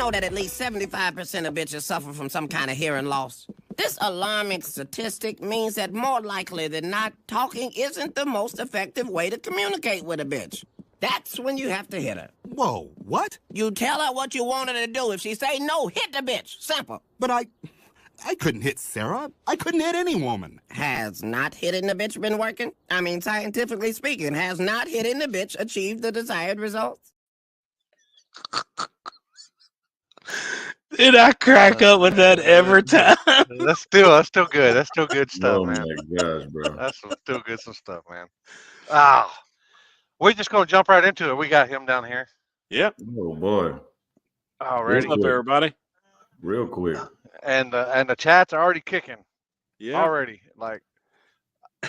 know that at least 75% of bitches suffer from some kind of hearing loss? This alarming statistic means that more likely than not, talking isn't the most effective way to communicate with a bitch. That's when you have to hit her. Whoa, what? You tell her what you want her to do. If she say no, hit the bitch. Simple. But I couldn't hit Sarah. I couldn't hit any woman. Has not hitting the bitch been working? I mean, scientifically speaking, has not hitting the bitch achieved the desired results? Did I crack up with that every time? That's still good. That's still good stuff, Oh man. my gosh, bro. That's still good some stuff, man. Ah, we're just gonna jump right into it. We got him down here Yep. Oh boy. already, What's up, everybody? Real quick. and the chats are already kicking. Yeah. Already, like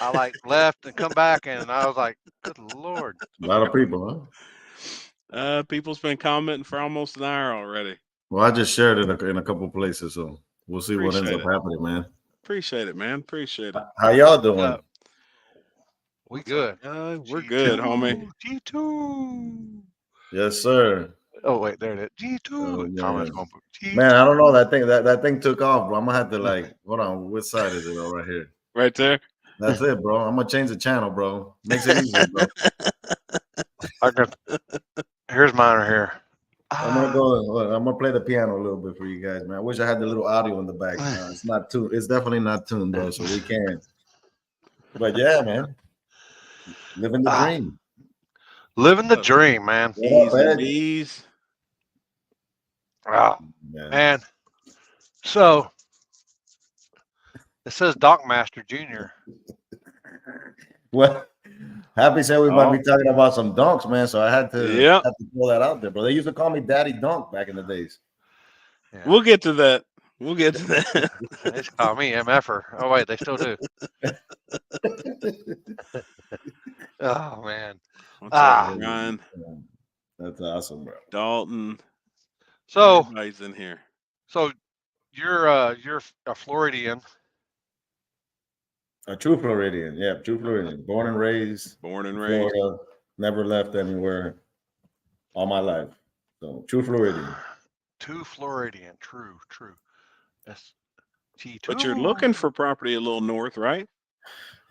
I left and come back, and I was like, "Good Lord!" A lot of people, huh? People's been commenting for almost an hour already. Well, I just shared it in a couple places, so we'll see what ends Appreciate up happening, man. Appreciate it, man. Appreciate it. How y'all doing? We good. We're good, homie. G2. Yes, sir. Oh wait, there it is. G2. Oh, man. Comments going. G2. Man, I don't know that thing took off, bro. I'm gonna have to hold on. Which side is it? Right here. Right there. That's it, bro. I'm gonna change the channel, bro. Makes it easier, bro. Here's mine right here. I'm gonna go. I'm gonna play the piano a little bit for you guys, man. I wish I had the little audio in the back. It's not tuned. It's definitely not tuned, bro. So we can't. But yeah, man, living the dream. Living the dream, man. Ease. Oh, man. So it says Doc Master Jr. Well, Happy said we might be talking about some dunks, man. So I had to throw that out there, bro. They used to call me Daddy Dunk back in the days. Yeah. We'll get to that. They just call me MFer. Oh wait, they still do. Oh man. What's up, Ryan? That's awesome, bro. Dalton. So everybody's in here. So you're a Floridian. A true Floridian, yeah, true Floridian. Born and raised. Florida, never left anywhere all my life. So true Floridian. True Floridian, true. That's G2. But you're looking for property a little north, right?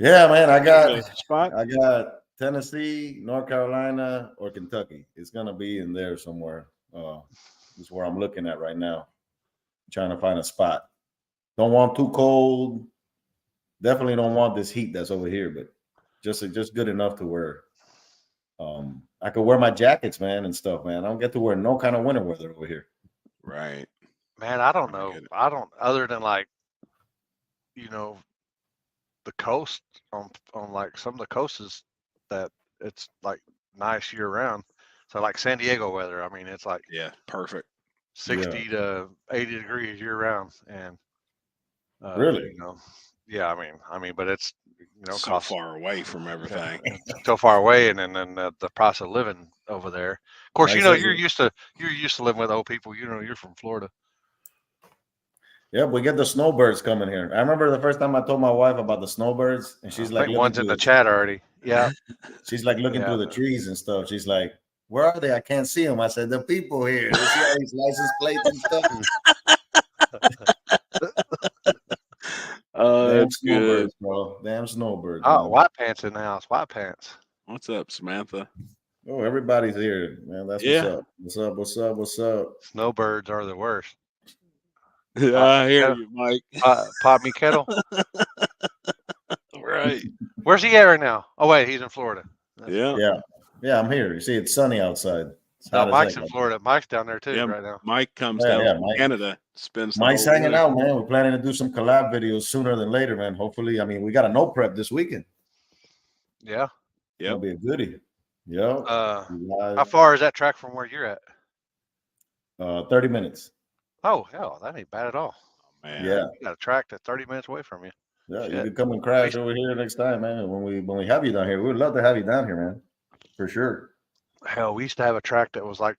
Yeah, man. I got Tennessee, North Carolina, or Kentucky. It's gonna be in there somewhere. This is where I'm looking at right now. I'm trying to find a spot. Don't want too cold. Definitely don't want this heat that's over here, but just good enough to wear. I could wear my jackets, man, and stuff, man. I don't get to wear no kind of winter weather over here. Right. Man, I don't know. I don't, other than like, the coast on like some of the coasts that it's like nice year round. So like San Diego weather, I mean, it's like perfect. 60 to 80 degrees year round, and really, yeah, I mean, but it's so far away from everything. So far away, and then the price of living over there. Of course, you're used to living with old people. You're from Florida. Yeah, we get the snowbirds coming here. I remember the first time I told my wife about the snowbirds, and she's like, "One's in the chat already." Yeah, she's like looking through the trees and stuff. She's like, "Where are they? I can't see them." I said, "The people here. You see all these license plates and stuff." That's good, bro. Damn snowbirds. Oh, man. White Pants in the house. White Pants. What's up, Samantha? Oh, everybody's here, man. That's what's up. What's up? Snowbirds are the worst. I hear you, Mike. Pop me kettle. Right. Where's he at right now? Oh wait, he's in Florida. Yeah. I'm here. You see, it's sunny outside. No, Mike's in Florida. Mike's down there too right now. Mike comes down from Canada. Spends. Mike's hanging out, man. We're planning to do some collab videos sooner than later, man. Hopefully, I mean, we got a no prep this weekend. Yeah. It'll be a goodie. Yeah. How far is that track from where you're at? 30 minutes. Oh hell, that ain't bad at all. Oh, man. Yeah. You got a track that's 30 minutes away from you. Yeah, you can come and crash over here next time, man. When we have you down here, we'd love to have you down here, man. For sure. Hell, we used to have a track that was like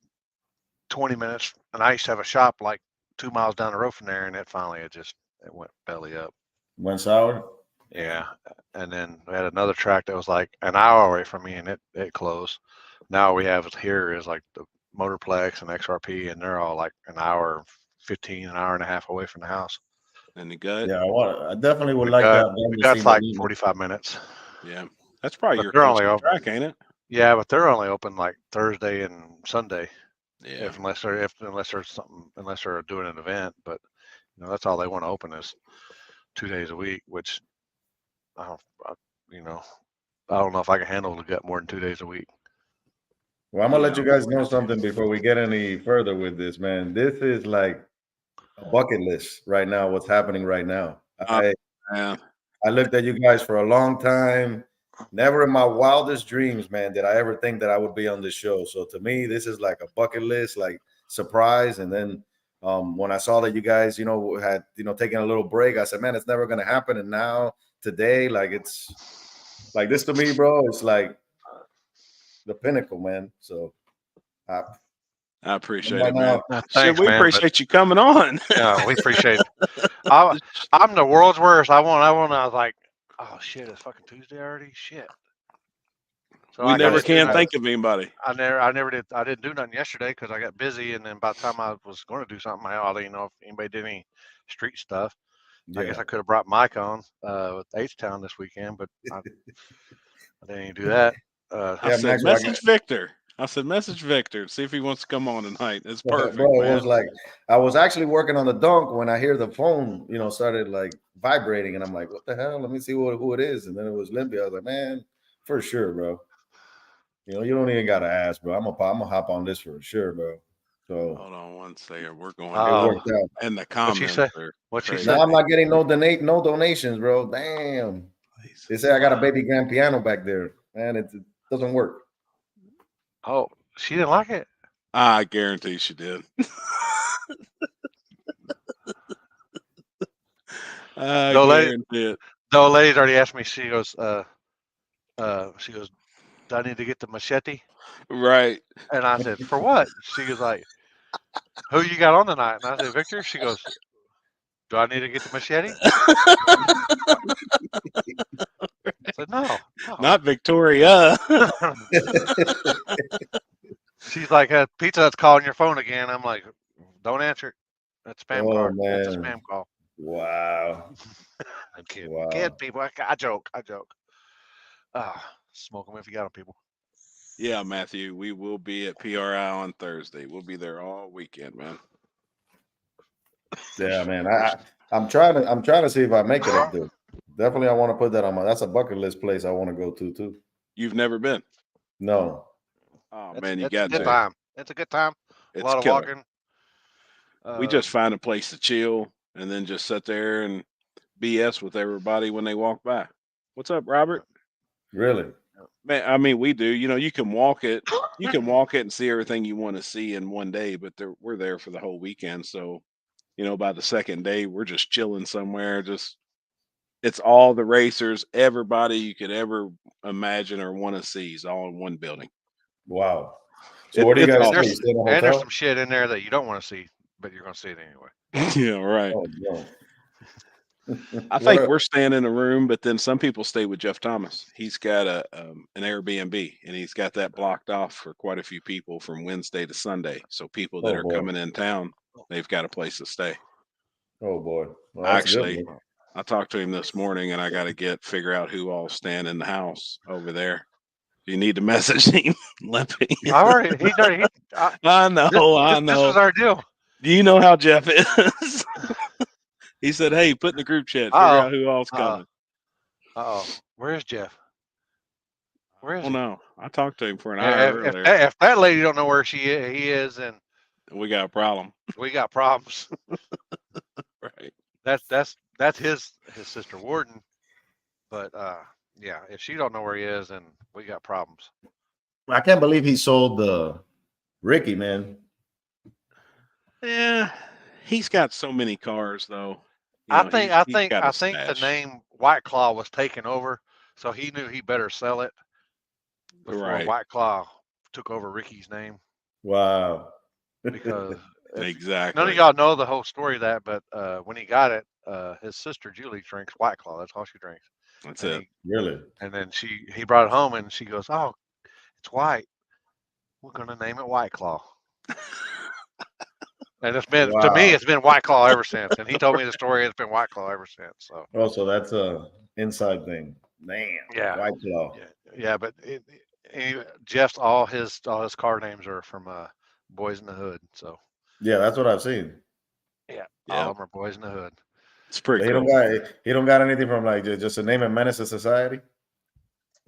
20 minutes, and I used to have a shop like 2 miles down the road from there, and it went belly up. Went sour? Yeah. And then we had another track that was like an hour away from me, and it closed. Now we have here is like the Motorplex and XRP, and they're all like an hour 15, an hour and a half away from the house. And the gut. Yeah, I definitely would like to have them The to gut's see like my- 45 minutes. Yeah, that's probably But your they're only closest open. track, ain't it? Yeah, but they're only open like Thursday and Sunday. Yeah. Unless there's something, unless they're doing an event. But that's all they want to open is 2 days a week, which I don't know if I can handle the gut more than 2 days a week. Well, I'm gonna let you guys know something before we get any further with this, man. This is like a bucket list right now. What's happening right now? Yeah. I looked at you guys for a long time. Never in my wildest dreams, man, did I ever think that I would be on this show. So to me, this is like a bucket list, like surprise. And then when I saw that you guys, had taken a little break, I said, man, it's never gonna happen. And now today, like it's like this to me, bro. It's like the pinnacle, man. So I appreciate Right it, man. Thanks, we man, appreciate you coming on. Yeah, we appreciate it. I'm the world's worst. I was like, oh shit, it's fucking Tuesday already. Shit. So we never can think of anybody. I never did. I didn't do nothing yesterday because I got busy, and then by the time I was going to do something, I didn't know if anybody did any street stuff. yeah. I guess I could have brought Mike on with H-Town this weekend, but I didn't even do that. I said, message Victor. See if he wants to come on tonight. It's perfect, bro, man. it was like I was actually working on the dunk when I hear the phone, started like vibrating, and I'm like, what the hell? Let me see who it is. And then it was Limpy. I was like, man, for sure, bro. You don't even gotta ask, bro. I'm gonna hop on this for sure, bro. So hold on one second. We're going. It worked out. And the comments. What she said? Now I'm not getting no donations, bro. Damn. They say I got a baby grand piano back there, man. It doesn't work. Oh, she didn't like it? I guarantee she did. I guarantee it. The old lady's already asked me. She goes, do I need to get the machete? Right. And I said, for what? She was like, who you got on tonight? And I said, Victor. She goes, do I need to get the machete? I said, no. Not Victoria. She's like, Pizza Hut's calling your phone again. I'm like, don't answer it. That's spam call. Man. That's a spam call. Wow. I'm kidding. Wow. Kid people. I joke. Smoke them if you got them, people. Yeah, Matthew, we will be at PRI on Thursday. We'll be there all weekend, man. Yeah, man. I'm trying to see if I make it up there. Definitely, I want to put that on that's a bucket list place I want to go to too. You've never been? No. Oh That's, man, you that's got a good to. time. It's a good time. It's a lot killer. of walking. We just find a place to chill and then just sit there and BS with everybody when they walk by. What's up, Robert? Really? Man, I mean, we do. You can walk it. You can walk it and see everything you want to see in one day, but we're there for the whole weekend. So, by the second day, we're just chilling somewhere. It's all the racers, everybody you could ever imagine or want to see is all in one building. Wow. So what do you guys do? And there's some shit in there that you don't want to see, but you're going to see it anyway. Yeah, right. Oh, no. I think we're staying in a room, but then some people stay with Jeff Thomas. He's got an Airbnb, and he's got that blocked off for quite a few people from Wednesday to Sunday. So people that are coming in town, they've got a place to stay. Oh boy! Well, actually, I talked to him this morning, and I got to figure out who all's staying in the house over there. You need to message him, Limpy. I know. This was our deal. Do you know how Jeff is? He said, hey, put in the group chat, figure out who all's coming. Where's Jeff? Where is he? No. I talked to him for an hour earlier. If that lady don't know where he is, then we got a problem. We got problems. Right. That's his sister Warden. But yeah, if she don't know where he is, then we got problems. I can't believe he sold the Ricky, man. Yeah, he's got so many cars though. I think the name White Claw was taken over, so he knew he better sell it before White Claw took over Ricky's name. Wow. Because exactly. None of y'all know the whole story of that, but when he got it, his sister Julie drinks White Claw. That's all she drinks. That's it. Really? And then he brought it home, and she goes, "Oh, it's white. We're gonna name it White Claw." And it's been to me, it's been White Claw ever since. And he told me the story. It's been White Claw ever since. So. Oh, so that's a inside thing. Damn. Yeah. White Claw. Yeah, but Jeff's all his car names are from Boys in the Hood. So. Yeah, that's what I've seen. Yeah. All of them are Boys in the Hood. It's pretty cool. He don't got anything from like just a name and menace to society.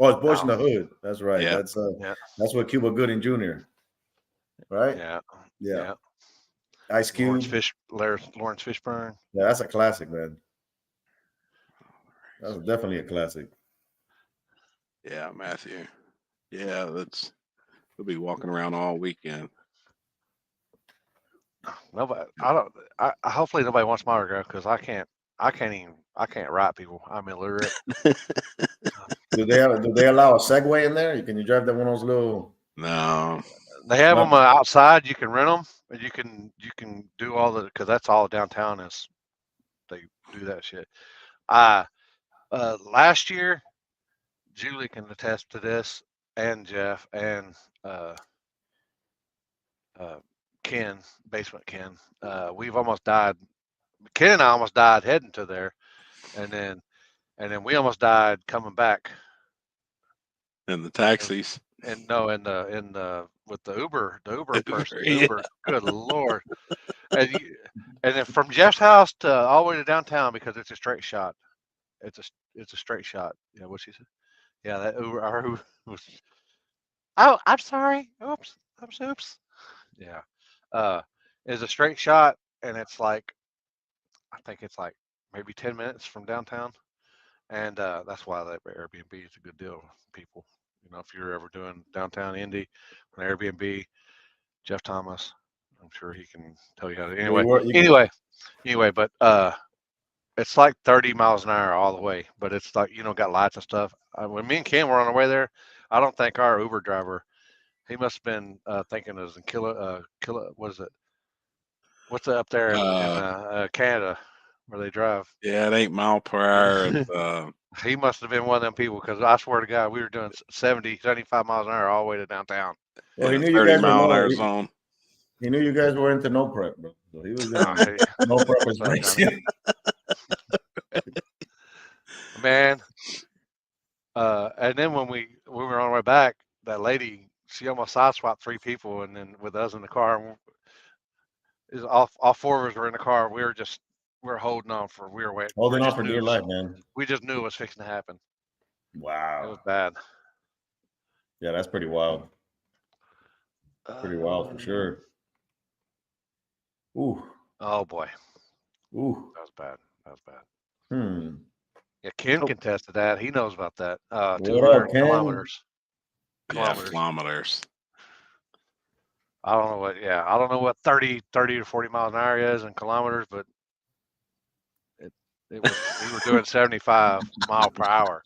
Oh, it's Boys in the Hood. That's right. Yeah. That's what Cuba Gooding Jr. Right? Yeah. Ice Cube. Lawrence Fishburne. Yeah, that's a classic, man. That's definitely a classic. Yeah, Matthew. Yeah, we'll be walking around all weekend. Nobody. Hopefully nobody wants my autograph because I can't write people. I'm illiterate. Do they allow a Segway in there? Can you drive that one of those little? No. They have them outside. You can rent them, and you can do all the because that's all downtown is. They do that shit. Last year, Julie can attest to this, and Jeff and Ken, Basement Ken. We've almost died. Ken and I almost died heading to there, and then we almost died coming back. In the taxis. And no, in the with the Uber person. Uber, good Lord. And then from Jeff's house to all the way to downtown because it's a straight shot. It's a straight shot. Yeah, what she said. Yeah, that Uber was. Oh, I'm sorry. Oops. Yeah. It's a straight shot, and it's like, I think it's like maybe 10 minutes from downtown, and that's why that Airbnb is a good deal for people. You know, if you're ever doing downtown Indy, an Airbnb, Jeff Thomas, I'm sure he can tell you how to. Anyway, but it's like 30 miles an hour all the way, but it's like got lights and stuff. When me and Ken were on our way there, I don't think our Uber driver, he must have been thinking it was in kilo. What is it? What's up there in Canada where they drive? Yeah, it ain't mile per hour. He must have been one of them people because I swear to God, we were doing 70, 75 miles an hour all the way to downtown. Well, he knew you guys were zone. He knew you guys were into no prep, bro. So he was no prep was racing. Man. And then when we were on our way back, that lady, she almost sideswiped 3 people, and then with us in the car, all 4 of us were in the car. We were holding on holding on for dear life, man. We just knew it was fixing to happen. Wow, it was bad. Yeah, that's pretty wild. Pretty wild for sure. Ooh. Oh boy. Ooh. That was bad. Yeah, Ken can attest to that. He knows about that. 200 kilometers. Yeah, kilometers. I don't know what 30 to 40 miles an hour is in kilometers, but we were doing 75 mile per hour.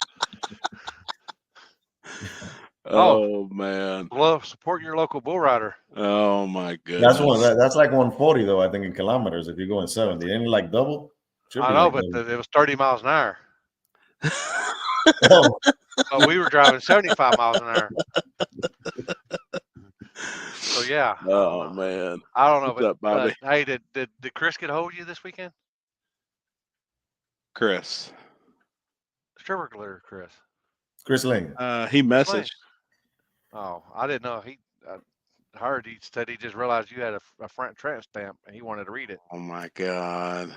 Oh man! Support your local bull rider. Oh my goodness! That's like 140 though. I think in kilometers. If you're going 70, ain't it like double? I know, but it was 30 miles an hour. But we were driving 75 miles an hour. So yeah. Oh man! I don't know, but hey, did Chris get a hold of you this weekend? Chris. Stripper glitter, Chris. Chris Ling. He messaged. Oh, I didn't know. He heard he said he just realized you had a front tramp stamp and he wanted to read it. Oh my God.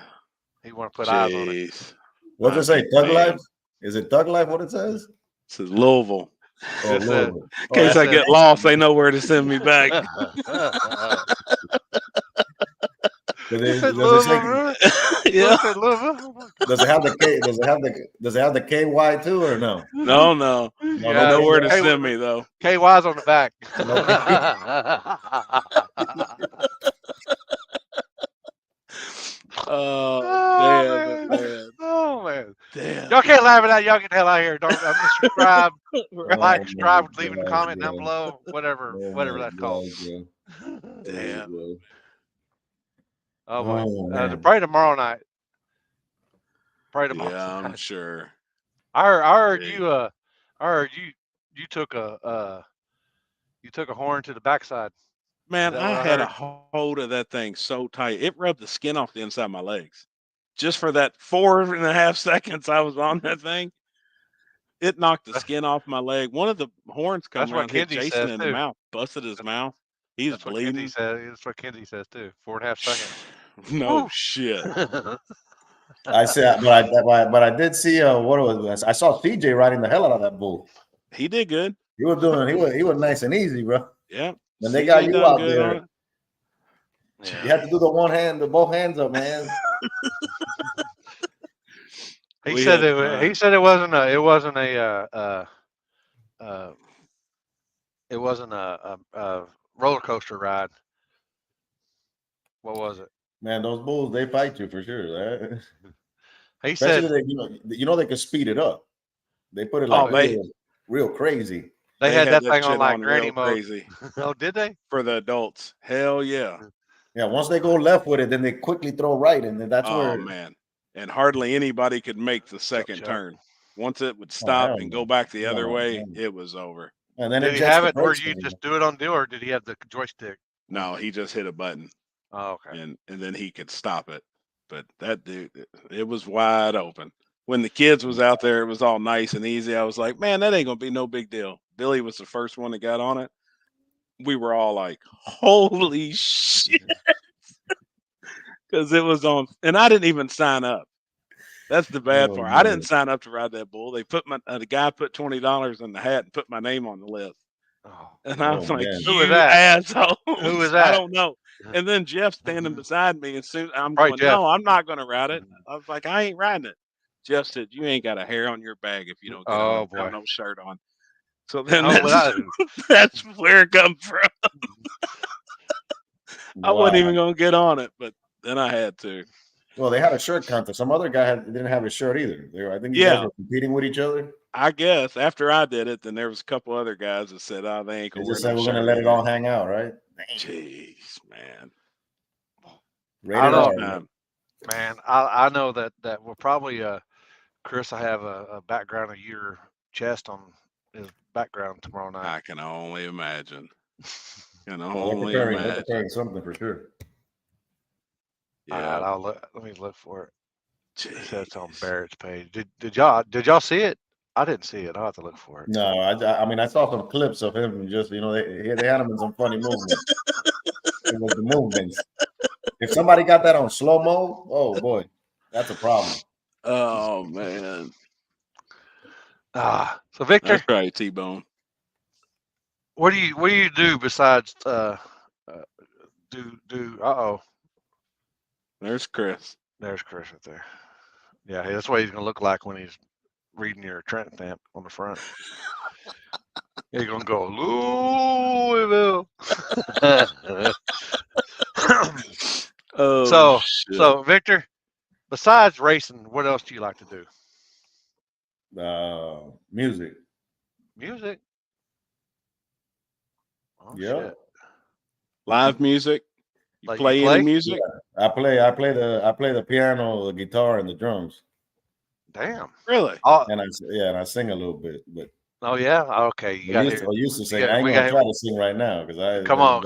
He wanted to put eyes on it. What does it say? Thug Life? Is it Thug Life? What it says? It says Louisville. Oh, Louisville. In case I get lost, they know where to send me back. Does it have the K? Does it have the KY too, or no? No. They know where to send me though. KY's on the back. Oh man. Damn. Y'all can't laugh at that. Y'all get the hell out of here. Don't subscribe, subscribe, leaving a comment down below. Whatever that's called. Damn. Oh boy. Probably tomorrow night. Yeah, I'm sure. I heard you took a horn to the backside. Man, that I what I had a heard? hold of that thing so tight. It rubbed the skin off the inside of my legs. Just for that 4.5 seconds I was on that thing, it knocked the skin off my leg. One of the horns come That's what around, hit Kenzie Jason says in the too. mouth, busted his mouth. He's That's what Kenzie bleeding. says. That's what Kenzie says too. 4.5 seconds. No shit. I said, but I did see what it was. I saw CJ riding the hell out of that bull. He did good. He was nice and easy, bro. Yeah. When they got CJ you done out good on there, it. you had to do the both hands up, man. He said it wasn't a roller coaster ride. What was it? Man, those bulls, they fight you for sure. Right? He Especially said, they can speed it up. They put it Oh, like real crazy. they had that thing on shit like granny real mode. crazy Oh, did they? for the adults. Hell yeah. Yeah, once they go left with it, then they quickly throw right, and then that's where. Oh man. And hardly anybody could make the second turn. Once it would stop and go back the other way, it was over. And then did he have it where you just do it on deal, or did he have the joystick? No, he just hit a button. Oh, okay. And then he could stop it. But that dude, it was wide open. When the kids was out there, it was all nice and easy. I was like, man, that ain't gonna be no big deal. Billy was the first one that got on it. We were all like, holy shit. Because it was on, and I didn't even sign up. That's the bad part. I didn't sign up to ride that bull. They put the guy put $20 in the hat and put my name on the list. Oh, and I was like, who was you that? asshole. Who was that? I don't know. And then Jeff standing beside me, and soon I'm Right, going, Jeff. no, I'm not going to ride it. I was like, I ain't riding it. Jeff said, you ain't got a hair on your bag if you don't get on without no shirt on. So then that's where it comes from. I wasn't even going to get on it, but then I had to. Well, they had a shirt contest. Some other guy didn't have a shirt either. I think you guys were competing with each other. I guess after I did it, then there was a couple other guys that said, "Oh, they ain't gonna wear no shirt." We're gonna let it all hang out, right? Jeez, man. I know, man. I know that will probably Chris. I have a background of your chest on his background tomorrow night. I can only imagine. They're preparing something for sure. Yeah, let me look for it. It says it's on Barrett's page. Did y'all see it? I didn't see it. I'll have to look for it. No, I mean I saw some clips of him and just they had him in some funny movements. It was the movements. If somebody got that on slow mo, oh boy, that's a problem. Oh man. So Victor, that's right, T-Bone. What do you do besides There's Chris. There's Chris right there. Yeah, that's what he's gonna look like when he's reading your Trent stamp on the front. He's gonna go Louisville. So Victor, besides racing, what else do you like to do? Music. Music. Oh, yeah. Shit. Live music. You play any music? Yeah. I play the piano, the guitar, and the drums. Damn. Really? And I sing a little bit, but. Oh yeah. Okay. I used to sing. I ain't gonna try to sing right now because I. Come on.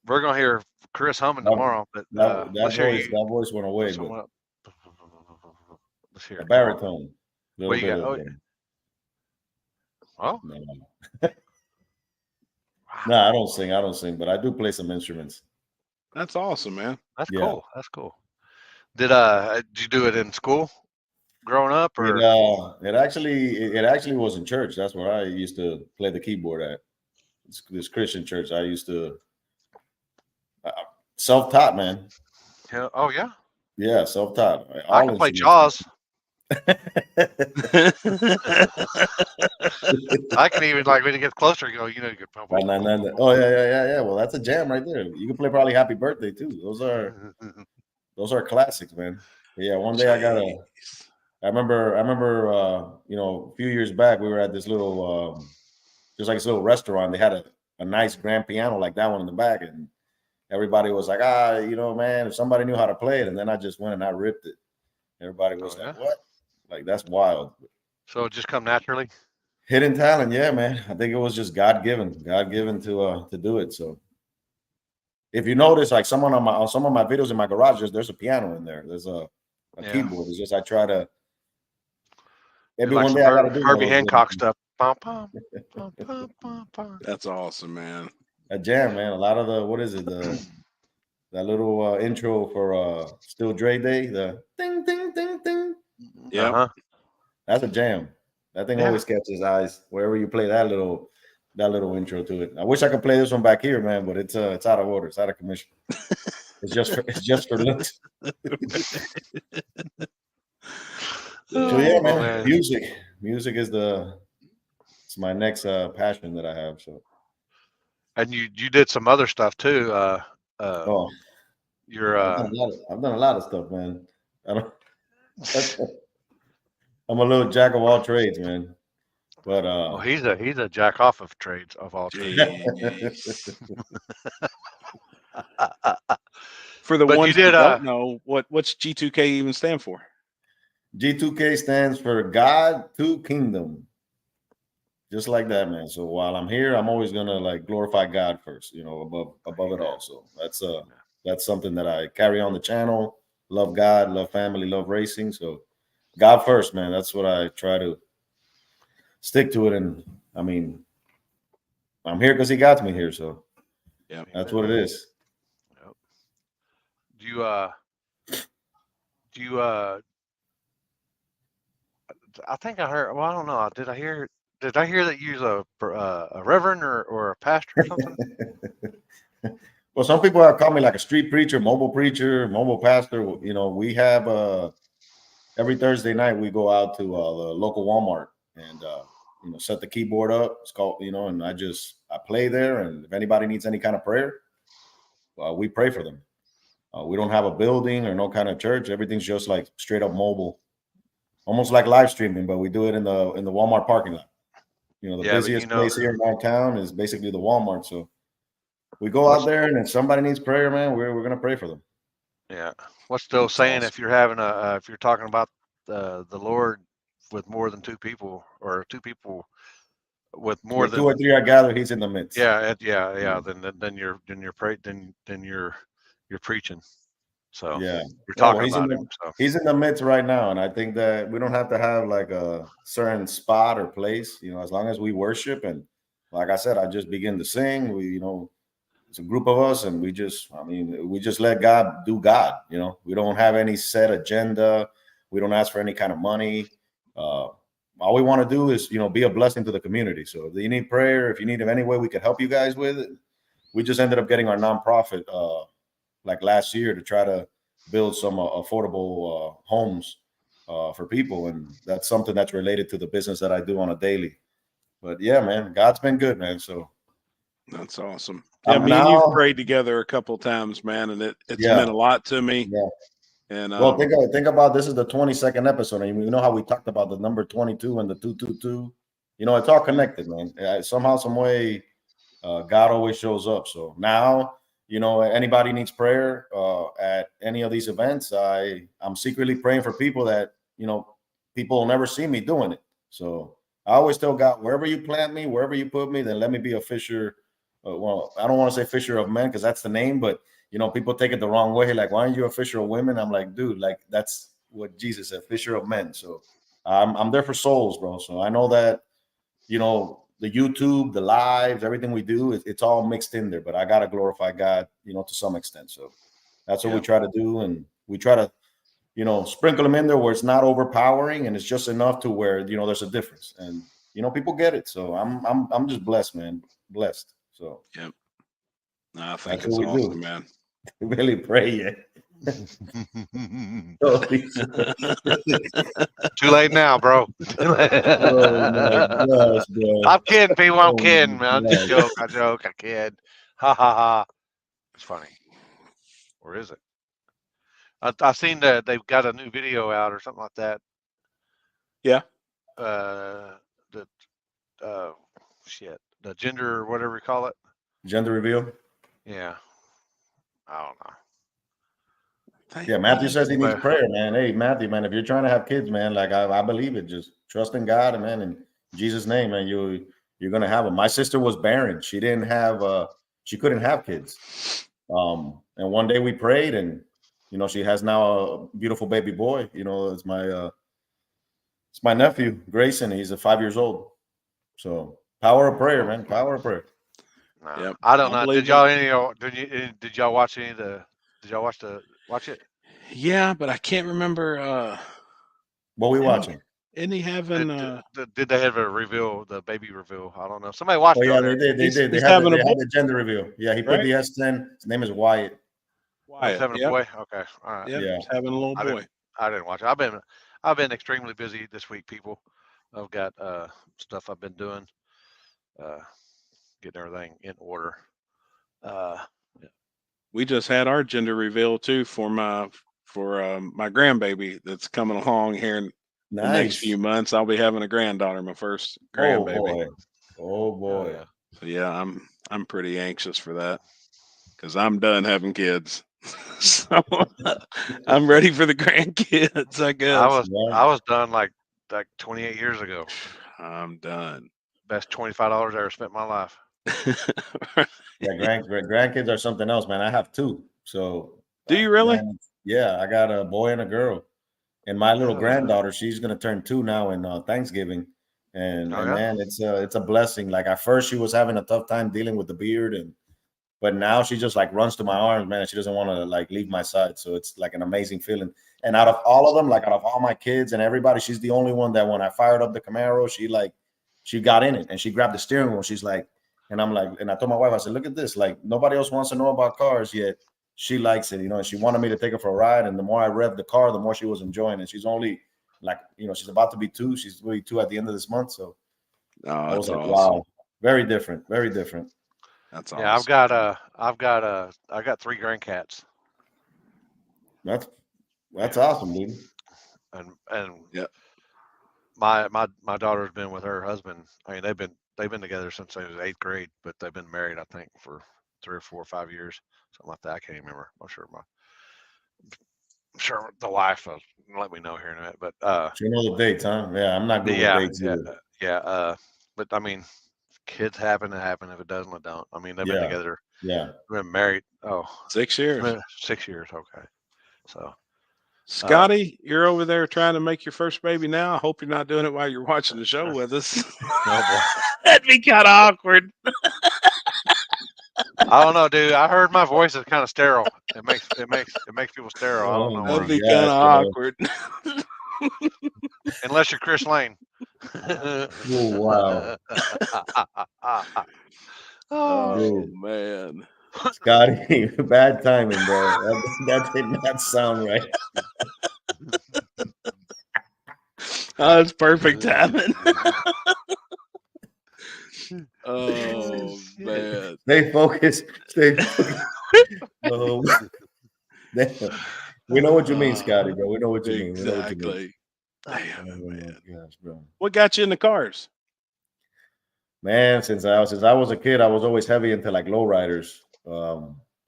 We're gonna hear Chris humming tomorrow, but that voice went away. But let's hear a baritone. What you got? Oh. No, I don't sing, but I do play some instruments. That's awesome, man. That's cool. That's cool. Did you do it in school growing up, or it actually was in church. That's where I used to play the keyboard at. This Christian church. I used to self-taught, man. Yeah. Oh yeah. Yeah, self-taught. I can play Jaws. I can even when it gets closer, go. You can pump. Oh yeah. Well, that's a jam right there. You can play probably Happy Birthday too. Those are classics, man. But yeah, one day I remember a few years back we were at this little just like this little restaurant. They had a nice grand piano like that one in the back, and everybody was like, man, if somebody knew how to play it, and then I just went and I ripped it. Everybody was like, what? Like, that's wild. So it just come naturally? Hidden talent, yeah, man. I think it was just God given to do it. So if you notice, like on some of my videos in my garage, there's a piano in there. There's a keyboard. It's just I try to. Maybe like one some day I got to do Herbie one of those Hancock things. stuff. Pom, pom, pom, pom, pom, pom. That's awesome, man. A jam, man. A lot of the what is it? That little intro for Still Dre Day. The ding ding ding ding. Yeah, Uh-huh. That's a jam. That thing always catches eyes wherever you play that little intro to it. I wish I could play this one back here, man, but it's out of order. It's out of commission. It's just for looks. So yeah, man. Music is it's my next passion that I have. So. And you did some other stuff too. You're I've done a lot of stuff, man. I'm a little jack of all trades, man. But well, he's a jack off of trades of all trades. For the ones who don't know, what's G2K even stand for? G2K stands for God to Kingdom. Just like that, man. So while I'm here, I'm always gonna like glorify God first, above it all. So that's something that I carry on the channel. Love God, love family, love racing. So God first, man. That's what I try to stick to it. And I mean, I'm here because He got me here. So yeah, that's what it is. Yep. Do you I think I heard. Well, I don't know. Did I hear that you're a reverend or a pastor or something? Well, some people have called me like a street preacher, mobile pastor. We have every Thursday night we go out to the local Walmart and set the keyboard up. It's called, and I play there. And if anybody needs any kind of prayer, we pray for them. We don't have a building or no kind of church. Everything's just like straight up mobile, almost like live streaming, but we do it in the Walmart parking lot. The busiest place here in our town is basically the Walmart. So we go out there, and if somebody needs prayer, man, we're gonna pray for them. Yeah. What's the old saying? Awesome. If you're having if you're talking about the Lord with more than two people, or two people with more than 2 or 3 are gathered, He's in the midst. Yeah. Then you're preaching. So yeah, you're talking about Him. He's in the midst right now, and I think that we don't have to have like a certain spot or place. As long as we worship, and like I said, I just begin to sing. It's a group of us, and we just let God do God. We don't have any set agenda. We don't ask for any kind of money. All we want to do is, be a blessing to the community. So if you need prayer, if you need any way we could help you guys with it, we just ended up getting our nonprofit like last year to try to build some affordable homes for people. And that's something that's related to the business that I do on a daily. But yeah, man, God's been good, man. So that's awesome. Yeah, me and you've prayed together a couple of times, man, and it's meant a lot to me. Yeah. And well, think about this is the 22nd episode, and you know how we talked about the number 22 and the 222. It's all connected, man. Somehow, some way, God always shows up. So now, anybody needs prayer at any of these events, I'm secretly praying for people that people will never see me doing it. So I always tell God, wherever you plant me, wherever you put me, then let me be a fisher. Well, I don't want to say fisher of men because that's the name, but people take it the wrong way. Like, why aren't you a fisher of women? I'm like, dude, like that's what Jesus said, fisher of men. So I'm there for souls, bro. So I know that, the YouTube, the lives, everything we do, it's all mixed in there. But I gotta glorify God, to some extent. So that's what we try to do, and we try to, sprinkle them in there where it's not overpowering and it's just enough to where there's a difference, and people get it. So I'm just blessed, man, blessed. So yeah, I think it's awesome, man. Really pray, yeah. Too late now, bro. Oh my gosh, bro. I'm kidding, people. I'm kidding, man. I joke. I kid. Ha ha ha. It's funny. Or is it? I've seen that they've got a new video out or something like that. Yeah. The gender, or whatever you call it. Gender reveal. Yeah. I don't know. Yeah, Matthew says he needs prayer, man. Hey, Matthew, man, if you're trying to have kids, man, like I believe it. Just trust in God, man, and In Jesus' name, man, you're gonna have them. My sister was barren. She didn't have she couldn't have kids. And one day we prayed, and she has now a beautiful baby boy. It's my nephew, Grayson. He's 5 years old. So power of prayer, man. Power of prayer. No, Yep. I don't know. believe Did y'all watch watch it? Yeah, but I can't remember. What we watching? Isn't he having? Did they have a reveal, the baby reveal? I don't know. Somebody watched it. Yeah, They did. They He's had having the gender reveal. Yeah, he put the S10. His name is Wyatt. Wyatt. having a boy. Okay, all right. Yep, Yeah. he's having a little boy. I didn't watch it. I've been extremely busy this week, people. I've got stuff I've been doing, getting everything in order. We just had our gender reveal too for my grandbaby that's coming along here in the next few months. I'll be having a granddaughter, my first grandbaby. Oh boy. So yeah, I'm pretty anxious for that because I'm done having kids. So I'm ready for the grandkids, I guess. I was done like 28 years ago. I'm done. Best $25 I ever spent in my life. Yeah, grandkids are something else, man. I have two. So do you really? Man, yeah, I got a boy and a girl. And my little granddaughter, she's gonna turn 2 now in Thanksgiving. And man, it's a blessing. Like at first she was having a tough time dealing with the beard, but now she just like runs to my arms, man. She doesn't want to like leave my side. So it's like an amazing feeling. And out of all of them, like out of all my kids and everybody, she's the only one that when I fired up the Camaro, she got in it and she grabbed the steering wheel. She's like, and I'm like, and I told my wife, I said, look at this. Like nobody else wants to know about cars yet. She likes it, and she wanted me to take her for a ride. And the more I revved the car, the more she was enjoying it. She's only like, she's about to be 2. She's really 2 at the end of this month. So I was like, awesome. Wow, very different, very different. That's awesome. Yeah, I got 3 grandcats. That's awesome, dude. And yeah, my daughter's been with her husband. I mean, they've been together since they was 8th grade, but they've been married, I think, for 3 or 4 or 5 years, something like that. I can't even remember. I'm sure the wife will let me know here in a minute. But you know the dates, huh? Yeah, I'm not good with dates either. But I mean, kids happen to happen. If it doesn't, it don't. I mean, they've been together. Yeah, been married. 6 years. 6 years. Okay. So, Scotty, you're over there trying to make your first baby now. I hope you're not doing it while you're watching the show with us. That'd be kind of awkward. I don't know, dude. I heard my voice is kind of sterile. It makes people sterile. I don't know. That'd be kind of awkward. Unless you're Chris Lane. Oh, wow. Oh man. Scotty, bad timing, bro. That did not sound right. Oh, it's perfect timing. Oh man. Stay focused. We know what you mean, Scotty, bro. We know what you mean. Exactly. Damn, man. Gosh, bro. What got you in the cars? Man, since I was a kid, I was always heavy into like lowriders.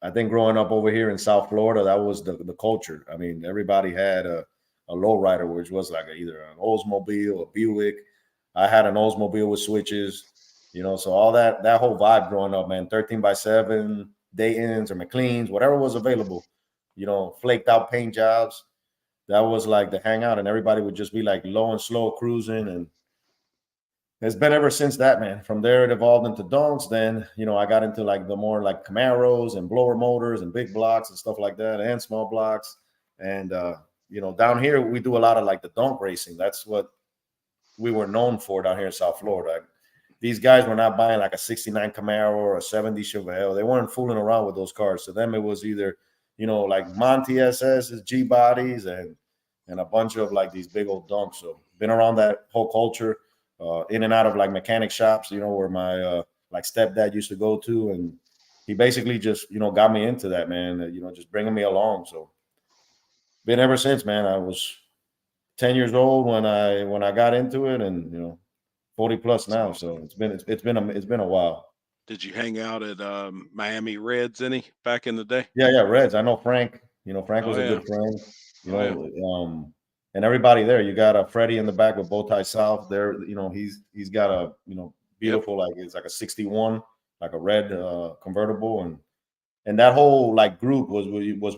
I think growing up over here in South Florida, that was the culture. I mean, everybody had a lowrider, which was like either an Oldsmobile, a Buick. I had an Oldsmobile with switches, so all that whole vibe growing up, man, 13x7, Dayton's or McLean's, whatever was available, flaked out paint jobs. That was like the hangout, and everybody would just be like low and slow cruising. And it's been ever since that, man. From there, it evolved into donks. Then, I got into like the more like Camaros and blower motors and big blocks and stuff like that, and small blocks. And, down here, we do a lot of like the donk racing. That's what we were known for down here in South Florida. These guys were not buying like a 69 Camaro or a 70 Chevelle. They weren't fooling around with those cars. To them, it was either, like Monty SS's, G bodies, and a bunch of like these big old donks. So been around that whole culture. In and out of like mechanic shops, where my like stepdad used to go to, and he basically just got me into that, man. Just bringing me along. So been ever since, man. I was 10 years old when I got into it, and 40 plus now. So it's been a while. Did you hang out at Miami Reds any back in the day? Yeah, Reds. I know Frank. Frank was a good friend. and everybody there. You got a Freddie in the back with Bow Tie South there. He's got a beautiful like it's like a 61, like a red convertible, and that whole like group was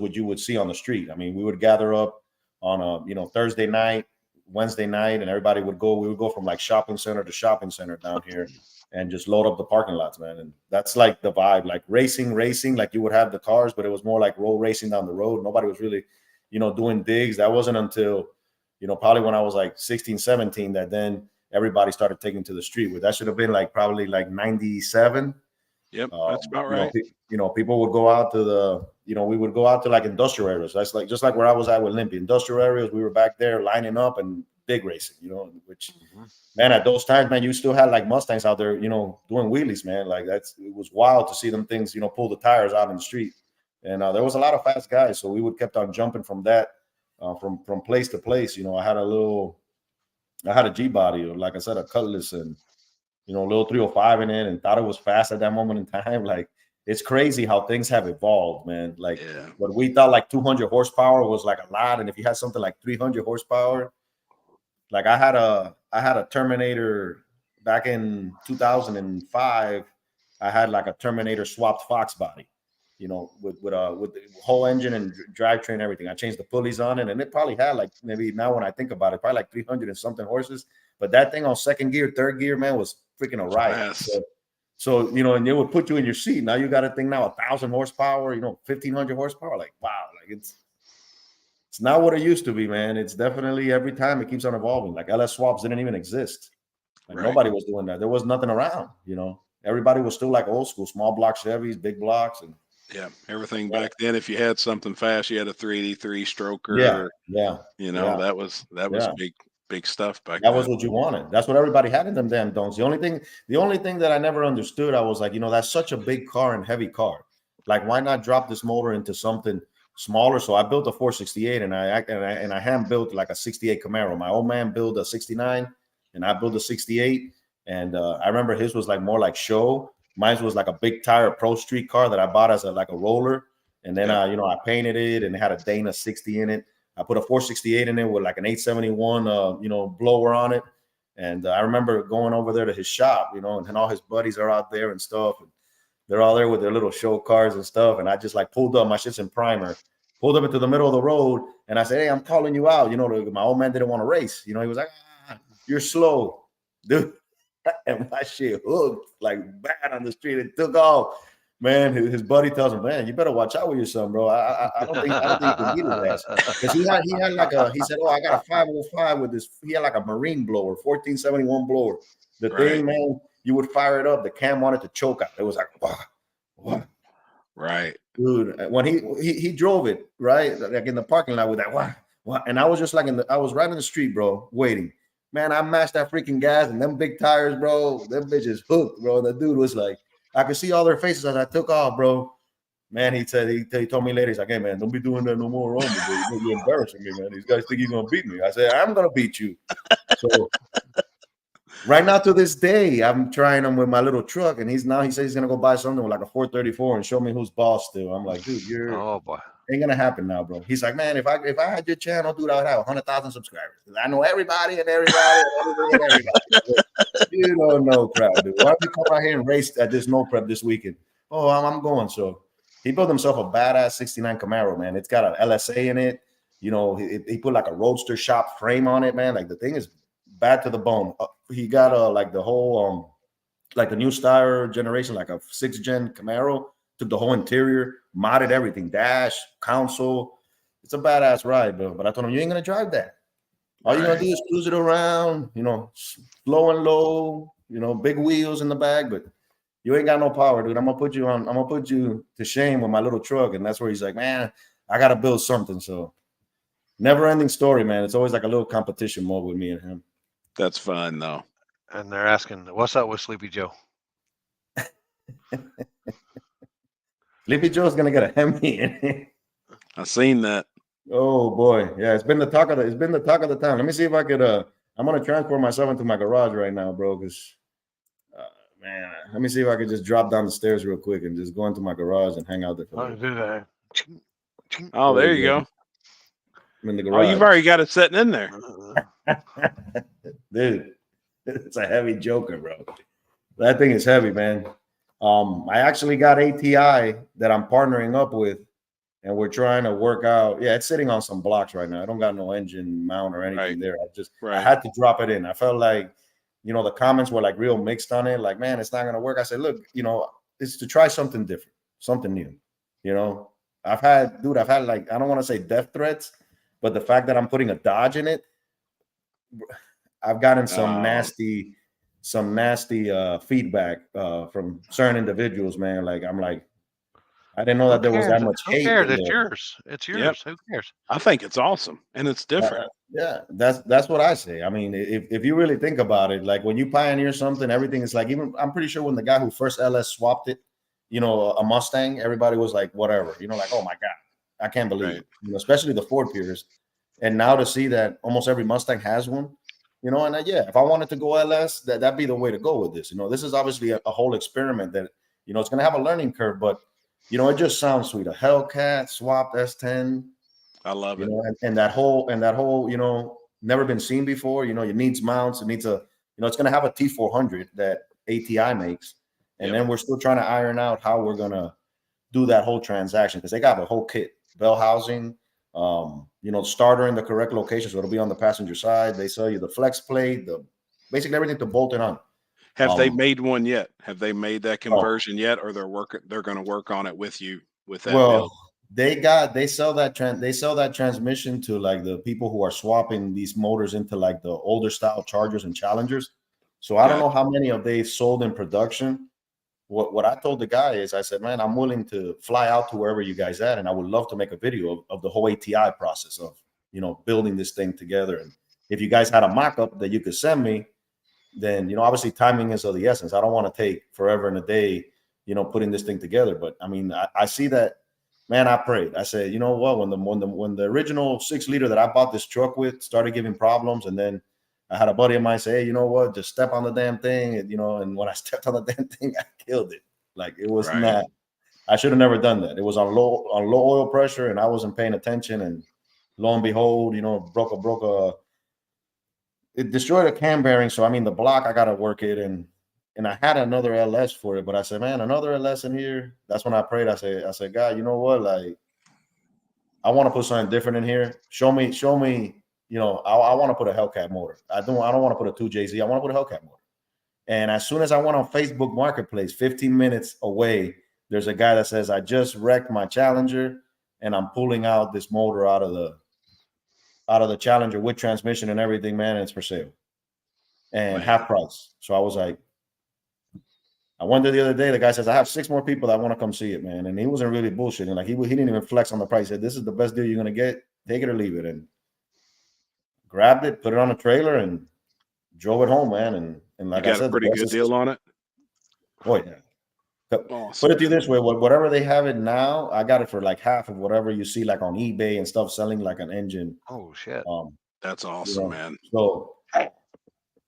what you would see on the street. I mean, we would gather up on a Thursday night, Wednesday night, and everybody would go. We would go from like shopping center to shopping center down here, and just load up the parking lots, man. And that's like the vibe, like racing. Like you would have the cars, but it was more like road racing down the road. Nobody was really, doing digs. That wasn't until, probably when I was like 16, 17, that then everybody started taking to the street. That should have been like probably like 97. Yep, that's about right. People would go out to we would go out to like industrial areas. That's like just like where I was at with Limpy. Industrial areas, we were back there lining up and big racing, which man, at those times, man, you still had like Mustangs out there, doing wheelies, man. Like it was wild to see them things, pull the tires out in the street. And there was a lot of fast guys, so we would kept on jumping from that, from place to place. I had a G body, or like I said, a Cutlass, and a little 305 in it, and thought it was fast at that moment in time. Like it's crazy how things have evolved, man. Like what we thought like 200 horsepower was like a lot, and if you had something like 300 horsepower, like I had a Terminator back in 2005. I had like a Terminator swapped Fox body, with the whole engine and drivetrain and everything. I changed the pulleys on it, and it probably had like, maybe now when I think about it, probably like 300 and something horses. But that thing on second gear, third gear, man, was freaking a ride. So and it would put you in your seat. Now you got a thing now 1,000 horsepower, 1,500 horsepower. Like wow, like it's not what it used to be, man. It's definitely every time it keeps on evolving. Like LS swaps didn't even exist. Like nobody was doing that. There was nothing around. Everybody was still like old school, small block Chevys, big blocks, and everything back then. If you had something fast, you had a 383 stroker. That was big stuff back then. That was what you wanted. That's what everybody had in them damn don'ts. The only thing that I never understood, I was like, that's such a big car and heavy car. Like, why not drop this motor into something smaller? So I built a 468, and I hand built like a 68 Camaro. My old man built a 69, and I built a 68. And I remember his was like more like show. Mine was like a big tire Pro Street car that I bought as a roller. And then I painted it, and it had a Dana 60 in it. I put a 468 in it with like an 871, blower on it. And I remember going over there to his shop, and all his buddies are out there and stuff. And they're all there with their little show cars and stuff. And I just like pulled up, my shit's in primer, pulled up into the middle of the road. And I said, hey, I'm calling you out. My old man didn't want to race. He was like, you're slow, dude. And my shit hooked like bad on the street. It took off. Man, his buddy tells him, man, you better watch out with your son, bro. I don't think you can beat his ass. Because he had like he said, I got a 505 with this. He had like a marine blower, 1471 blower. The thing, man, you would fire it up. The cam wanted to choke out. It was like, wow. Right. Dude, when he drove it, right? Like in the parking lot with that, wow. And I was just like I was right in the street, bro, waiting. Man, I mashed that freaking gas, and them big tires, bro, them bitches hooked, bro. The dude was like, I could see all their faces as I took off, bro. Man, he told me later, he's like, hey, man, don't be doing that no more on me, bro. You're embarrassing me, man. These guys think you're going to beat me. I said, I'm going to beat you. So right now to this day, I'm trying him with my little truck, and he says he's going to go buy something with like a 434 and show me who's boss still. I'm like, dude, ain't going to happen now, bro. He's like, man, if I had your channel, dude, I would have 100,000 subscribers. I know everybody and everybody. You don't know crap, dude. Why don't you come out here and race at this no prep this weekend? Oh, I'm going. So he built himself a badass 69 Camaro, man. It's got an LSA in it. He put like a roadster shop frame on it, man. Like the thing is bad to the bone. He got like the whole like the new Steyr generation, like a 6th gen Camaro. Took the whole interior, modded everything, dash, console. It's a badass ride, bro. But I told him, you ain't gonna drive that. All you're gonna do is cruise it around, slow and low, big wheels in the back, but you ain't got no power, dude. I'm gonna put you to shame with my little truck. And that's where he's like, man, I gotta build something. So never ending story, man. It's always like a little competition mode with me and him. That's fun though. And they're asking, what's up with Sleepy Joe? Sleepy Joe's gonna get a Hemi. I seen that. Oh boy, yeah, it's been the talk of the town. Let me see if I could. I'm gonna transport myself into my garage right now, bro. Because, man, let me see if I could just drop down the stairs real quick and just go into my garage and hang out there. Oh, there you go. I'm in the garage. Oh, you've already got it sitting in there. Dude, it's a heavy joker, bro. That thing is heavy, man. I actually got ATI that I'm partnering up with, and we're trying to work out. Yeah, it's sitting on some blocks right now. I don't got no engine mount or anything there. I had to drop it in. I felt like, the comments were like real mixed on it. Like, man, it's not gonna work. I said, look, it's to try something different, something new. I've had like, I don't want to say death threats, but the fact that I'm putting a Dodge in it, I've gotten some nasty feedback from certain individuals, man. Like, I'm like, I didn't know that there was that much hate. Who cares? It's yours. It's yours. Yep. Who cares? I think it's awesome, and it's different. Yeah, that's what I say. I mean, if you really think about it, like when you pioneer something, everything is like, even I'm pretty sure when the guy who first LS swapped it, a Mustang, everybody was like, whatever, like, oh my God, I can't believe it. Especially the Ford peers. And now to see that almost every Mustang has one, and if I wanted to go LS, that'd be the way to go with this. This is obviously a whole experiment that, it's going to have a learning curve, but, it just sounds sweet. A Hellcat swapped S10. I love it. And that whole, never been seen before. It needs mounts. It needs it's going to have a T400 that ATI makes. And then we're still trying to iron out how we're going to do that whole transaction, because they got the whole kit, bell housing, starter in the correct location. So it'll be on the passenger side. They sell you the flex plate, basically everything to bolt it on. Have they made one yet? Have they made that conversion yet, or they're going to work on it with you with that build? They sell that transmission to like the people who are swapping these motors into like the older style Chargers and Challengers. So I don't know how many of they sold in production. What I told the guy is, I said, man, I'm willing to fly out to wherever you guys at, and I would love to make a video of the whole ATI process of building this thing together. And if you guys had a mock-up that you could send me, then obviously timing is of the essence. I don't want to take forever and a day, putting this thing together. But I mean, I see that, man. I prayed. I said, you know what? When the original 6-liter that I bought this truck with started giving problems, and then I had a buddy of mine say, hey, you know what? Just step on the damn thing, and and when I stepped on the damn thing, I killed it. Like, it was not. I should have never done that. It was on low oil pressure, and I wasn't paying attention. And lo and behold, it destroyed a cam bearing. So I mean, the block, I gotta work it, and I had another LS for it, but I said, man, another LS in here. That's when I prayed. I said, God, you know what? Like, I want to put something different in here. Show me. I want to put a Hellcat motor. I don't want to put a 2JZ. I want to put a Hellcat motor. And as soon as I went on Facebook Marketplace, 15 minutes away, there's a guy that says, I just wrecked my Challenger, and I'm pulling out this motor out of the Challenger with transmission and everything, man, and it's for sale. And half price. So I was like, I went there the other day. The guy says, I have 6 more people that want to come see it, man. And he wasn't really bullshitting. Like, he didn't even flex on the price. He said, this is the best deal you're going to get. Take it or leave it. And grabbed it, put it on a trailer, and drove it home, man. And like you got I said, a pretty good deal on it. Oh yeah. Awesome. Put it to you this way: whatever they have it now, I got it for like half of whatever you see like on eBay and stuff selling like an engine. Oh shit! That's awesome, man. So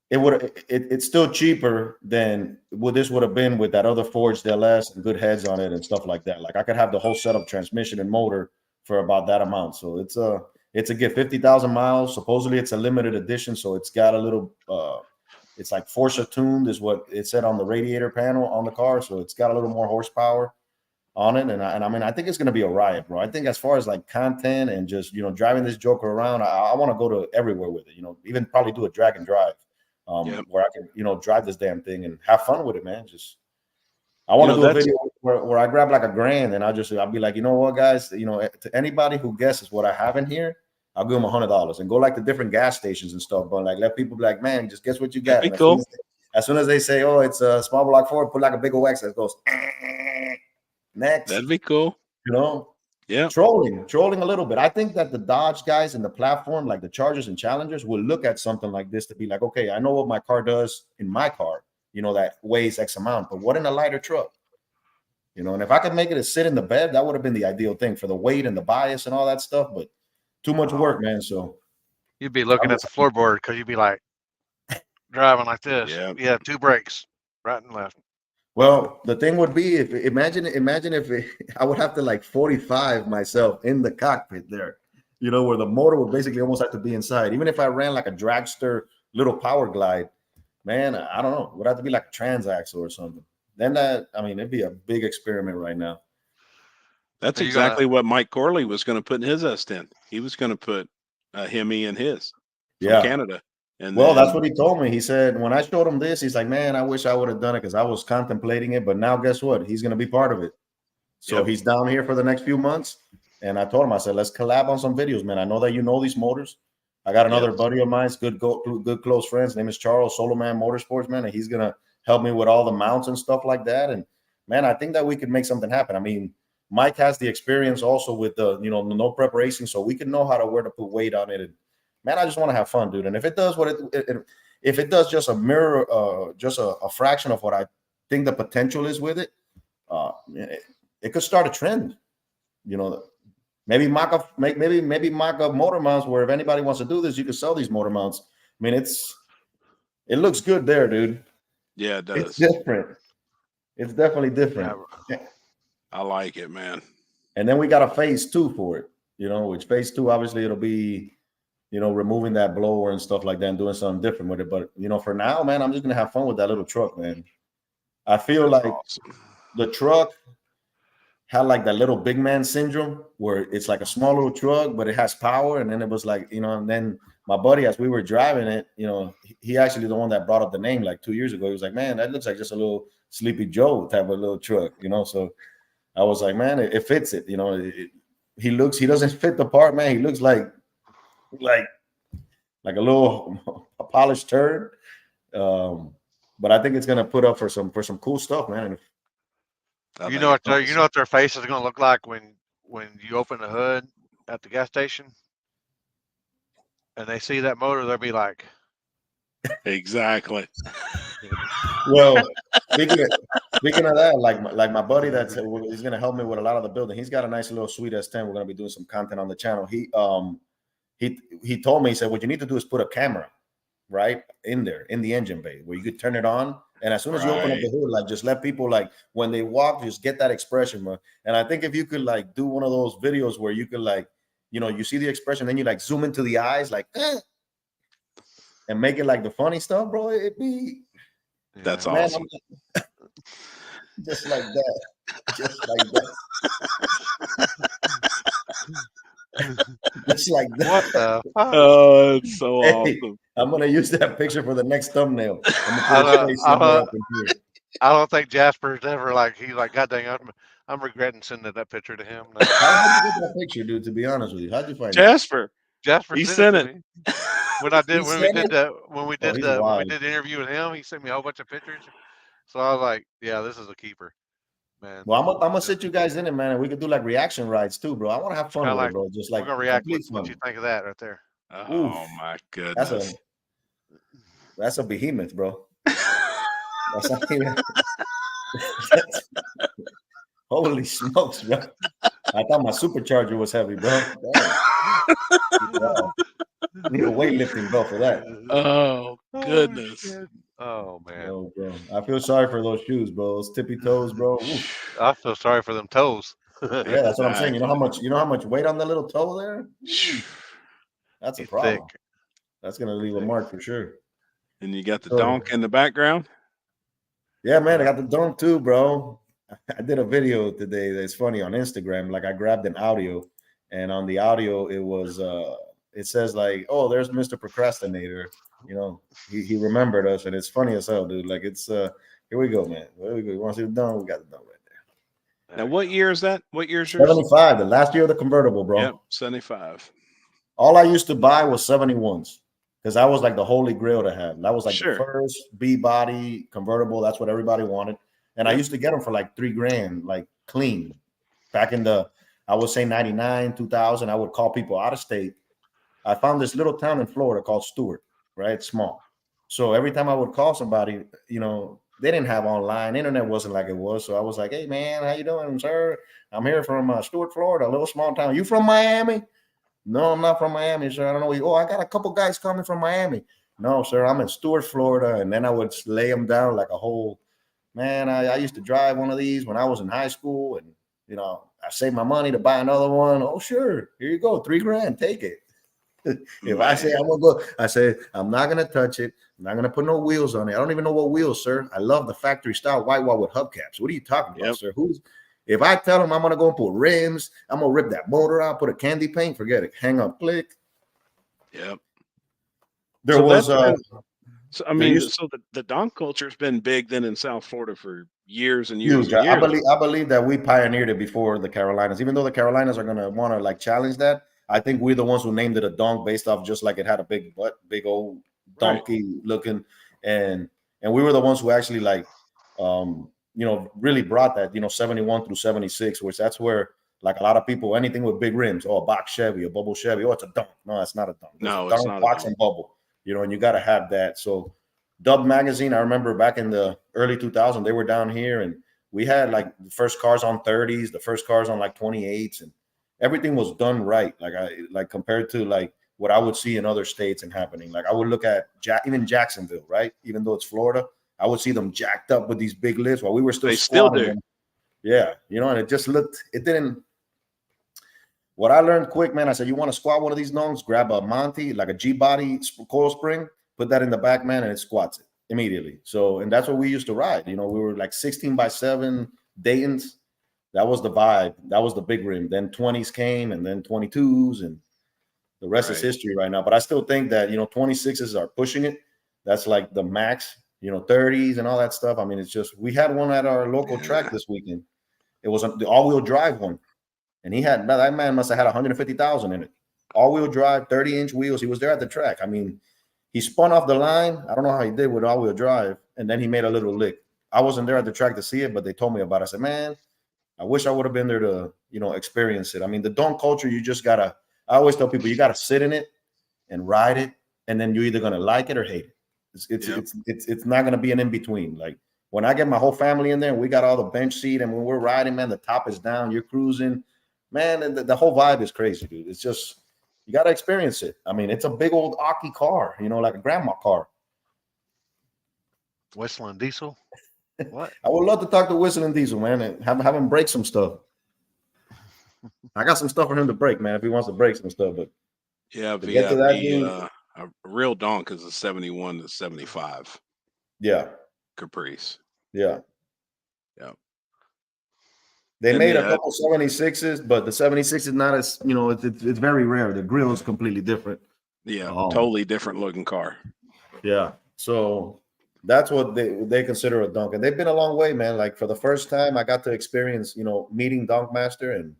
it's still cheaper than what this would have been with that other forged LS and good heads on it and stuff like that. Like, I could have the whole setup, transmission and motor, for about that amount. So it's a gift. 50,000 miles. Supposedly it's a limited edition, so it's got a little it's like Forza tuned is what it said on the radiator panel on the car. So it's got a little more horsepower on it. And I mean, I think it's going to be a riot, bro. I think as far as like content and just, driving this joker around, I want to go to everywhere with it, even probably do a drag and drive where I can, drive this damn thing and have fun with it, man. I want to do a video where I grab like $1,000 and I'll be like, you know what, guys, to anybody who guesses what I have in here, I'll give them $100 and go like the different gas stations and stuff. But like, let people be like, man, just guess what you got. Cool. As soon as they say, oh, it's a small block Ford, put like a big old X that goes next. That'd be cool. Yeah. Trolling a little bit. I think that the Dodge guys in the platform, like the Chargers and Challengers, will look at something like this to be like, okay, I know what my car does in my car, that weighs X amount, but what in a lighter truck? And if I could make it sit in the bed, that would have been the ideal thing for the weight and the bias and all that stuff. But too much work, man. So you'd be looking at the floorboard because you'd be like driving like this. Yeah. You have 2 brakes, right and left. Well, the thing would be, imagine if I would have to like 45 myself in the cockpit there. where the motor would basically almost have to be inside. Even if I ran like a dragster little power glide, man, I don't know. It would have to be like a transaxle or something. Then it'd be a big experiment right now. That's exactly what Mike Corley was going to put in his S10. He was going to put a Hemi in his from Canada. And that's what he told me. He said, when I showed him this, he's like, man, I wish I would have done it because I was contemplating it. But now guess what? He's going to be part of it. So he's down here for the next few months. And I told him, I said, let's collab on some videos, man. I know that you know these motors. I got another buddy of mine, good close friends. His name is Charles, Solo Man Motorsports, man. And he's going to help me with all the mounts and stuff like that. And, man, I think that we could make something happen. I mean, Mike has the experience also with the, no prep racing. So we can know where to put weight on it. And, man, I just want to have fun, dude. And if it does if it does just a mirror, just a fraction of what I think the potential is with it, it could start a trend. Maybe mock up motor mounts where if anybody wants to do this, you can sell these motor mounts. I mean, it looks good there, dude. Yeah, it does. It's different. It's definitely different. Yeah. I like it, man. And then we got a phase 2 for it, which phase 2, obviously it'll be, removing that blower and stuff like that and doing something different with it. But, for now, man, I'm just going to have fun with that little truck, man. I feel like the truck had like that little big man syndrome where it's like a small little truck, but it has power. And then it was like, and then my buddy, as we were driving it, he actually the one that brought up the name like 2 years ago. He was like, man, that looks like just a little Sleepy Joe type of little truck, So I was like, man, it fits it. He doesn't fit the part, man. He looks like a little a polished turd. But I think it's gonna put up for some cool stuff, man. You know what their face is gonna look like when you open the hood at the gas station and they see that motor, they'll be like, exactly. Well, speaking of that, like my buddy he's gonna help me with a lot of the building. He's got a nice little sweet S10. We're gonna be doing some content on the channel. He told me, he said, what you need to do is put a camera right in there in the engine bay where you could turn it on. And as soon as you open up the hood, like just let people when they walk, just get that expression, man. And I think if you could do one of those videos where you could you see the expression, then you zoom into the eyes, and make it like the funny stuff, bro. It'd be that's awesome. Just like that. Just like that. Just like that. What the fuck? Oh, it's so awesome. I'm gonna use that picture for the next thumbnail. I don't think Jasper's ever he's like, God dang, I'm regretting sending that picture to him. No. How did you get that picture, dude? To be honest with you, how'd you find Jasper? Jasper he sent it. When we did the interview with him, he sent me a whole bunch of pictures. So I was like, yeah, this is a keeper, man. Well, I'm gonna sit you guys in it, man, and we could do riaction rides too, bro. I want to have fun with it, bro. Just we're gonna react with what you think of that right there. Oh my goodness, that's a behemoth, bro. Holy smokes, bro! I thought my supercharger was heavy, bro. Wow. Need a weightlifting belt for that. Oh goodness. Oh man. Oh, bro. I feel sorry for those shoes, bro. Those tippy toes, bro. Oof. I feel sorry for them toes. Yeah, that's what I'm saying. You know how much weight on the little toe there? That's a problem. Thick. That's gonna leave a mark for sure. And you got the donk in the background? Yeah, man, I got the donk too, bro. I did a video today that's funny on Instagram. I grabbed an audio, and on the audio it was it says oh, there's Mr. Procrastinator. He remembered us, and it's funny as hell, dude. It's here we go, man. Here we go. You want to see the donk? We got the donk right there. Now, what year is that? What year is yours? 75, the last year of the convertible, bro. Yep, 75. All I used to buy was 71s because I was the holy grail to have. That was the first B body convertible. That's what everybody wanted. And I used to get them for $3,000, clean. Back in I would say 99, 2000, I would call people out of state. I found this little town in Florida called Stewart, right? It's small. So every time I would call somebody, they didn't have online. Internet wasn't like it was. So I was like, hey, man, how you doing, sir? I'm here from Stewart, Florida, a little small town. You from Miami? No, I'm not from Miami, sir. I don't know. Oh, I got a couple guys coming from Miami. No, sir, I'm in Stewart, Florida. And then I would lay them down like a whole, man, I used to drive one of these when I was in high school. And, I saved my money to buy another one. Oh, sure. Here you go. $3,000. Take it. If I say I'm gonna go, I say I'm not gonna touch it. I'm not gonna put no wheels on it. I don't even know what wheels, sir. I love the factory style white wall with hubcaps. What are you talking about, sir? If I tell him I'm gonna go and put rims, I'm gonna rip that motor out, put a candy paint, forget it. Hang up, click. Yep. There was so I mean, so the donk culture has been big then in South Florida for years and years huge. and years. I believe that we pioneered it before the Carolinas. Even though the Carolinas are gonna want to like challenge that, I think we're the ones who named it a donk based off just like it had a big butt, big old donkey looking, and we were the ones who actually like, really brought that 71 through 76, which that's where like a lot of people, anything with big rims, a box Chevy, a bubble Chevy, it's a donk. No, that's not a donk. No, it's not box and bubble. And you got to have that. So Dub Magazine, I remember back in the early 2000s, they were down here and we had like the first cars on 30s, the first cars on like 28s, and everything was done right. Like compared to like what I would see in other states and happening. Like I would look at even Jacksonville, right? Even though it's Florida, I would see them jacked up with these big lifts while we were still squatting them. Yeah, and it just looked, it didn't. What I learned quick, man, I said, you want to squat one of these dongs, grab a Monty, like a G-body coil spring, put that in the back, man, and it squats it immediately. So, and that's what we used to ride. We were like 16x7 Dayton's. That was the vibe. That was the big rim. Then 20s came and then 22s, and the rest is history right now. But I still think that, 26s are pushing it. That's like the max, 30s and all that stuff. I mean, it's just, we had one at our local track this weekend. It was the all-wheel drive one. And that man must have had 150,000 in it. All-wheel drive, 30-inch wheels. He was there at the track. I mean, he spun off the line. I don't know how he did with all-wheel drive. And then he made a little lick. I wasn't there at the track to see it, but they told me about it. I said, man, I wish I would have been there to, experience it. I mean, the donk culture, you just got to, I always tell people, you got to sit in it and ride it. And then you're either going to like it or hate it. It's not going to be an in-between. Like when I get my whole family in there and we got all the bench seat and when we're riding, man, the top is down, you're cruising. Man, the whole vibe is crazy, dude. It's just, you got to experience it. I mean, it's a big old Aki car, like a grandma car. Whistling Diesel? What? I would love to talk to Whistling Diesel, man, and have him break some stuff. I got some stuff for him to break, man, if he wants to break some stuff. But a real donk is a 71 to 75. Yeah. Caprice. Yeah. Yeah. They made a couple 76s, but the 76 is not as, it's very rare. The grill is completely different. Yeah, totally different looking car. Yeah. So that's what they consider a donk. And they've been a long way, man. Like for the first time, I got to experience, meeting Donk Master and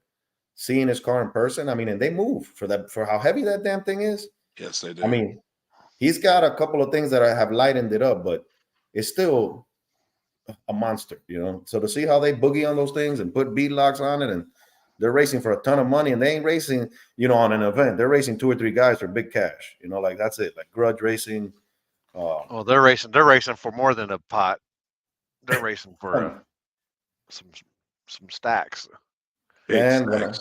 seeing his car in person. I mean, and they move for how heavy that damn thing is. Yes, they do. I mean, he's got a couple of things that I have lightened it up, but it's still a monster, So to see how they boogie on those things and put bead locks on it, and they're racing for a ton of money, and they ain't racing, on an event. They're racing 2 or 3 guys for big cash, like that's it, like grudge racing. They're racing for more than a pot. They're racing for some stacks. And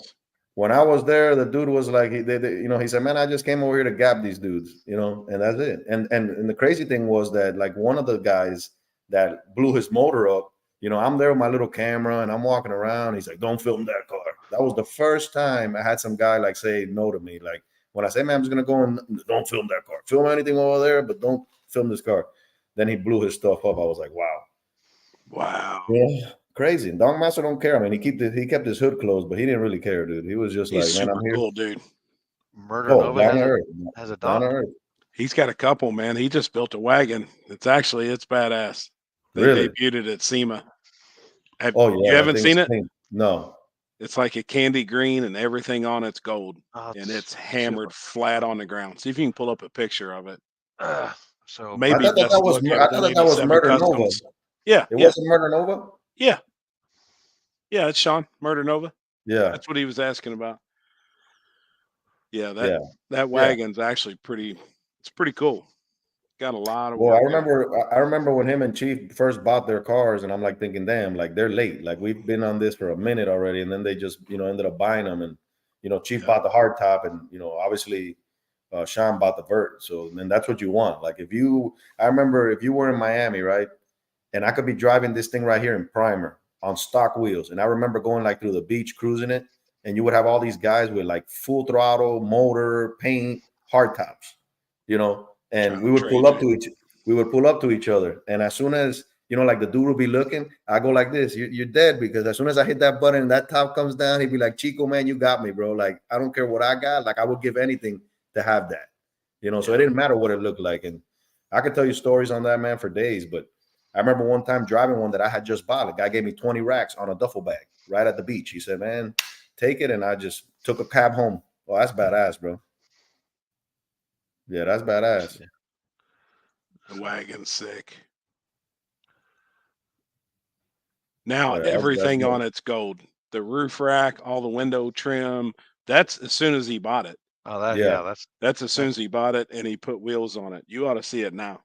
when I was there, the dude was like, he said, man, I just came over here to gap these dudes, and that's it. And the crazy thing was that like one of the guys that blew his motor up, I'm there with my little camera and I'm walking around. He's like, don't film that car. That was the first time I had some guy like say no to me. Like when I say, man, I'm just going to go and don't film that car. Film anything over there, but don't film this car. Then he blew his stuff up. I was like, wow. Wow. Yeah. Crazy. Donk Master don't care. I mean, he kept his hood closed, but he didn't really care, dude. He was just He's like, man, I'm here. Cool, dude. Murder Nova has a donk. He's got a couple, man. He just built a wagon. It's badass. They debuted it at SEMA. You haven't seen it? No. It's like a candy green and everything on it's gold. And it's hammered flat on the ground. See if you can pull up a picture of it. So maybe I thought that was Murder Nova. Yeah. It wasn't Murder Nova? Yeah. Yeah, it's Sean, Murder Nova. Yeah. That's what he was asking about. Yeah, that wagon's actually pretty cool. Got a lot of work. Well, I remember when him and Chief first bought their cars, and I'm like thinking, damn, like they're late. Like we've been on this for a minute already, and then they just, ended up buying them. And Chief bought the hard top, and obviously Sean bought the vert. So then that's what you want. Like I remember if you were in Miami, right, and I could be driving this thing right here in primer, on stock wheels. And I remember going like through the beach cruising it, and you would have all these guys with like full throttle, motor, paint, hard tops, you know, and we would pull up to each other. And as soon as, you know, like the dude would be looking, I go like this, you're dead, because as soon as I hit that button and that top comes down, he'd be like, Chico, man, you got me, bro. Like, I don't care what I got. Like, I would give anything to have that, you know. So it didn't matter what it looked like. And I could tell you stories on that, man, for days. But I remember one time driving one that I had just bought. The guy gave me 20 racks on a duffel bag right at the beach. He said, man, take it. And I just took a cab home. Oh, that's badass, bro. Yeah, that's badass. The wagon's sick. Now Yeah, everything on it's gold. The roof rack, all the window trim. That's as soon as he bought it. Oh, that's as soon as he bought it and he put wheels on it. You ought to see it now.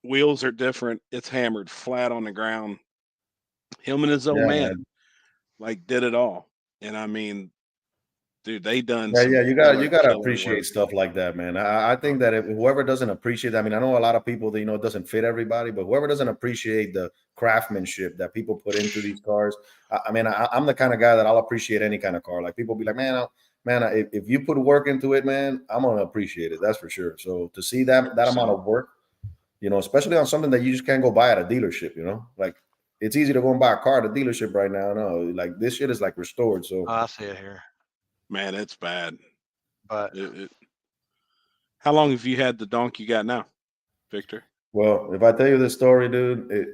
Wheels are different. It's hammered flat on the ground. Him and his old man like did it all. And I mean, dude, they done. Yeah, you gotta appreciate stuff like that, man. I think that if whoever doesn't appreciate, I mean, I know a lot of people that, you know, it doesn't fit everybody, but whoever doesn't appreciate the craftsmanship that people put into these cars, I mean, I'm the kind of guy that I'll appreciate any kind of car. Like, people be like, man, if you put work into it, man, I'm gonna appreciate it. That's for sure. So to see that amount of work, you know, especially on something that you just can't go buy at a dealership, you know, like, it's easy to go and buy a car at a dealership right now. No, like, this shit is like restored. So I see it here. Man, it's bad. But how long have you had the donk you got now, Victor? Well, if I tell you this story, dude,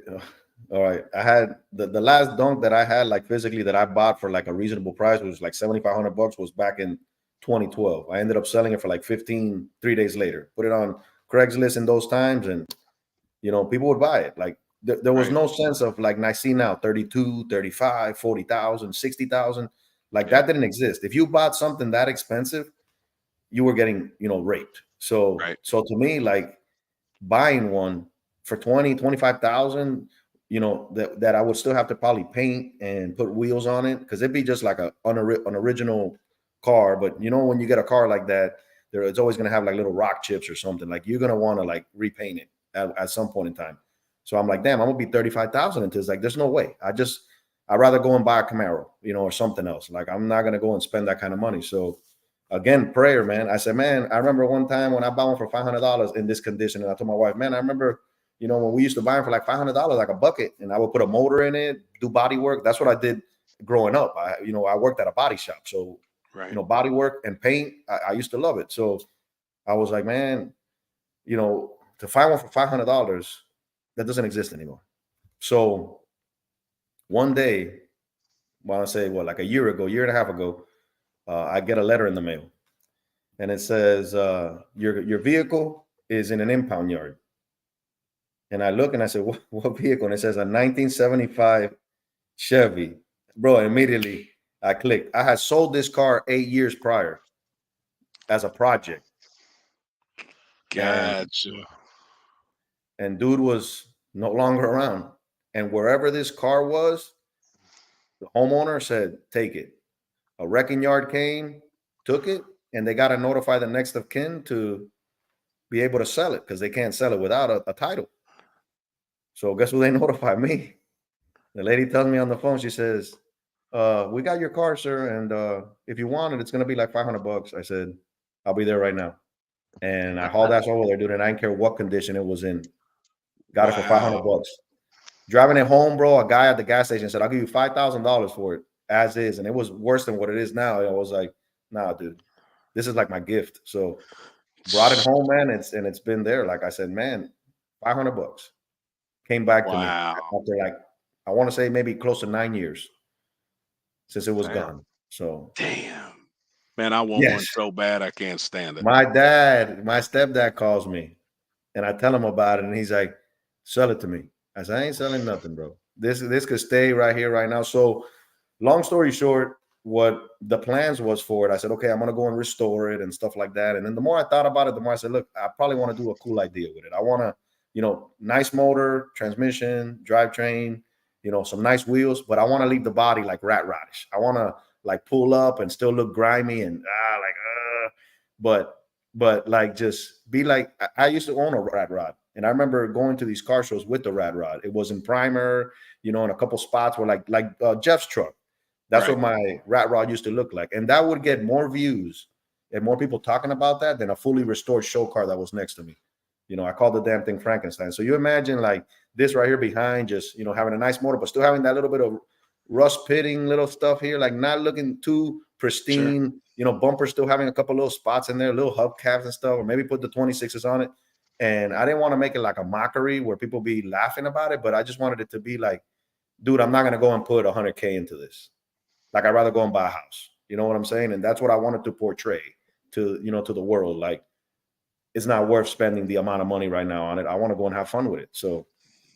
all right. I had the last donk that I had, like, physically, that I bought for like a reasonable price, was like $7,500, was back in 2012. I ended up selling it for like 15 3 days later. Put it on Craigslist in those times, and, you know, people would buy it. Like, there was no sense of like, I see now 32, 35, 40,000, 60,000. Like, that didn't exist. If you bought something that expensive, you were getting, you know, raped. So to me, like, buying one for 20, 25,000, you know, that I would still have to probably paint and put wheels on it, because it'd be just like an original car. But, you know, when you get a car like that, it's always going to have like little rock chips or something. Like, you're going to want to like repaint it at some point in time. So I'm like, damn, I'm gonna be 35,000 into this. Like, there's no way. I'd rather go and buy a Camaro, you know, or something else. Like, I'm not gonna go and spend that kind of money. So again, prayer, man. I said, man, I remember one time when I bought one for $500 in this condition, and I told my wife, man, I remember, you know, when we used to buy them for like $500, like a bucket, and I would put a motor in it, do body work. That's what I did growing up. I worked at a body shop, so you know, body work and paint, I used to love it. So I was like, man, you know, to find one for $500, that doesn't exist anymore. So one day, well, I say, like a year and a half ago, I get a letter in the mail, and it says, your vehicle is in an impound yard. And I look and I said, what vehicle? And it says a 1975 Chevy. Bro, immediately I clicked. I had sold this car 8 years prior as a project. Gotcha. And dude was no longer around. And wherever this car was, the homeowner said, take it. A wrecking yard came, took it, and they got to notify the next of kin to be able to sell it, because they can't sell it without a title. So guess who they notified? Me. The lady tells me on the phone, she says, we got your car, sir, and if you want it, it's going to be like $500. I said, I'll be there right now. And I hauled ass over there, dude, and I didn't care what condition it was in. Got it for $500. Driving it home, bro, a guy at the gas station said, I'll give you $5,000 for it as is. And it was worse than what it is now. I was like, nah, dude, this is like my gift. So brought it home, man. It's been there. Like I said, man, $500 came back to me after, like, I want to say maybe close to 9 years since it was gone. So damn, man, I want one so bad I can't stand it. My stepdad calls me, and I tell him about it, and he's like, sell it to me. I said, I ain't selling nothing, bro. This could stay right here, right now. So long story short, what the plans was for it, I said, okay, I'm going to go and restore it and stuff like that. And then the more I thought about it, the more I said, look, I probably want to do a cool idea with it. I want to, you know, nice motor, transmission, drivetrain, you know, some nice wheels, but I want to leave the body like rat rodish. I want to like pull up and still look grimy and but like just be like, I used to own a rat rod. And I remember going to these car shows with the rat rod. It was in primer. you know, in a couple spots where like Jeff's truck. That's what my rat rod used to look like. And that would get more views and more people talking about that than a fully restored show car that was next to me. You know, I called the damn thing Frankenstein. So you imagine like this right here behind, just, you know, having a nice motor, but still having that little bit of rust pitting little stuff here, like not looking too pristine, you know, bumper still having a couple little spots in there, little hubcaps and stuff, or maybe put the 26s on it. And I didn't want to make it like a mockery where people be laughing about it, but I just wanted it to be like, dude, I'm not going to go and put 100K into this. Like, I'd rather go and buy a house. You know what I'm saying? And that's what I wanted to portray to, you know, to the world. Like, it's not worth spending the amount of money right now on it. I want to go and have fun with it. So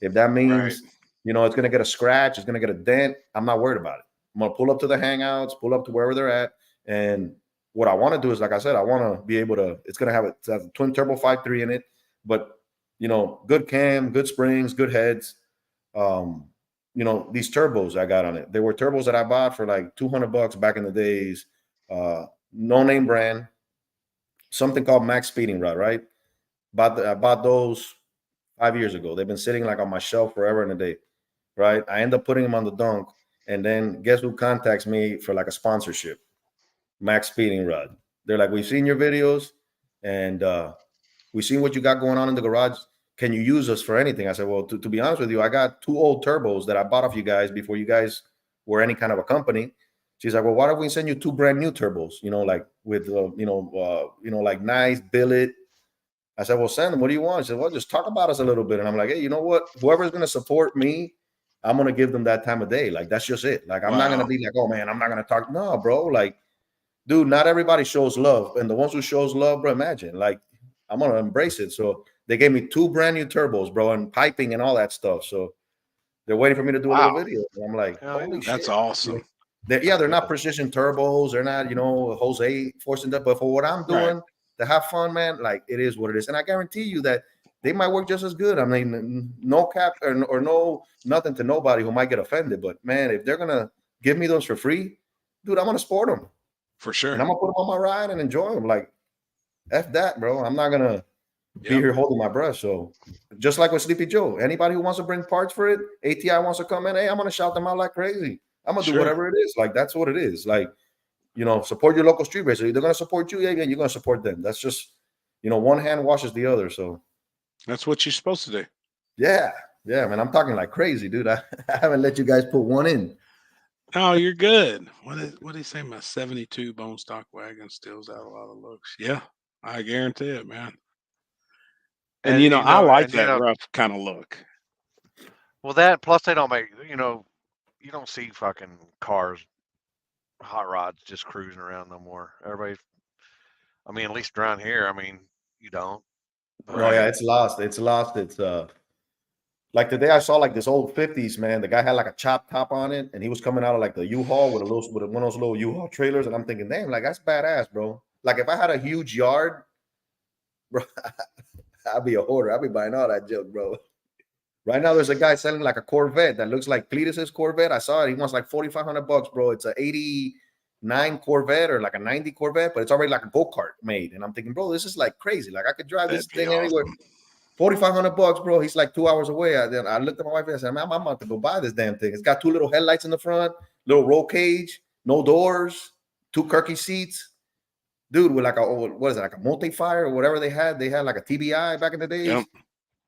if that means, you know, it's going to get a scratch, it's going to get a dent, I'm not worried about it. I'm going to pull up to the hangouts, pull up to wherever they're at. And what I want to do is, like I said, I want to be able to, it's going to have a twin turbo 5.3 in it, but, you know, good cam, good springs, good heads. You know, these turbos I got on it, they were turbos that I bought for like $200 back in the days. No name brand, something called Max Speeding Rod, right? I bought those 5 years ago. They've been sitting like on my shelf forever and a day, right? I end up putting them on the dunk, and then guess who contacts me for like a sponsorship? Max Speeding Rod. They're like, we've seen your videos, and we've seen what you got going on in the garage. Can you use us for anything? I said, well, to be honest with you, I got 2 old turbos that I bought off you guys before you guys were any kind of a company. She's like, well, why don't we send you 2 brand new turbos? You know, like with like nice billet. I said, well, send them. What do you want? She said, well, just talk about us a little bit. And I'm like, hey, you know what? Whoever's going to support me, I'm going to give them that time of day. Like, that's just it. Like, I'm not going to be like, oh man, I'm not going to talk. No, bro. Like, dude, not everybody shows love. And the ones who shows love, bro, imagine, like, I'm going to embrace it. So they gave me 2 brand new turbos, bro, and piping and all that stuff. So they're waiting for me to do a little video. And I'm like, holy shit. That's awesome. You know, they're not precision turbos. They're not, you know, Jose forcing that. But for what I'm doing to have fun, man, like, it is what it is. And I guarantee you that they might work just as good. I mean, no cap or no nothing to nobody who might get offended. But man, if they're going to give me those for free, dude, I'm going to sport them. For sure. And I'm going to put them on my ride and enjoy them. Like, F that, bro. I'm not going to be here holding my breath. So just like with Sleepy Joe, anybody who wants to bring parts for it, ATI wants to come in, hey, I'm going to shout them out like crazy. I'm going to do whatever it is. Like, that's what it is. Like, you know, support your local street racer. They're going to support you. Yeah, you're going to support them. That's just, you know, one hand washes the other. So that's what you're supposed to do. Yeah. Yeah, man. I'm talking like crazy, dude. I haven't let you guys put one in. Oh, you're good. What did he say? My 72 bone stock wagon steals out a lot of looks. Yeah, I guarantee it, man. And you know, I like that rough kind of look. Well, that plus they don't make, you know, you don't see fucking cars, hot rods just cruising around no more. Everybody, I mean, at least around here, I mean, you don't. Oh yeah, it's lost. It's like today I saw like this old 50s, man. The guy had like a chop top on it, and he was coming out of like the U-Haul with one of those little U-Haul trailers, and I'm thinking, damn, like that's badass, bro. Like if I had a huge yard, bro, I'd be a hoarder. I'd be buying all that junk, bro. Right now, there's a guy selling like a Corvette that looks like Cletus's Corvette. I saw it. He wants like $4,500, bro. It's a 89 Corvette or like a 90 Corvette, but it's already like a go-kart made. And I'm thinking, bro, this is like crazy. Like I could drive this thing anywhere. $4,500, bro. He's like 2 hours away. I looked at my wife and I said, man, I'm about to go buy this damn thing. It's got 2 little headlights in the front, little roll cage, no doors, 2 Kirky seats. Dude, with like what is it, like a multi-fire or whatever they had? They had like a TBI back in the days.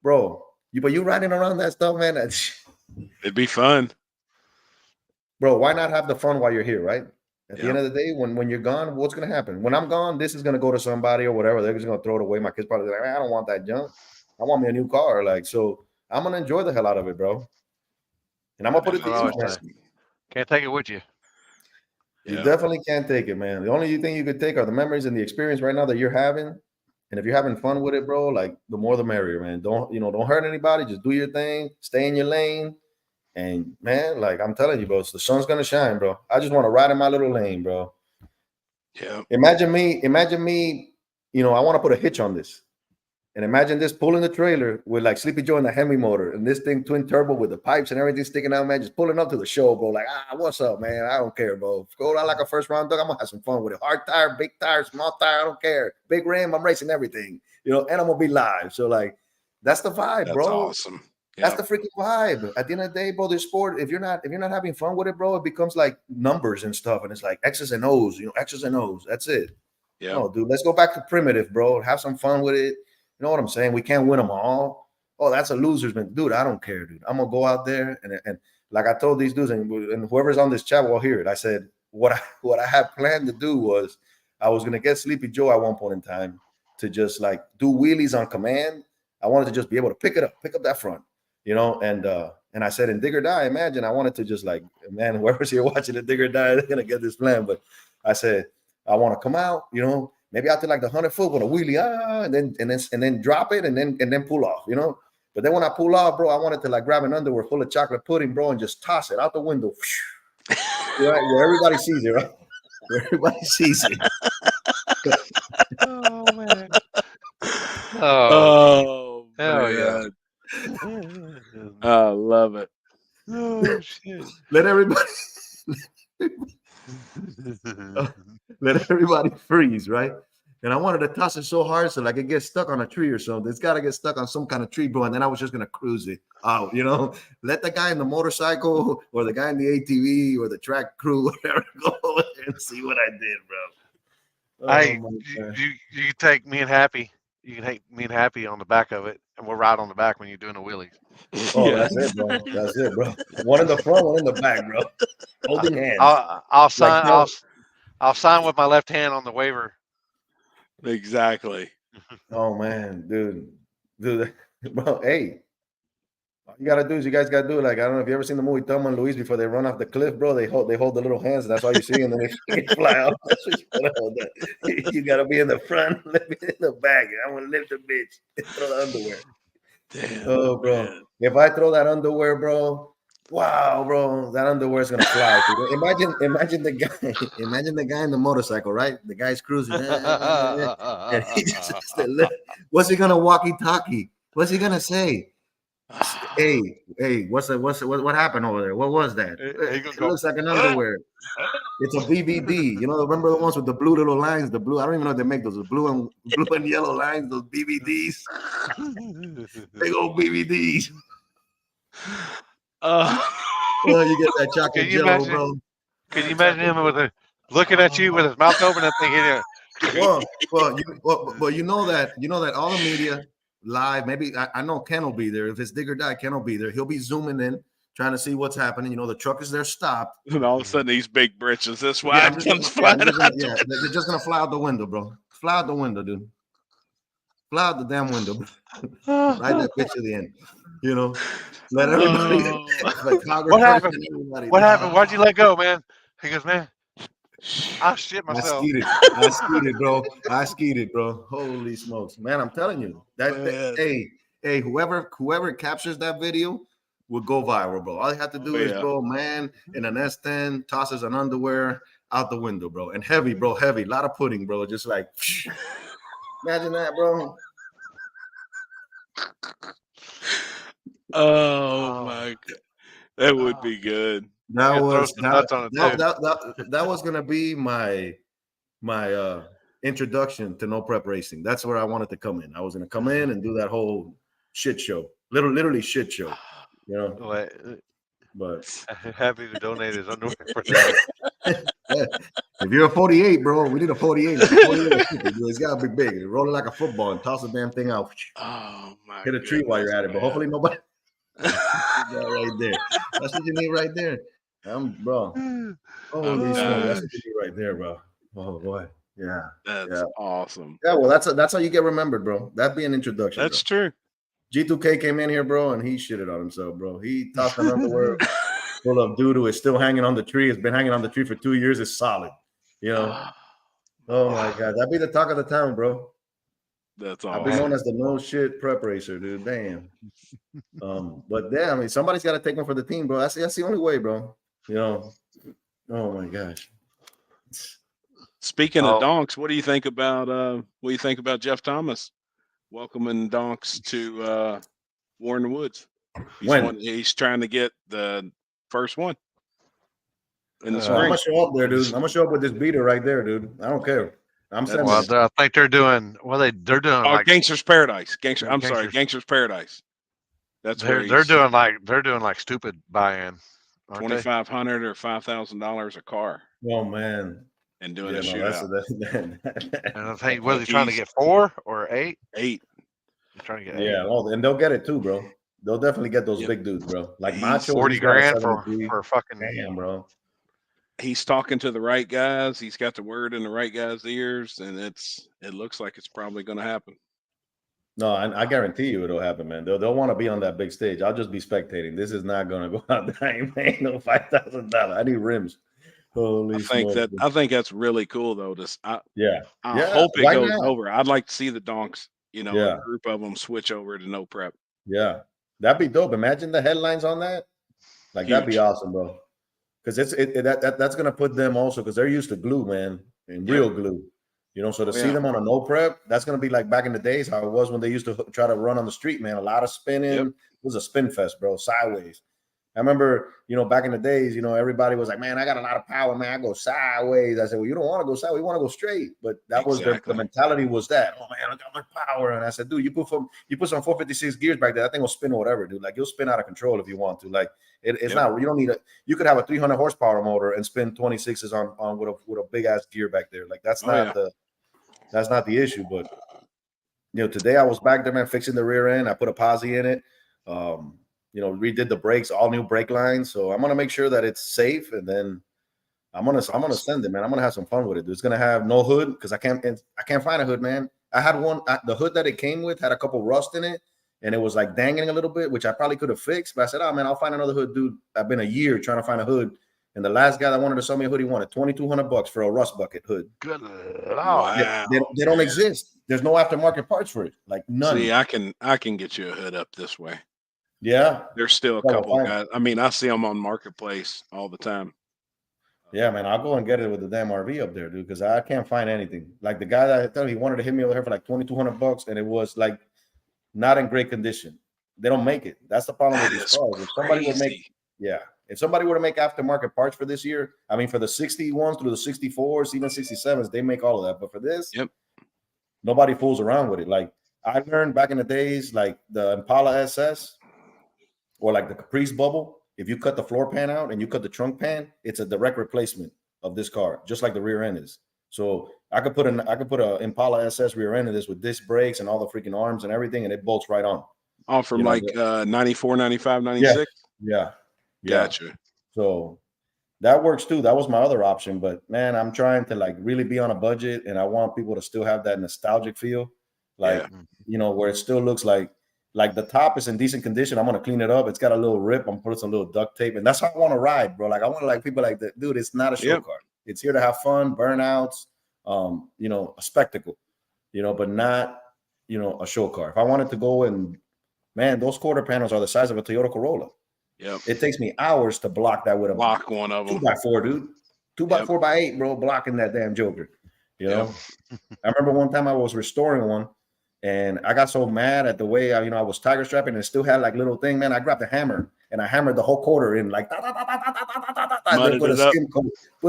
Bro, you riding around that stuff, man. It'd be fun. Bro, why not have the fun while you're here, right? At the end of the day, when you're gone, what's going to happen? When I'm gone, this is going to go to somebody or whatever. They're just going to throw it away. My kids probably like, I don't want that junk. I want me a new car. Like, so I'm going to enjoy the hell out of it, bro. And I'm going to put it to use. Can't take it with you. You definitely can't take it, man. The only thing you could take are the memories and the experience right now that you're having. And if you're having fun with it, bro, like the more the merrier, man. Don't hurt anybody. Just do your thing. Stay in your lane. And man, like I'm telling you, bro, the sun's gonna shine, bro. I just want to ride in my little lane, bro. Yeah. Imagine me, you know, I want to put a hitch on this. And imagine this pulling the trailer with like Sleepy Joe and the Hemi motor and this thing twin turbo with the pipes and everything sticking out, man. Just pulling up to the show, bro. Like, what's up, man? I don't care, bro. Go out like a first round dog. I'm gonna have some fun with it. Hard tire, big tire, small tire, I don't care. Big rim, I'm racing everything, you know, and I'm gonna be live. So like that's the vibe, bro. That's awesome. That's the freaking vibe. At the end of the day, bro, this sport, if you're not having fun with it, bro, it becomes like numbers and stuff. And it's like X's and O's, X's and O's. That's it. Yeah. No, dude, let's go back to primitive, bro. Have some fun with it. You know what I'm saying? We can't win them all. Oh, that's a loser's man. Dude, I don't care, dude. I'm gonna go out there and like I told these dudes and whoever's on this chat will hear it. I said what I had planned to do was I was gonna get Sleepy Joe at one point in time to just like do wheelies on command. I wanted to just be able to pick up that front, and I said in Dig or Die, imagine I wanted to just like, man, whoever's here watching the Dig or Die, they're gonna get this plan. But I said I want to come out, maybe out to like the 100-foot with a wheelie, and then drop it and then pull off, But then when I pull off, bro, I wanted to like grab an underwear full of chocolate pudding, bro, and just toss it out the window. Where everybody sees it, right? Where everybody sees it. Oh man. Oh hell yeah. I love it. Oh shit. Let everybody freeze, right? And I wanted to toss it so hard so like it gets stuck on a tree or something. It's got to get stuck on some kind of tree, bro. And then I was just gonna cruise it out, Let the guy in the motorcycle or the guy in the ATV or the track crew, whatever, go and see what I did, bro. You can take me and Happy. You can take me and Happy on the back of it, and we'll ride on the back when you're doing the wheelies. Oh, that's it, bro. That's it, bro. One in the front, one in the back, bro. Holding hands. I'll sign. Like, I'll sign with my left hand on the waiver. Exactly. Oh man, dude, bro. Hey, all you gotta do is you guys gotta do it. Like I don't know if you ever seen the movie Thelma and Louise before they run off the cliff, bro. They hold the little hands. And that's all you see, and then they fly out. You gotta be in the front, let me in the back. I'm gonna lift the bitch. Throw the underwear. Damn, oh, bro. Man. If I throw that underwear, bro, wow, bro, that underwear is gonna fly. Imagine the guy in the motorcycle, right? The guy's cruising, and he just what's he gonna walkie-talkie? What's he gonna say? Hey, what happened over there? What was that? It looks like an underwear. It's a BBD. Remember the ones with the blue little lines? The blue. I don't even know if they make those. The blue and yellow lines. Those BBDs. Big old BBDs. You get that chocolate jello, bro. Can you imagine him looking at you with his mouth open and thinking? Well, you know that all the media. Live, maybe I know Ken will be there. If it's Dig or Die, Ken will be there. He'll be zooming in, trying to see what's happening. The truck is there stopped. And all of a sudden, these big britches, this wide comes flying out. They're just gonna fly out the window, bro. Fly out the window, dude. Fly out the damn window. Right that bitch to the end. Let everybody. What happened? What happened? Why'd you let go, man? He goes, man. I shit myself. I skeeted, bro. Holy smokes, man! I'm telling you hey, whoever captures that video will go viral, bro. All you have to do is, bro, man, in an S10 tosses an underwear out the window, bro, and heavy, bro, heavy, a lot of pudding, bro. Just like, imagine that, bro. Oh my god, that would be good. That was gonna be my introduction to no prep racing. That's where I wanted to come in. I was gonna come in and do that whole shit show, literally shit show. But happy to donate his underwear for that. If you're a 48, bro, we need a 48. It's gotta be big. Roll it like a football and toss the damn thing out. Oh my! Hit a tree while you're at it, but hopefully nobody. Right there. That's what you need right there. Bro. Holy smokes, that's what you need right there, bro. Oh boy, yeah. That's awesome. Yeah, well, that's how you get remembered, bro. That'd be an introduction. That's true. G2K came in here, bro, and he shitted on himself, bro. He tossed an underwear full of doo-doo. It's still hanging on the tree. It's been hanging on the tree for 2 years. It's solid. Oh my god, that'd be the talk of the town, bro. That's awesome. I've been known as the no shit prep racer, dude. Damn. But yeah, I mean, somebody's got to take one for the team, bro. That's the only way, bro. Oh my gosh. Speaking of donks, what do you think about Jeff Thomas welcoming donks to Warren Woods? He's trying to get the first one in the spring. I'm gonna show up there, dude. I'm gonna show up with this beater right there, dude. I don't care. I'm sending. Well, I think they're doing. Well, they're doing. Gangster's Paradise. Gangster's Paradise. That's where they're doing like stupid buy-in, aren't they? $2,500 or $5,000 a car Oh man. and doing Yeah, a no, shootout. And I think, was But he trying to he's get 4 or 8? 8. He's trying to get 8. yeah, well, and they'll get it too, bro. They'll definitely get those Yep. big dudes, bro. Like He's Macho, 40 he's got a grand 73. for fucking. Damn, bro. He's talking to the right guys. He's got the word in the right guys' ears, and it looks like it's probably going to happen. No, I guarantee you it'll happen, man. They'll want to be on that big stage. I'll just be spectating. This is not going to go out there. Ain't no $5,000. I need rims. Holy smokes. I think that's really cool though. Yeah. I hope it Why goes not? over. I'd like to see the donks, Yeah. a group of them switch over to no prep. Yeah. That'd be dope. Imagine the headlines on that. Like that'd be Huge. awesome, bro. Because that's gonna put them also because they're used to glue, man, and real glue. So to see them on a no prep, that's gonna be like back in the days how it was when they used to try to run on the street, man. A lot of spinning. Yep. It was a spin fest, bro. Sideways. I remember, back in the days, everybody was like, man, I got a lot of power, man. I go sideways. I said, well, you don't want to go sideways. You want to go straight. But that was the mentality was that, oh, man, I got my power. And I said, dude, you put some 456 gears back there. That thing will spin or whatever, dude. Like, you'll spin out of control if you want to. Like, it's not, you don't need you could have a 300 horsepower motor and spin 26s on with a big ass gear back there. Like, that's not the issue. But, today I was back there, man, fixing the rear end. I put a posi in it. Redid the brakes, all new brake lines. So I'm gonna make sure that it's safe, and then I'm gonna send it, man. I'm gonna have some fun with it. It's gonna have no hood because I can't find a hood, man. I had one. The hood that it came with had a couple rust in it, and it was like dangling a little bit, which I probably could have fixed. But I said, oh man, I'll find another hood, dude. I've been a year trying to find a hood, and the last guy that wanted to sell me a hood, he wanted $2,200 for a rust bucket hood. Good. Wow. They don't exist. There's no aftermarket parts for it, like none. See, I can get you a hood up this way. Yeah, there's still a couple guys. I mean, I see them on Marketplace all the time. Yeah, man, I'll go and get it with the damn RV up there, dude, because I can't find anything. Like the guy that I told me, he wanted to hit me over here for like $2,200, and it was like not in great condition. They don't make it. That's the problem with these cars. If somebody would make, if somebody were to make aftermarket parts for this year, I mean, for the 61s through the 64s, even 67s, they make all of that. But for this, nobody fools around with it. Like I learned back in the days, like the Impala SS. Or like the Caprice bubble, if you cut the floor pan out and you cut the trunk pan, it's a direct replacement of this car, just like the rear end is. So I could put a Impala SS rear end in this with disc brakes and all the freaking arms and everything, and it bolts right on. Oh, from 94, 95, 96? Yeah. Gotcha. So that works too. That was my other option. But man, I'm trying to like really be on a budget, and I want people to still have that nostalgic feel. Like, where it still looks like the top is in decent condition. I'm gonna clean it up. It's got a little rip. I'm putting some little duct tape, and that's how I want to ride, bro. Like I want to like people like that, dude. It's not a show car. It's here to have fun, burnouts, a spectacle, but not, a show car. If I wanted to go and, man, those quarter panels are the size of a Toyota Corolla. Yep. It takes me hours to block that with a block one of them 2x4, dude. 2x4x8, bro, blocking that damn Joker. I remember one time I was restoring one. And I got so mad at the way I was tiger strapping, and it still had like little thing, man. I grabbed a hammer and I hammered the whole quarter in, like put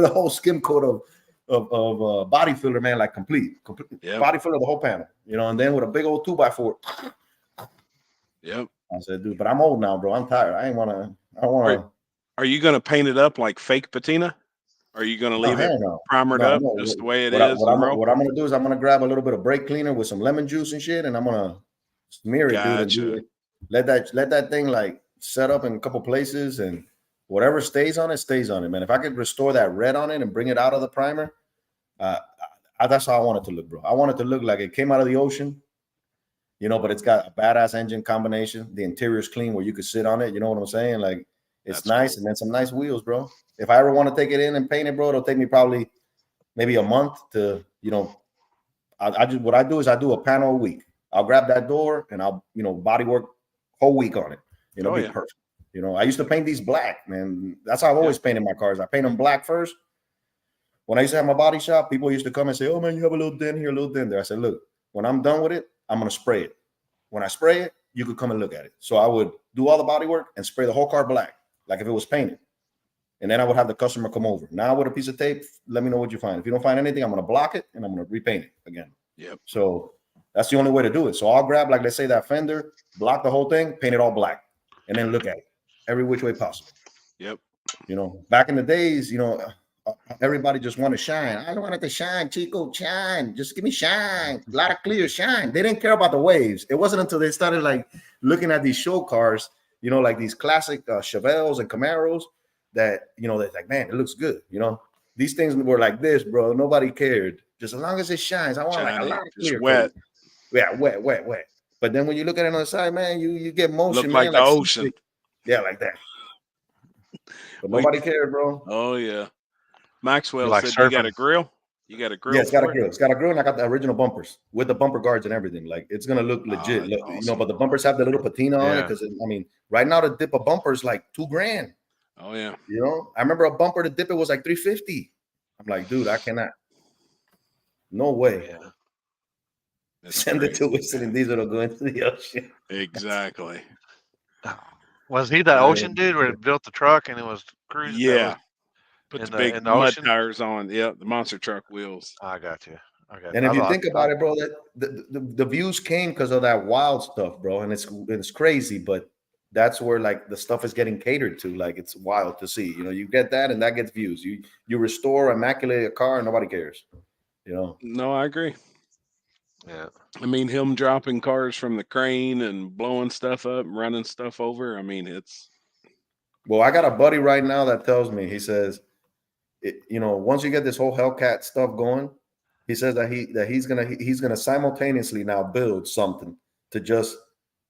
a whole skim coat of body filler, man, like complete body filler the whole panel, and then with a big old 2x4. Yep. I said, dude, but I'm old now, bro. I'm tired. I don't want to. Are you gonna paint it up like fake patina? Are you going to leave it primered up just the way it is? What I'm going to do is I'm going to grab a little bit of brake cleaner with some lemon juice and shit, and I'm going to smear it, dude. And let that thing like set up in a couple places, and whatever stays on it, man. If I could restore that red on it and bring it out of the primer, that's how I want it to look, bro. I want it to look like it came out of the ocean, but it's got a badass engine combination. The interior's clean where you could sit on it. You know what I'm saying? Like it's nice, and then some nice wheels, bro. If I ever want to take it in and paint it, bro, it'll take me probably maybe a month to, what I do is I do a panel a week. I'll grab that door and I'll, body work whole week on it. Be perfect. I used to paint these black, man. That's how I've always painted my cars. I paint them black first. When I used to have my body shop, people used to come and say, oh man, you have a little dent here, a little dent there. I said, look, when I'm done with it, I'm going to spray it. When I spray it, you could come and look at it. So I would do all the body work and spray the whole car black, like if it was painted. And then I would have the customer come over. Now with a piece of tape, let me know what you find. If you don't find anything, I'm going to block it and I'm going to repaint it again. Yep. So That's the only way to do it. So I'll grab, like, let's say that fender, block the whole thing, paint it all black, and then look at it every which way possible. Yep. You know, back in the days, you know, everybody just wanted to shine. I don't want it to shine, Chico, shine. Just give me shine. A lot of clear shine. They didn't care about the waves. It wasn't until they started like looking at these show cars, you know, like these classic Chevelles and Camaros that, you know, they're like, man, it looks good. You know, these things were like this, bro. Nobody cared. Just as long as it shines. I want like a lot of clear. It's wet. Yeah, wet. But then when you look at it on the side, man, you get motion. Look man, like the ocean. Yeah, like that. But nobody cared, bro. Oh yeah. Maxwell like said surfing. You got a grill? You got a grill? Yeah, it's got a grill. It's got a grill, and I got the original bumpers with the bumper guards and everything. Like, it's gonna look legit. Look, awesome. You know, but the bumpers have the little patina on it because I mean, right now to dip a bumper is like $2,000. Oh yeah. You know, I remember a bumper to dip it was like $350. I'm like, dude, I cannot. No way. Yeah. Send it to Winston and Diesel to go into the ocean. Exactly. Was he the ocean dude where it built the truck and it was cruising? Yeah. Put the big mud ocean? tires on. Yeah, the monster truck wheels. I got you. And if you think about it, bro, that the views came because of that wild stuff, bro. And it's crazy, but that's where like the stuff is getting catered to. Like, it's wild to see. You know, you get that and that gets views. You restore, immaculate a car and nobody cares. You know? No, I agree. Yeah. I mean, him dropping cars from the crane and blowing stuff up and running stuff over. I mean, it's. Well, I got a buddy right now that tells me, he says, you know, once you get this whole Hellcat stuff going, he says that he's gonna simultaneously now build something to just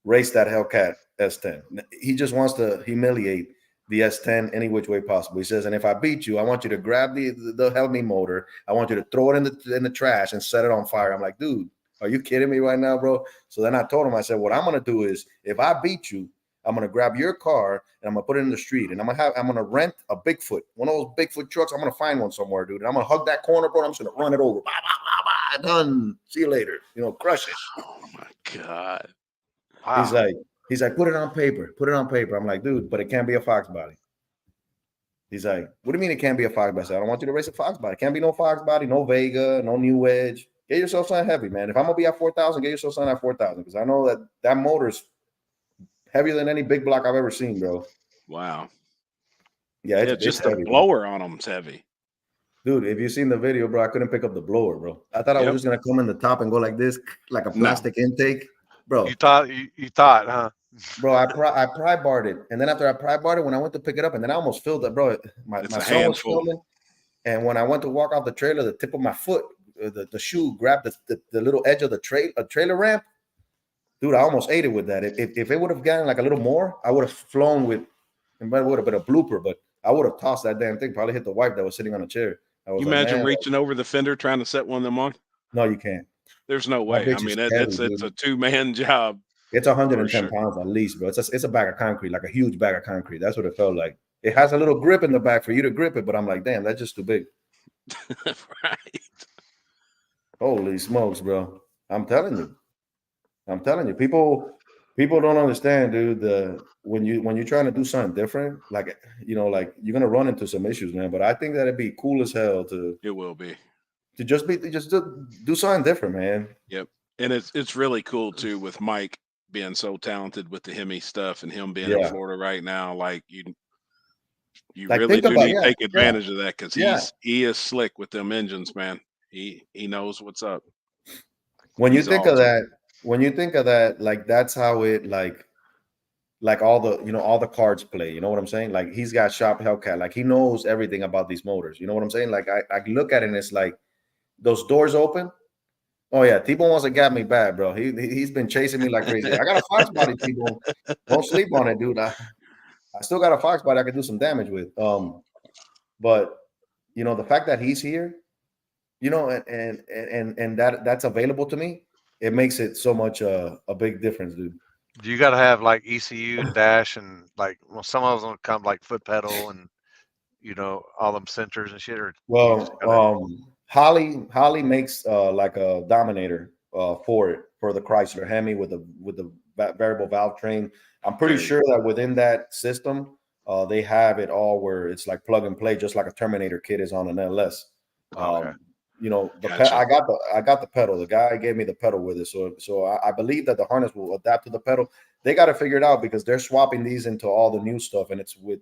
race that Hellcat S10. He just wants to humiliate the S10 any which way possible. He says, and if I beat you, I want you to grab the Helmy motor. I want you to throw it in the trash and set it on fire. I'm like, dude, are you kidding me right now, bro? So then I told him, I said, what I'm gonna do is, if I beat you, I'm gonna grab your car and I'm gonna put it in the street, and I'm gonna rent a Bigfoot, one of those Bigfoot trucks. I'm gonna find one somewhere, dude. And I'm gonna hug that corner, bro. I'm just gonna run it over. Bah, bah, bah, bah, done. See you later. You know, crush it. Oh my God. Wow. He's like, put it on paper. Put it on paper. I'm like, dude, but it can't be a Fox body. He's like, what do you mean it can't be a Fox body? I said, I don't want you to race a Fox body. It can't be no Fox body, no Vega, no New Edge. Get yourself something heavy, man. If I'm gonna be at 4,000, get yourself something at 4,000, because I know that motor's heavier than any big block I've ever seen, bro. Wow. Yeah, it's just heavy, the blower on them's heavy. Dude, if you've seen the video, bro, I couldn't pick up the blower, bro. I thought I was just gonna come in the top and go like this, like a plastic intake, bro. You thought, huh? Bro, I pry barred it, and then after I pry barred it, when I went to pick it up, and then I almost filled it, bro. My son was filming, and when I went to walk off the trailer, the tip of my foot, the shoe grabbed the little edge of the trailer ramp. Dude, I almost ate it with that. If it would have gotten like a little more, I would have flown with, and it would have been a blooper, but I would have tossed that damn thing. Probably hit the wife that was sitting on a chair. You imagine reaching over the fender trying to set one of them on? No, you can't. There's no way. I mean, it's a 2-man job. It's 110 pounds at least, bro. It's a bag of concrete, like a huge bag of concrete. That's what it felt like. It has a little grip in the back for you to grip it, but I'm like, damn, that's just too big. Right. Holy smokes, bro. I'm telling you. People don't understand, dude. When you're trying to do something different, like, you know, like, you're gonna run into some issues, man. But I think that it'd be cool as hell to. It will be. To just do something different, man. Yep. And it's really cool too, with Mike being so talented with the Hemi stuff and him being in Florida right now. Like, you like, really do need to take advantage of that, because he is slick with them engines, man. He knows what's up. When you think of that, like, that's how it like all the cards play. You know what I'm saying? Like, he's got shop Hellcat. Like, he knows everything about these motors. You know what I'm saying? Like, I look at it and it's like those doors open. Oh yeah, T-Bone wants to get me bad, bro. He's been chasing me like crazy. I got a Fox body, T-Bone. Don't sleep on it, dude. I still got a Fox body I could do some damage with. But you know, the fact that he's here, you know, and that's available to me, it makes it so much a big difference, dude. Do you got to have like ECU and dash and like, well, some of them come like foot pedal and, you know, all them sensors and shit? Or Holly makes like a Dominator for the Chrysler Hemi with the variable valve train. I'm pretty sure that within that system, they have it all where it's like plug and play, just like a Terminator kit is on an LS. Gotcha. I got the pedal. The guy gave me the pedal with it, so I believe that the harness will adapt to the pedal. They got to figure it out because they're swapping these into all the new stuff, and it's with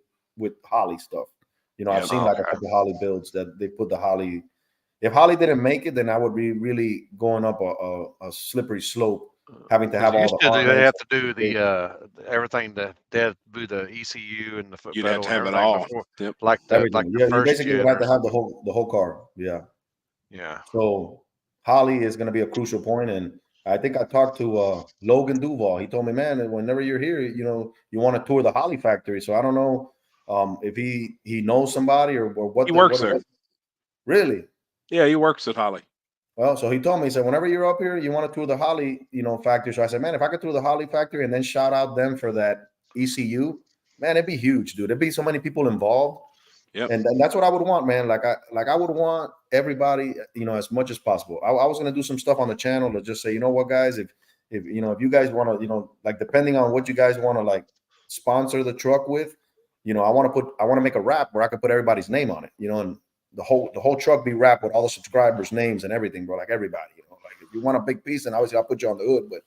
Holly stuff. I've seen like a couple Holly builds that they put the Holly. If Holly didn't make it, then I would be really going up a slippery slope, having to have all the harness. They have to do the everything that they have to do the ECU and the foot You'd pedal have to have and it everything all. before, Yep. like the You first basically would have to have the whole car. Yeah. Yeah. So Holly is going to be a crucial point, and I think I talked to Logan Duval. He told me, man, whenever you're here, you want to tour the Holly factory. So I don't know if he knows somebody or what. He works there. Really? Yeah, he works at Holly. Well, so he told me, he said, whenever you're up here, you want to tour the Holly, factory. So I said, man, if I could tour the Holly factory and then shout out them for that ECU, man, it'd be huge, dude. There'd be so many people involved. Yep. And that's what I would want, man. Like I would want everybody, as much as possible. I was gonna do some stuff on the channel to just say, you know what, guys, if you guys want to, like depending on what you guys want to like sponsor the truck with, I want to make a wrap where I could put everybody's name on it, and the whole truck be wrapped with all the subscribers' names and everything, bro. Like everybody, like if you want a big piece, then obviously I'll put you on the hood. But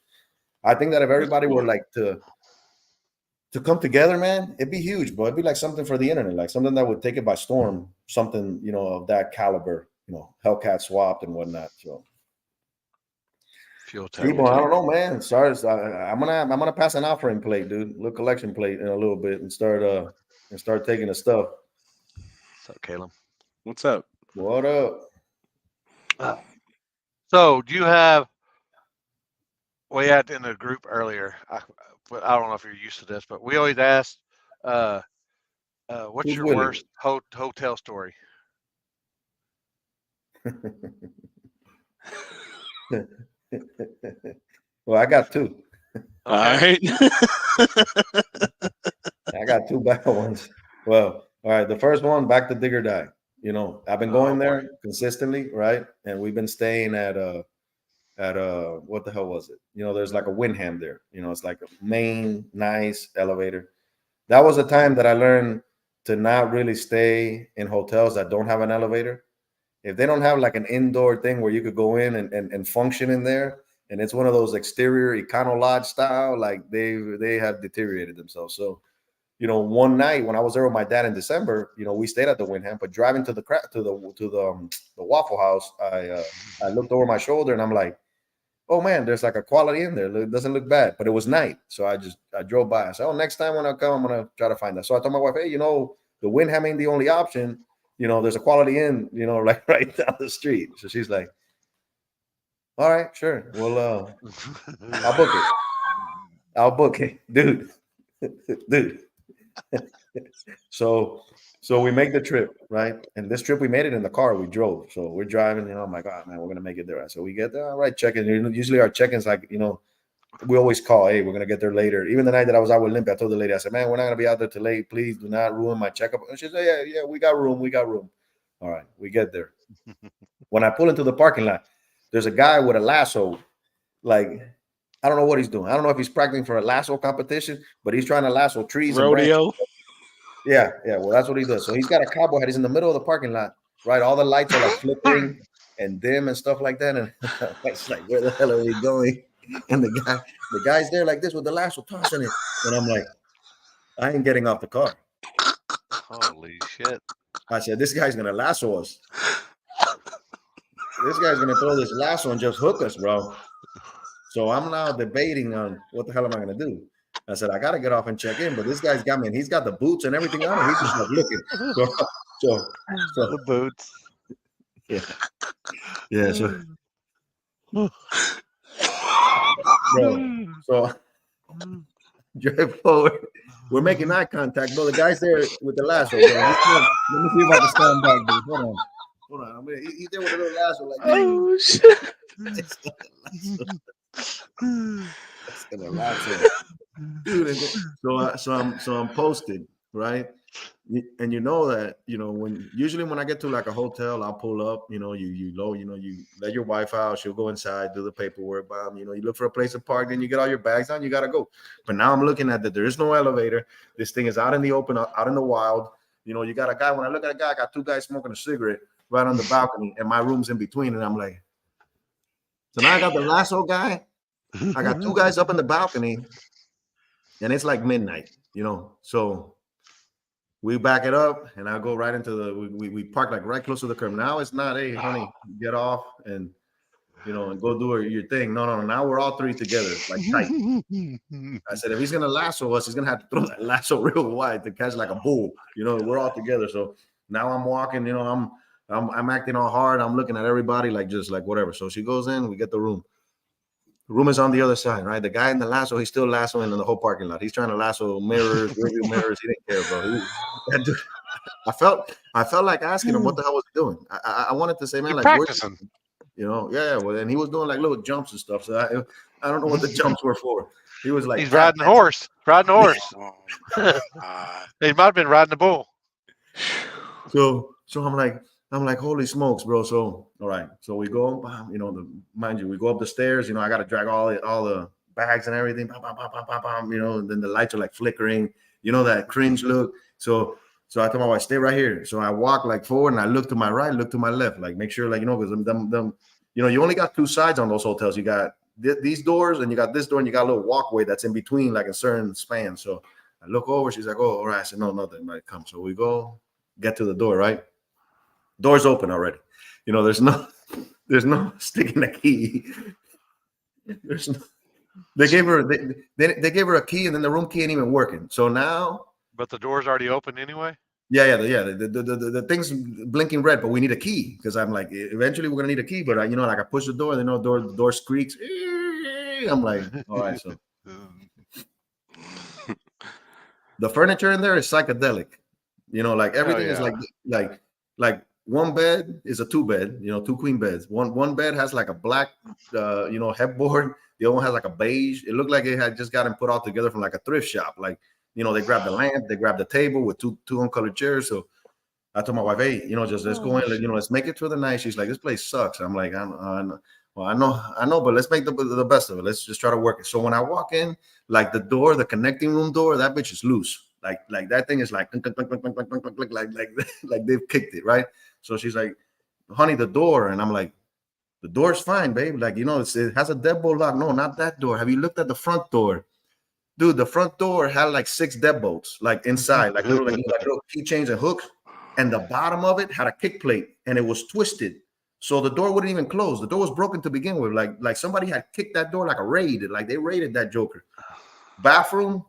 I think that if everybody were like to come together, man, it'd be huge, bro. It'd be like something for the internet, like something that would take it by storm, something, of that caliber, Hellcat swapped and whatnot. So people, I don't know, man. Sorry, I'm gonna pass an offering plate, dude. Little collection plate in a little bit and start taking the stuff. What's up, Caleb? What's up? What up? So do you have? We had in the group earlier. I don't know if you're used to this, but we always ask, "What's your worst hotel story?" Well, I got two. All right. I got two bad ones. Well, all right. The first one, back to Dig or Die. I've been going there consistently, right? And we've been staying at what the hell was it? There's like a Windham there. It's like a main nice elevator. That was a time that I learned to not really stay in hotels that don't have an elevator. If they don't have like an indoor thing where you could go in and function in there, and it's one of those exterior Econo Lodge style, like they have deteriorated themselves. So, one night when I was there with my dad in December, we stayed at the Windham, but driving to the Waffle House, I looked over my shoulder and I'm like, oh man, there's like a quality in there. It doesn't look bad, but it was night. So I drove by. I said, oh, next time when I come, I'm going to try to find that. So I told my wife, hey, the Windham ain't the only option. There's a quality inn, like right down the street. So she's like, all right, sure. Well, I'll book it. Dude. So we make the trip, right? And this trip we made it in the car. We drove. So we're driving, I'm like, oh man, we're gonna make it there. So we get there, all right, check-in. Usually our check-ins, like, we always call, hey, we're gonna get there later. Even the night that I was out with Limpy, I told the lady, I said, man, we're not gonna be out there till late. Please do not ruin my checkup. And she said, yeah, we got room. All right, we get there. When I pull into the parking lot, there's a guy with a lasso. Like, I don't know what he's doing. I don't know if he's practicing for a lasso competition, but he's trying to lasso trees. Rodeo. Yeah. Well, that's what he does. So he's got a cowboy hat. He's in the middle of the parking lot, right? All the lights are like flickering and dim and stuff like that. And it's like, where the hell are we going? And the guy's there like this with the lasso tossing it. And I'm like, I ain't getting off the car. Holy shit. I said, this guy's going to lasso us. This guy's going to throw this lasso and just hook us, bro. So I'm now debating on what the hell am I going to do? I said, I got to get off and check in, but this guy's got me, and he's got the boots and everything on, and he's just like looking. So the boots. Yeah. So drive forward. We're making eye contact, bro. The guy's there with the lasso. Bro. Let me see if I can stand back, dude. Hold on. He's there with a little lasso, like, oh shit. That's gonna lasso. Dude, so I'm posted, right? And that, when I get to like a hotel, I'll pull up, you let your wife out, she'll go inside, do the paperwork, you look for a place to park, then you get all your bags on, you gotta go. But now I'm looking at that there is no elevator. This thing is out in the open, out in the wild. You got a guy, when I look at a guy, I got two guys smoking a cigarette right on the balcony, and my room's in between. And I'm like, so now I got the lasso guy. I got two guys up in the balcony, and it's like midnight, So we back it up, and I go right into the. We park like right close to the curb. Now it's not, hey, honey, get off and and go do your thing. No. Now we're all three together, like tight. I said, if he's gonna lasso us, he's gonna have to throw that lasso real wide to catch like a bull. We're all together. So now I'm walking. I'm acting all hard. I'm looking at everybody like just like whatever. So she goes in. We get the room. The room is on the other side, right? The guy in the lasso, he's still lassoing in the whole parking lot. He's trying to lasso mirrors, rearview mirrors. He didn't care, bro. I felt like asking him what the hell was he doing. I wanted to say, man, like practicing. Yeah. Well, and he was doing like little jumps and stuff. So I don't know what the jumps were for. He was like, he's riding a horse. Riding a horse. He might have been riding a bull. So I'm like, holy smokes, bro. So, all right. So we go, mind you, we go up the stairs. I got to drag all the bags and everything. And then the lights are like flickering, that cringe look. So I told my wife, stay right here. So I walk like forward and I look to my right, look to my left, like make sure, like, because them, you only got two sides on those hotels. You got these doors and you got this door and you got a little walkway that's in between, like a certain span. So I look over, she's like, oh, all right. I said, no, nothing. Right, come. So we go get to the door, right? Door's open already. There's no sticking a key. They gave her a key and then the room key ain't even working. So now. But the door's already open anyway. Yeah. The thing's blinking red, but we need a key because I'm like, eventually we're gonna need a key. But like I push the door, the door squeaks. I'm like, all right. So the furniture in there is psychedelic. Like everything is like one bed is a two bed, two queen beds. One bed has like a black, headboard. The other one has like a beige. It looked like it had just gotten put all together from like a thrift shop. Like, they grabbed the lamp, they grabbed the table with two uncolored chairs. So I told my wife, hey, just let's go in, let's make it through the night. She's like, this place sucks. I'm like, I know, but let's make the best of it. Let's just try to work it. So when I walk in, like the door, the connecting room door, that bitch is loose. Like that thing is like they've kicked it, right? So she's like, honey, the door. And I'm like, the door's fine, babe. Like, it has a deadbolt lock. No, not that door. Have you looked at the front door? Dude, the front door had like 6 deadbolts, like inside, like little keychains and hooks. And the bottom of it had a kick plate and it was twisted. So the door wouldn't even close. The door was broken to begin with. Like somebody had kicked that door like a raid. Like they raided that joker. Bathroom,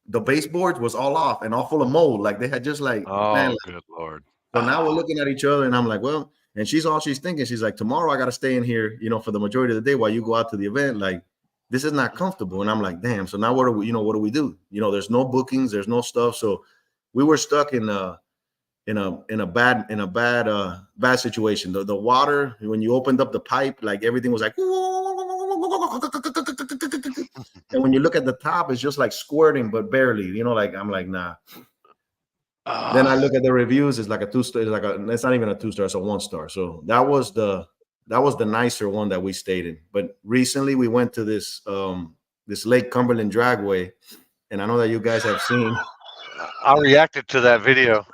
the baseboards was all off and all full of mold. Like they had just like, good Lord. So now we're looking at each other and I'm like, well, and she's thinking. She's like, tomorrow I got to stay in here, for the majority of the day while you go out to the event. Like, this is not comfortable. And I'm like, damn. So now what do we do? There's no bookings, there's no stuff. So we were stuck in a bad situation. The water, when you opened up the pipe, like everything was like, and when you look at the top, it's just like squirting, but barely, like, I'm like, nah. Then I look at the reviews, it's like a 2-star, it's not even a 2-star, it's a 1-star. So that was the nicer one that we stayed in. But recently we went to this Lake Cumberland Dragway, and I know that you guys have seen. I reacted to that video.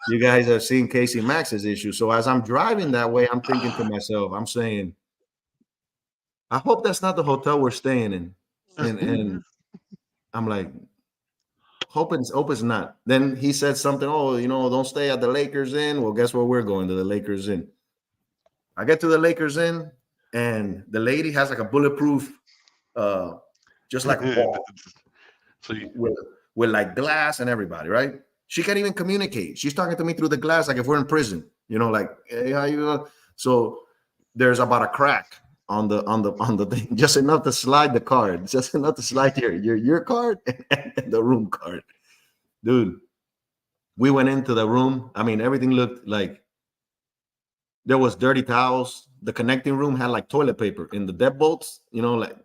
You guys have seen Casey Max's issue. So as I'm driving that way, I'm thinking to myself, I'm saying, I hope that's not the hotel we're staying in. And I'm like, hope it's not. Then he said something, don't stay at the Lakers Inn. Well, guess where we're going? To the Lakers Inn. I get to the Lakers Inn, and the lady has like a bulletproof, just like a wall. So with like glass and everybody, right? She can't even communicate. She's talking to me through the glass like if we're in prison, like, hey, how you doing? So there's about a crack on the thing, just enough to slide the card, just enough to slide your card and the room card. Dude, we went into the room. I mean, everything looked like there was dirty towels. The connecting room had like toilet paper in the deadbolts,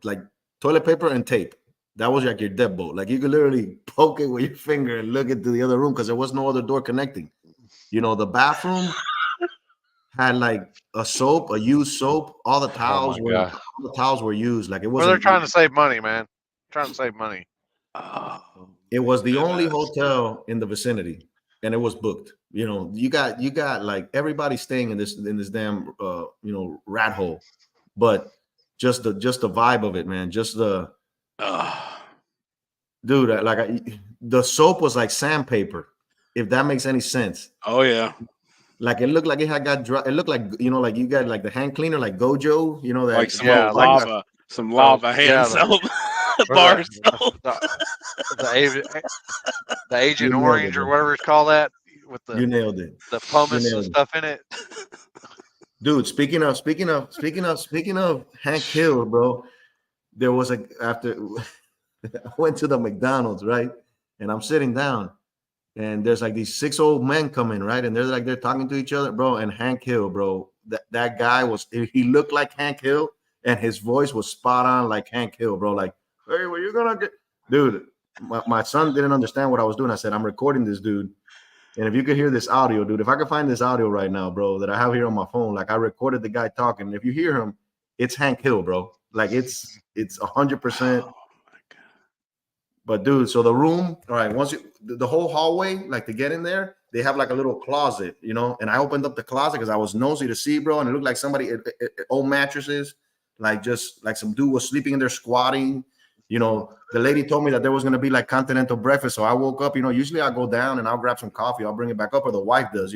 like toilet paper and tape. That was like your deadbolt. Like you could literally poke it with your finger and look into the other room because there was no other door connecting. The bathroom had like a used soap. All the towels were used. Like it was. Well, they're trying to save money, man. Trying to save money. It was the only hotel in the vicinity. and it was booked. You know, you got like everybody staying in this damn rat hole, but just the vibe of it, man. Just the dude, the soap was like sandpaper, if that makes any sense. Oh yeah. Like it looked like it had got dry. It looked like, like you got like the hand cleaner, like Gojo, that Like some lava, some lava hand soap, bar soap. The Agent Orange or whatever it's called, that with the you nailed it. The pumice and stuff in it. Dude, speaking of Hank Hill, bro, there was after I went to the McDonald's, right? And I'm sitting down, and there's like these 6 old men coming, right? And they're talking to each other, bro. And Hank Hill, bro, that guy he looked like Hank Hill, and his voice was spot on like Hank Hill, bro. Like, hey, where you gonna get, dude? My son didn't understand what I was doing. I said, I'm recording this dude. And if you could hear this audio, dude, if I could find this audio right now, bro, that I have here on my phone, like I recorded the guy talking. And if you hear him, it's Hank Hill, bro. Like it's 100%. Oh, but dude, so the room, all right, once the whole hallway, like to get in there, they have like a little closet, and I opened up the closet because I was nosy to see, bro, and it looked like somebody, old mattresses, like just like some dude was sleeping in there squatting. The lady told me that there was going to be like continental breakfast. So I woke up, usually I go down and I'll grab some coffee. I'll bring it back up, or the wife does,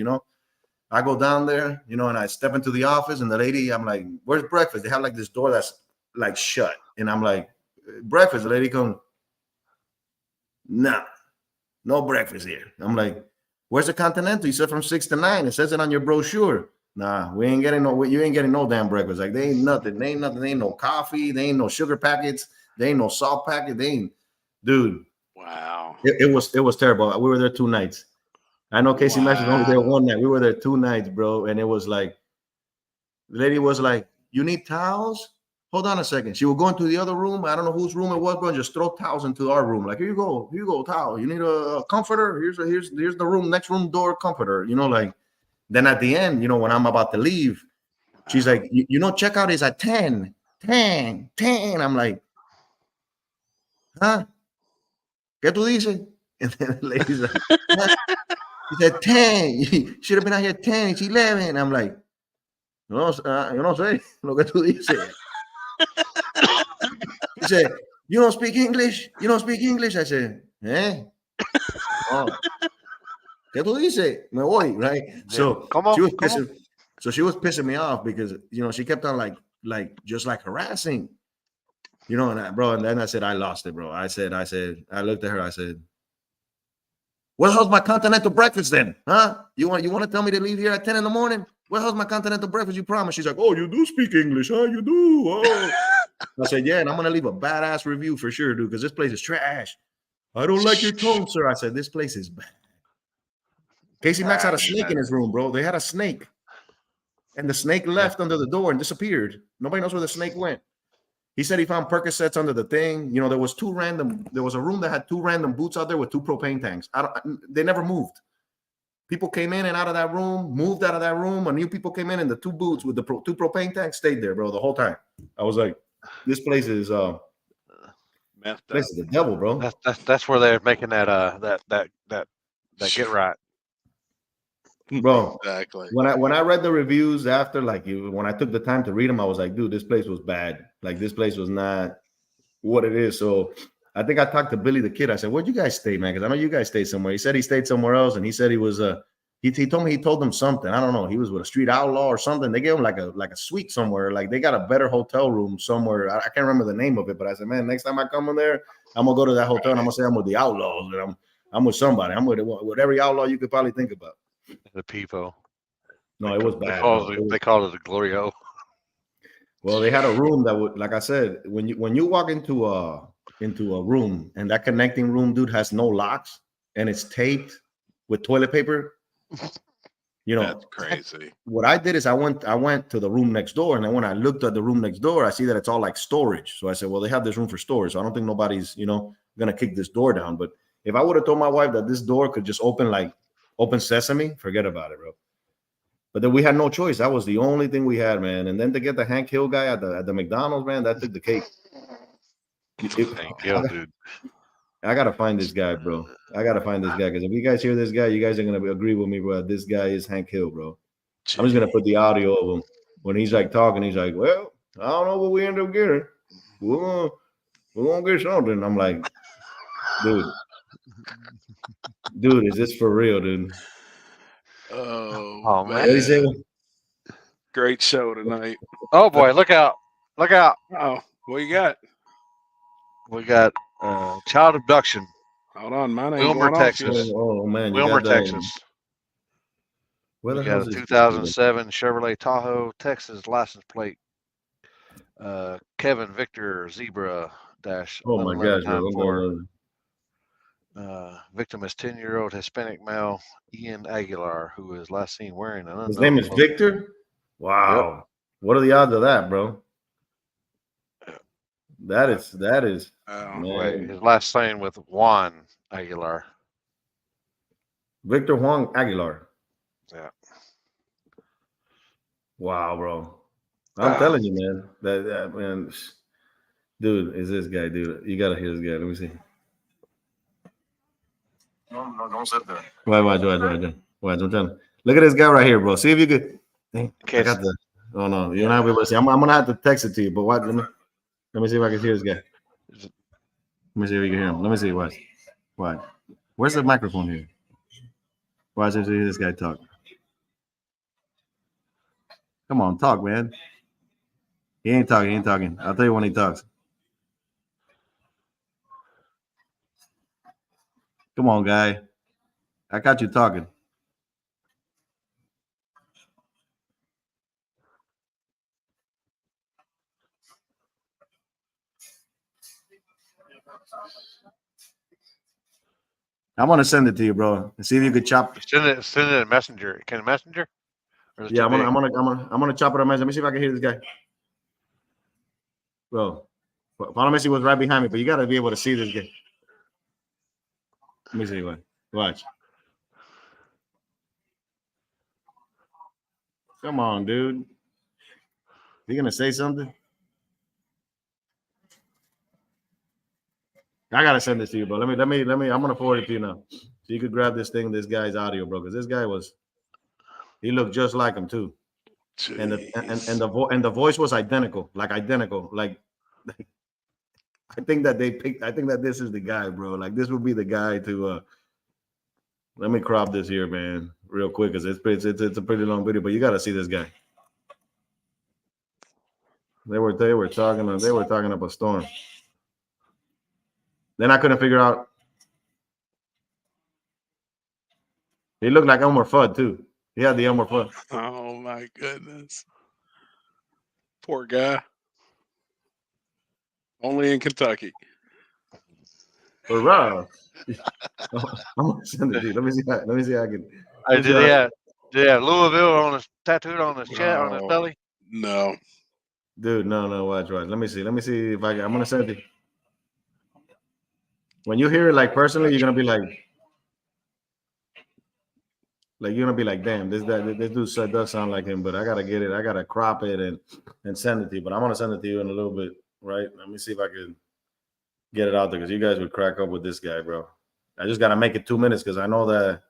I go down there, and I step into the office, and the lady, I'm like, where's breakfast? They have like this door that's like shut. And I'm like, breakfast. The lady comes, no breakfast here. I'm like, where's the continental? You said from 6 to 9. It says it on your brochure. Nah, you ain't getting no damn breakfast. Like they ain't nothing. They ain't no coffee. They ain't no sugar packets. They ain't no salt packet. They ain't, dude. Wow. It was terrible. We were there 2 nights. I know Casey Max was only there 1 night. We were there 2 nights, bro. And it was like, the lady was like, you need towels? Hold on a second. She would go into the other room. I don't know whose room it was, bro. Just throw towels into our room. Like, here you go, towel. You need a comforter? Here's the room, next room door comforter. Like, then at the end, when I'm about to leave, she's like, checkout is at 10. I'm like, ¿ah? ¿Qué tú dices? And then the lady's like, she said 10. You should have been out here 10. It's 11. I'm like, yo no sé lo que tú dices. He said, you don't speak English? You don't speak English? I said, oh. ¿Qué tú dices? Me voy, right? So she was pissing me off because, she kept on like just like harassing. And then I said, I lost it, bro. I looked at her, I said, what the hell's my continental breakfast then? Huh? You want to tell me to leave here at 10 in the morning? What the hell's my continental breakfast? You promised. She's like, oh, you do speak English, huh? You do. Oh. I said, yeah, and I'm going to leave a badass review for sure, dude, because this place is trash. I don't like your tone, sir. I said, this place is bad. Casey Max had a snake in his room, bro. They had a snake. And the snake left under the door and disappeared. Nobody knows where the snake went. He said he found Percocets under the thing. There was a room that had 2 random boots out there with 2 propane tanks. They never moved. People came in and out of that room, moved out of that room, and new people came in, and the 2 boots with the 2 propane tanks stayed there, bro, the whole time. I was like, this place is the devil, bro. That's where they're making that get right. Bro, exactly. When I read the reviews after, when I took the time to read them, I was like, dude, this place was bad. Like, this place was not what it is. So I think I talked to Billy the Kid. I said, where'd you guys stay, man? Because I know you guys stayed somewhere. He said he stayed somewhere else, and he said he was he told me he told them something. I don't know. He was with a street outlaw or something. They gave him like a suite somewhere. Like, they got a better hotel room somewhere. I can't remember the name of it, but I said, man, next time I come in there, I'm gonna go to that hotel and I'm gonna say I'm with the outlaws, and I'm with somebody. I'm with every outlaw you could probably think about. The people. No, it was bad. They called it a glory hole. Well, they had a room that would, like I said, when you walk into a room, and that connecting room, dude, has no locks and it's taped with toilet paper. That's crazy. What I did is I went to the room next door, and then when I looked at the room next door, I see that it's all like storage. So I said, well, they have this room for storage, so I don't think nobody's gonna kick this door down. But if I would have told my wife that this door could just open sesame, forget about it, bro. But then we had no choice. That was the only thing we had, man. And then to get the Hank Hill guy at the McDonald's, man, that took the cake. Hank Hill, dude. I gotta find this guy, bro. I gotta find this guy because if you guys hear this guy, you guys are gonna agree with me, bro. This guy is Hank Hill, bro. I'm just gonna put the audio of him when he's like talking. He's like, "Well, I don't know what we end up getting. We're gonna get something." I'm like, dude, is this for real, dude? Oh man. What do you say? Great show tonight. Oh boy, look out! Look out! Oh, what you got? We got child abduction. Hold on, mine ain't Wilmer, going off Texas. yet. Oh man, you Wilmer, got Texas. Where We the got hell's a this? 2007 Chevrolet Tahoe, Texas license plate. Kevin Victor Zebra dash. Oh my gosh, bro! Victim is 10-year-old Hispanic male Ian Aguilar, who is last seen wearing an unknown. His name is Victor. Wow. Yep. What are the odds of that, bro? That is. Wait, his last name with Juan Aguilar. Victor Juan Aguilar. Yeah. Wow, bro. I'm telling you, man. That man, dude, is this guy, dude? You gotta hear this guy. Let me see. No, don't sit there. Watch. I'm telling. Look at this guy right here, bro. See if you could. I got the. Oh no, you're not able to see. I'm gonna have to text it to you, but watch. Let me see if I can hear this guy. Let me see if you can hear him. Let me see. Watch. Where's the microphone here? Watch and see this guy talk. Come on, talk, man. He ain't talking. I'll tell you when he talks. Come on, guy. I got you talking. I'm gonna send it to you, bro. And see if you could chop. Send it in Messenger. Can Messenger? Yeah, I'm gonna chop it on Messenger. Let me see if I can hear this guy. Bro, Follow Messi was right behind me, but you gotta be able to see this guy. Let me see what. Watch. Come on, dude. You gonna say something? I gotta send this to you, bro. Let me. I'm gonna forward it to you now, so you could grab this guy's audio, bro. Because this guy he looked just like him too, and the voice was identical. I think that they picked. I think that this is the guy, bro. Like this would be the guy to. Let me crop this here, man, real quick, because it's a pretty long video, but you gotta see this guy. They were talking up a storm. Then I couldn't figure out. He looked like Elmer Fudd too. He had the Elmer Fudd. Oh my goodness. Poor guy. Only in Kentucky. Hurrah. I'm gonna send it to you. Let me see how I can. Hey, did he have Louisville on his tattooed on his chest, on his belly? No. Dude, no, watch. Let me see if I'm gonna send it to you. When you hear it like personally, you're gonna be like you're gonna be like, damn, this dude does sound like him, but I gotta get it, I gotta crop it and send it to you. But I'm gonna send it to you in a little bit, right? Let me see if I can get it out there because you guys would crack up with this guy, bro. I just gotta make it 2 minutes because I know that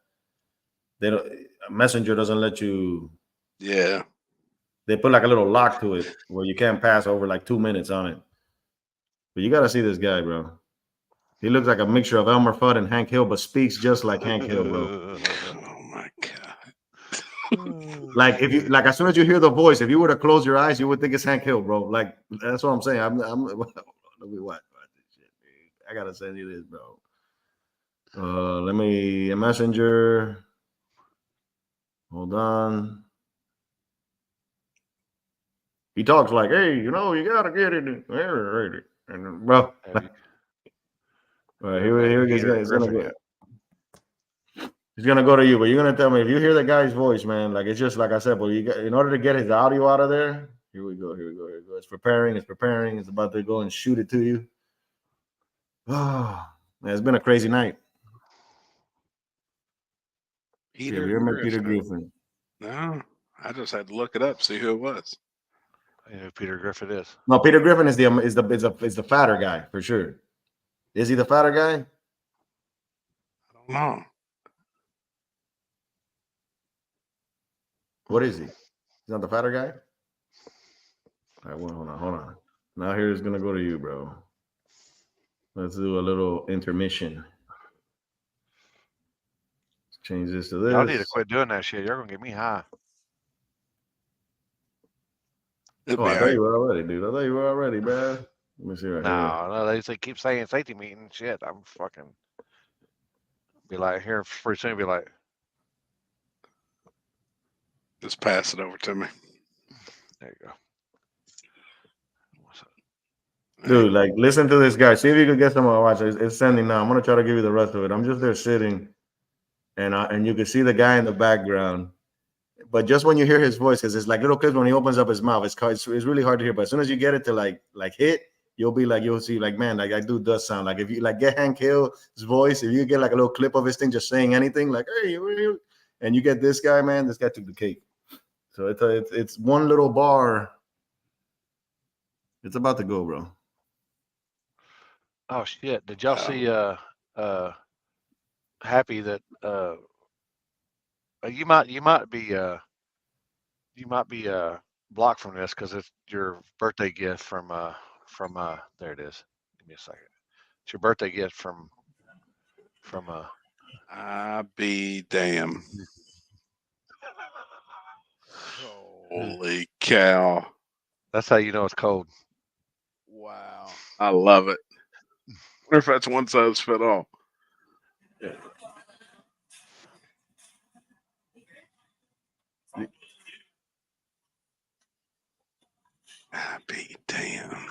Messenger doesn't let you. Yeah. They put like a little lock to it where you can't pass over like 2 minutes on it. But you gotta see this guy, bro. He looks like a mixture of Elmer Fudd and Hank Hill, but speaks just like Hank Hill, bro. Oh my god! Like if you as soon as you hear the voice, if you were to close your eyes, you would think it's Hank Hill, bro. Like that's what I'm saying. I'm let me watch this shit, dude. I gotta send you this, bro. Let me Messenger. Hold on. He talks like, hey, you gotta get it, and bro. All right, here he goes. He's gonna go to you, but you're gonna tell me if you hear the guy's voice, man. Like it's just like I said, but in order to get his audio out of there, here we go. It's preparing. It's about to go and shoot it to you. Oh, man, it's been a crazy night. Peter Griffin. No, I just had to look it up, see who it was. I know who Peter Griffin is. No, Peter Griffin is the fatter guy for sure. Is he the fatter guy? No. What is he? He's not the fatter guy? All right, well, hold on. Now here's gonna go to you, bro. Let's do a little intermission. Let's change this to this. Y'all need to quit doing that shit. You're gonna get me high. I thought you were already, dude. I thought you were already, bro. Let me see right here. No, they keep saying safety meeting shit. I'm fucking be like here pretty soon. Be like, just pass it over to me. There you go. Dude, like, listen to this guy. See if you can get someone to watch it. It's sending now. I'm gonna try to give you the rest of it. I'm just there sitting, and you can see the guy in the background. But just when you hear his voice, because it's like little kids when he opens up his mouth, it's really hard to hear. But as soon as you get it to like hit, you'll see like, man, like that dude does sound like if you like get Hank Hill's voice, if you get like a little clip of his thing just saying anything, like hey, and you get this guy, man, this guy took the cake. So it's one little bar. It's about to go, bro. Oh shit! Did y'all see Happy that you might be blocked from this because it's your birthday gift from there it is. Give me a second. It's your birthday gift from I be damn. Holy cow. That's how you know it's cold. Wow. I love it. I wonder if that's one size fit all. Happy damn.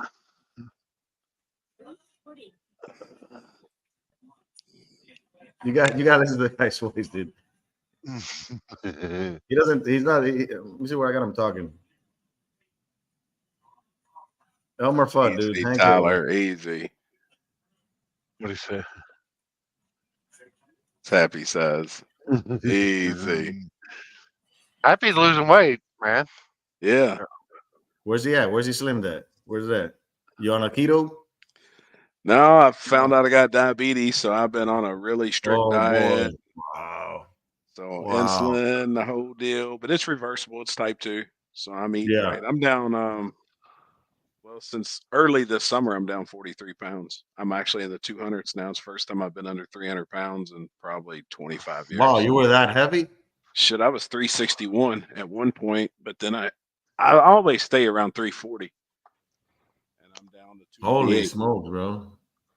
You got to listen to the guy's voice, dude. Let me see where I got him talking. Elmer Fudd, dude. Easy, Tyler, easy. What do you say? Happy says. Easy. Happy's losing weight, man. Yeah. Where's he at? Where's he slimmed at? Where's that? You on a keto? No, I found out I got diabetes, so I've been on a really strict diet. Boy. Wow. So insulin, the whole deal, but it's reversible. It's type 2. So I'm eating right. I'm down. Well, since early this summer, I'm down 43 pounds. I'm actually in the 200s now. It's the first time I've been under 300 pounds in probably 25 years. Wow, you were that heavy? Shit, I was 361 at one point, but then I always stay around 340. And I'm down to 228. Holy smokes, bro.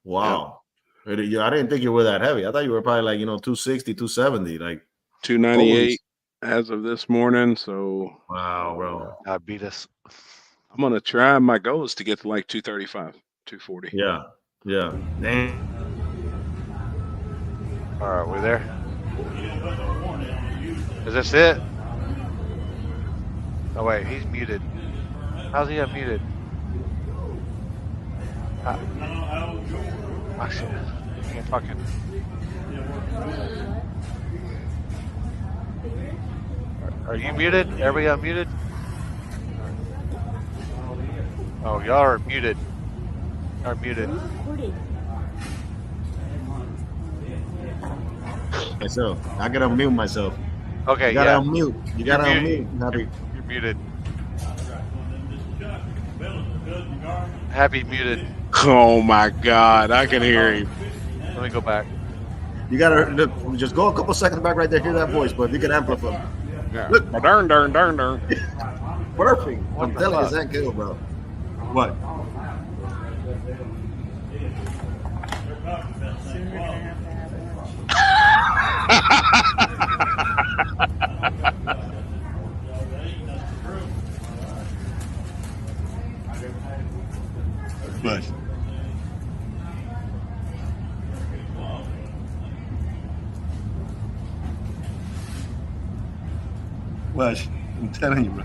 Wow. Yeah. I didn't think you were that heavy. I thought you were probably like, 260, 270, like 298 as of this morning. So wow, bro. Diabetes. I'm gonna try. My goal is to get to like 235, 240. Yeah. Damn. All right, we there? Is this it? Oh wait, he's muted. How's he unmuted? Oh shit! I can't fucking. Are you muted? Everybody unmuted? Oh, y'all are muted. Are muted. Myself. I gotta unmute myself. Okay, you gotta unmute. You gotta unmute. Happy. You're muted. Happy muted. Oh my God, I can hear him. Let me go back. You gotta just go a couple seconds back right there. Hear that voice, but you can amplify. Yeah. Look, darn. Perfect. I'm telling you, it's that good, bro. What? What? I'm telling you, bro.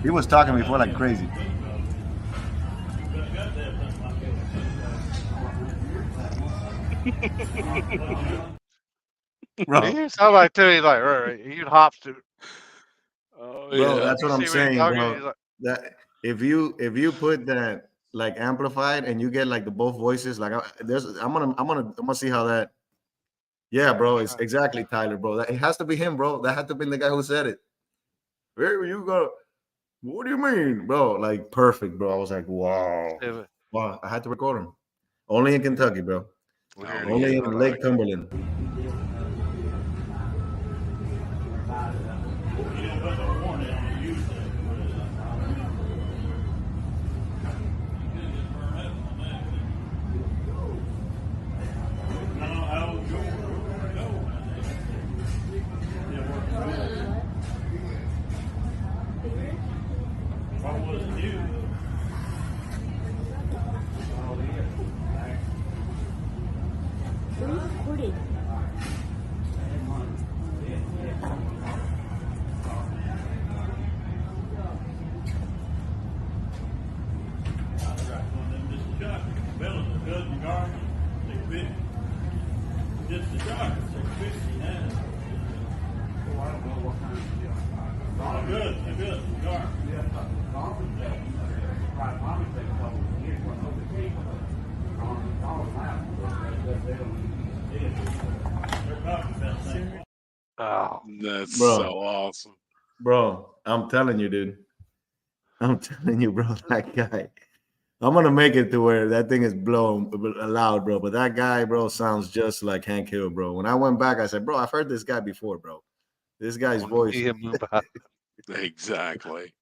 He was talking before like crazy. Bro, he sounds like too. He's like, right. He hops to. Oh bro, yeah, that's what I'm saying, bro. That if you put that like amplified, and you get like the both voices. Like I'm gonna see how that. Yeah, bro, it's exactly Tyler, bro. It has to be him, bro. That had to be the guy who said it. Where you go? What do you mean, bro? Like perfect, bro. I was like, wow. Wow, I had to record him. Only in Kentucky, bro. Only in Lake Cumberland. Oh, that's so awesome, bro. I'm telling you, dude. I'm telling you, bro. That guy. I'm gonna make it to where that thing is blown loud, bro. But that guy, bro, sounds just like Hank Hill, bro. When I went back, I said, bro, I've heard this guy before, bro. This guy's voice. Exactly.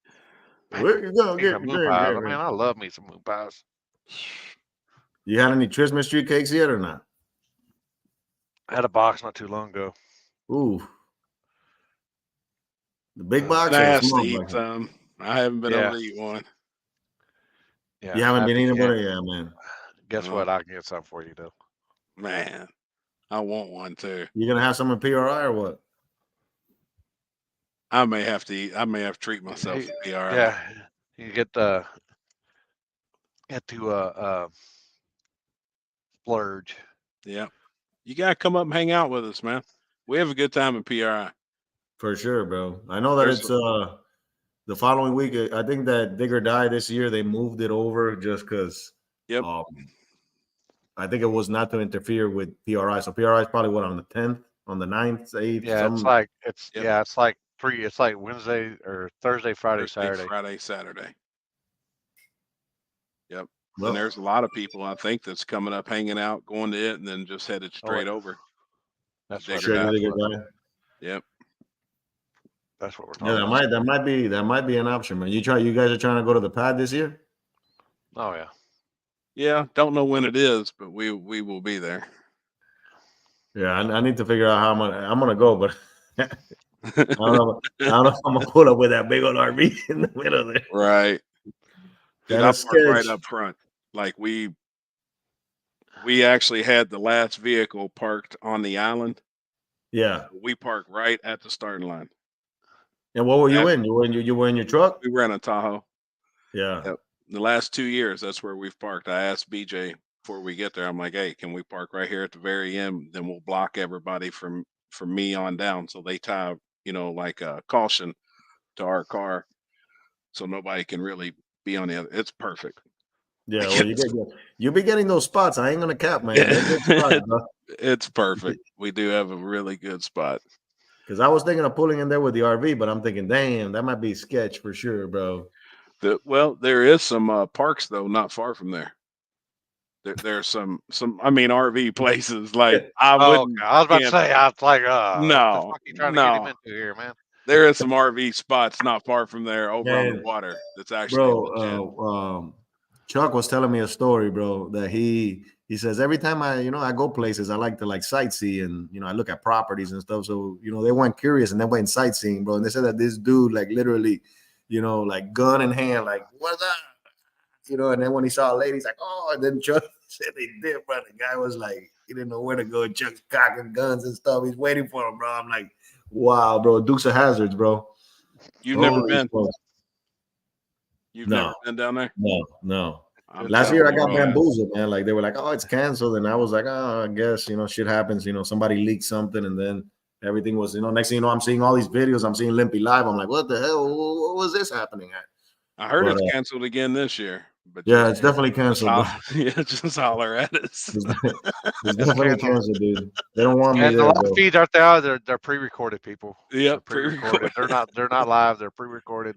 Where you go? Get, man, I love me some moon pies. You had any Christmas tree cakes yet or not? I had a box not too long ago. Ooh. The big box I or the asked small to eat box? some. I haven't been able to eat one. Yeah, you haven't been eating one? Yeah, man. Guess what? I can get some for you, though. Man, I want one too. You gonna have some in PRI or what? I may have to eat. I may have to treat myself in PRI. Yeah, you get to splurge. Yeah, you gotta come up and hang out with us, man. We have a good time in PRI. For sure, bro. I know that it's the following week. I think that Digger Die this year they moved it over just because. Yep. I think it was not to interfere with PRI. So PRI is probably what, on the 10th, on the 9th, 8th. Yeah, it's like three. It's like Wednesday or Thursday, Friday, Saturday. Friday, Saturday. Yep. Well, and there's a lot of people I think that's coming up, hanging out, going to it, and then just headed straight over. That's what. Yep. That's what we're talking about. Yeah, that might be an option, man. You guys are trying to go to the pad this year? Oh yeah. Yeah, don't know when it is, but we will be there. Yeah, I need to figure out how I'm gonna go, but I don't know if I'm gonna pull up with that big old RV in the middle there. Right. Dude, I parked right up front. Like we actually had the last vehicle parked on the island. Yeah. We parked right at the starting line. And what were you in? You were in your truck? We were in a Tahoe. Yeah. Yep. The last 2 years, that's where we've parked. I asked BJ before we get there. I'm like, hey, can we park right here at the very end? Then we'll block everybody from me on down. So they tie, like a caution to our car, so nobody can really be on the other. It's perfect. Yeah, well, you'll be getting those spots. I ain't gonna cap, man. They're good spots, bro. It's perfect. We do have a really good spot. Because I was thinking of pulling in there with the RV, but I'm thinking, damn, that might be sketch for sure, bro. Well, there is some parks though, not far from there. There's some RV places like I was about to say, I was like, no, what the fuck you trying to get him into here, man? There is some RV spots not far from there over on the water. That's actually Chuck was telling me a story, bro, that he says every time I go places, I like to sightsee and I look at properties and stuff. So they went curious and they went sightseeing, bro. And they said that this dude literally, gun in hand, what's up? And then when he saw a lady, he's like, oh, and then Chuck said they did, bro. The guy was like, he didn't know where to go. Chuck's cocking guns and stuff. He's waiting for him, bro. I'm like, wow, bro. Dukes of Hazzards, bro. You've never been? You've never been down there? No. Last year I got bamboozled, man. They were like, oh, it's canceled. And I was like, oh, I guess, shit happens. Somebody leaked something and then everything was, next thing I'm seeing all these videos. I'm seeing Limpy live. I'm like, what the hell? What was this happening at? I heard it's canceled again this year. But Yeah, it's definitely canceled, bro. just holler at us. It's definitely canceled, dude. They don't want me And a there, lot bro. of feeds out there, they're pre-recorded, people. Yep, They're pre-recorded. They're not live. They're pre-recorded.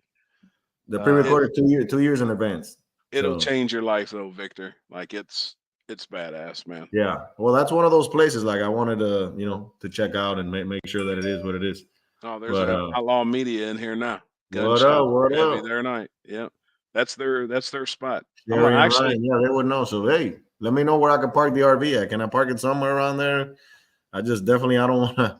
They're pre-recorded 2 years in advance. It'll So, change your life though, Victor. Like it's badass, man. yeah. Well, that's one of those places like I wanted to, to check out and make sure that it is what it is. Oh, there's Outlaw Media in here now. What up? What Heavy up? their night. Yep. That's their spot. Sherry and Ryan, yeah, they would know. So hey, let me know where I can park the RV at. Can I park it somewhere around there? I don't want to.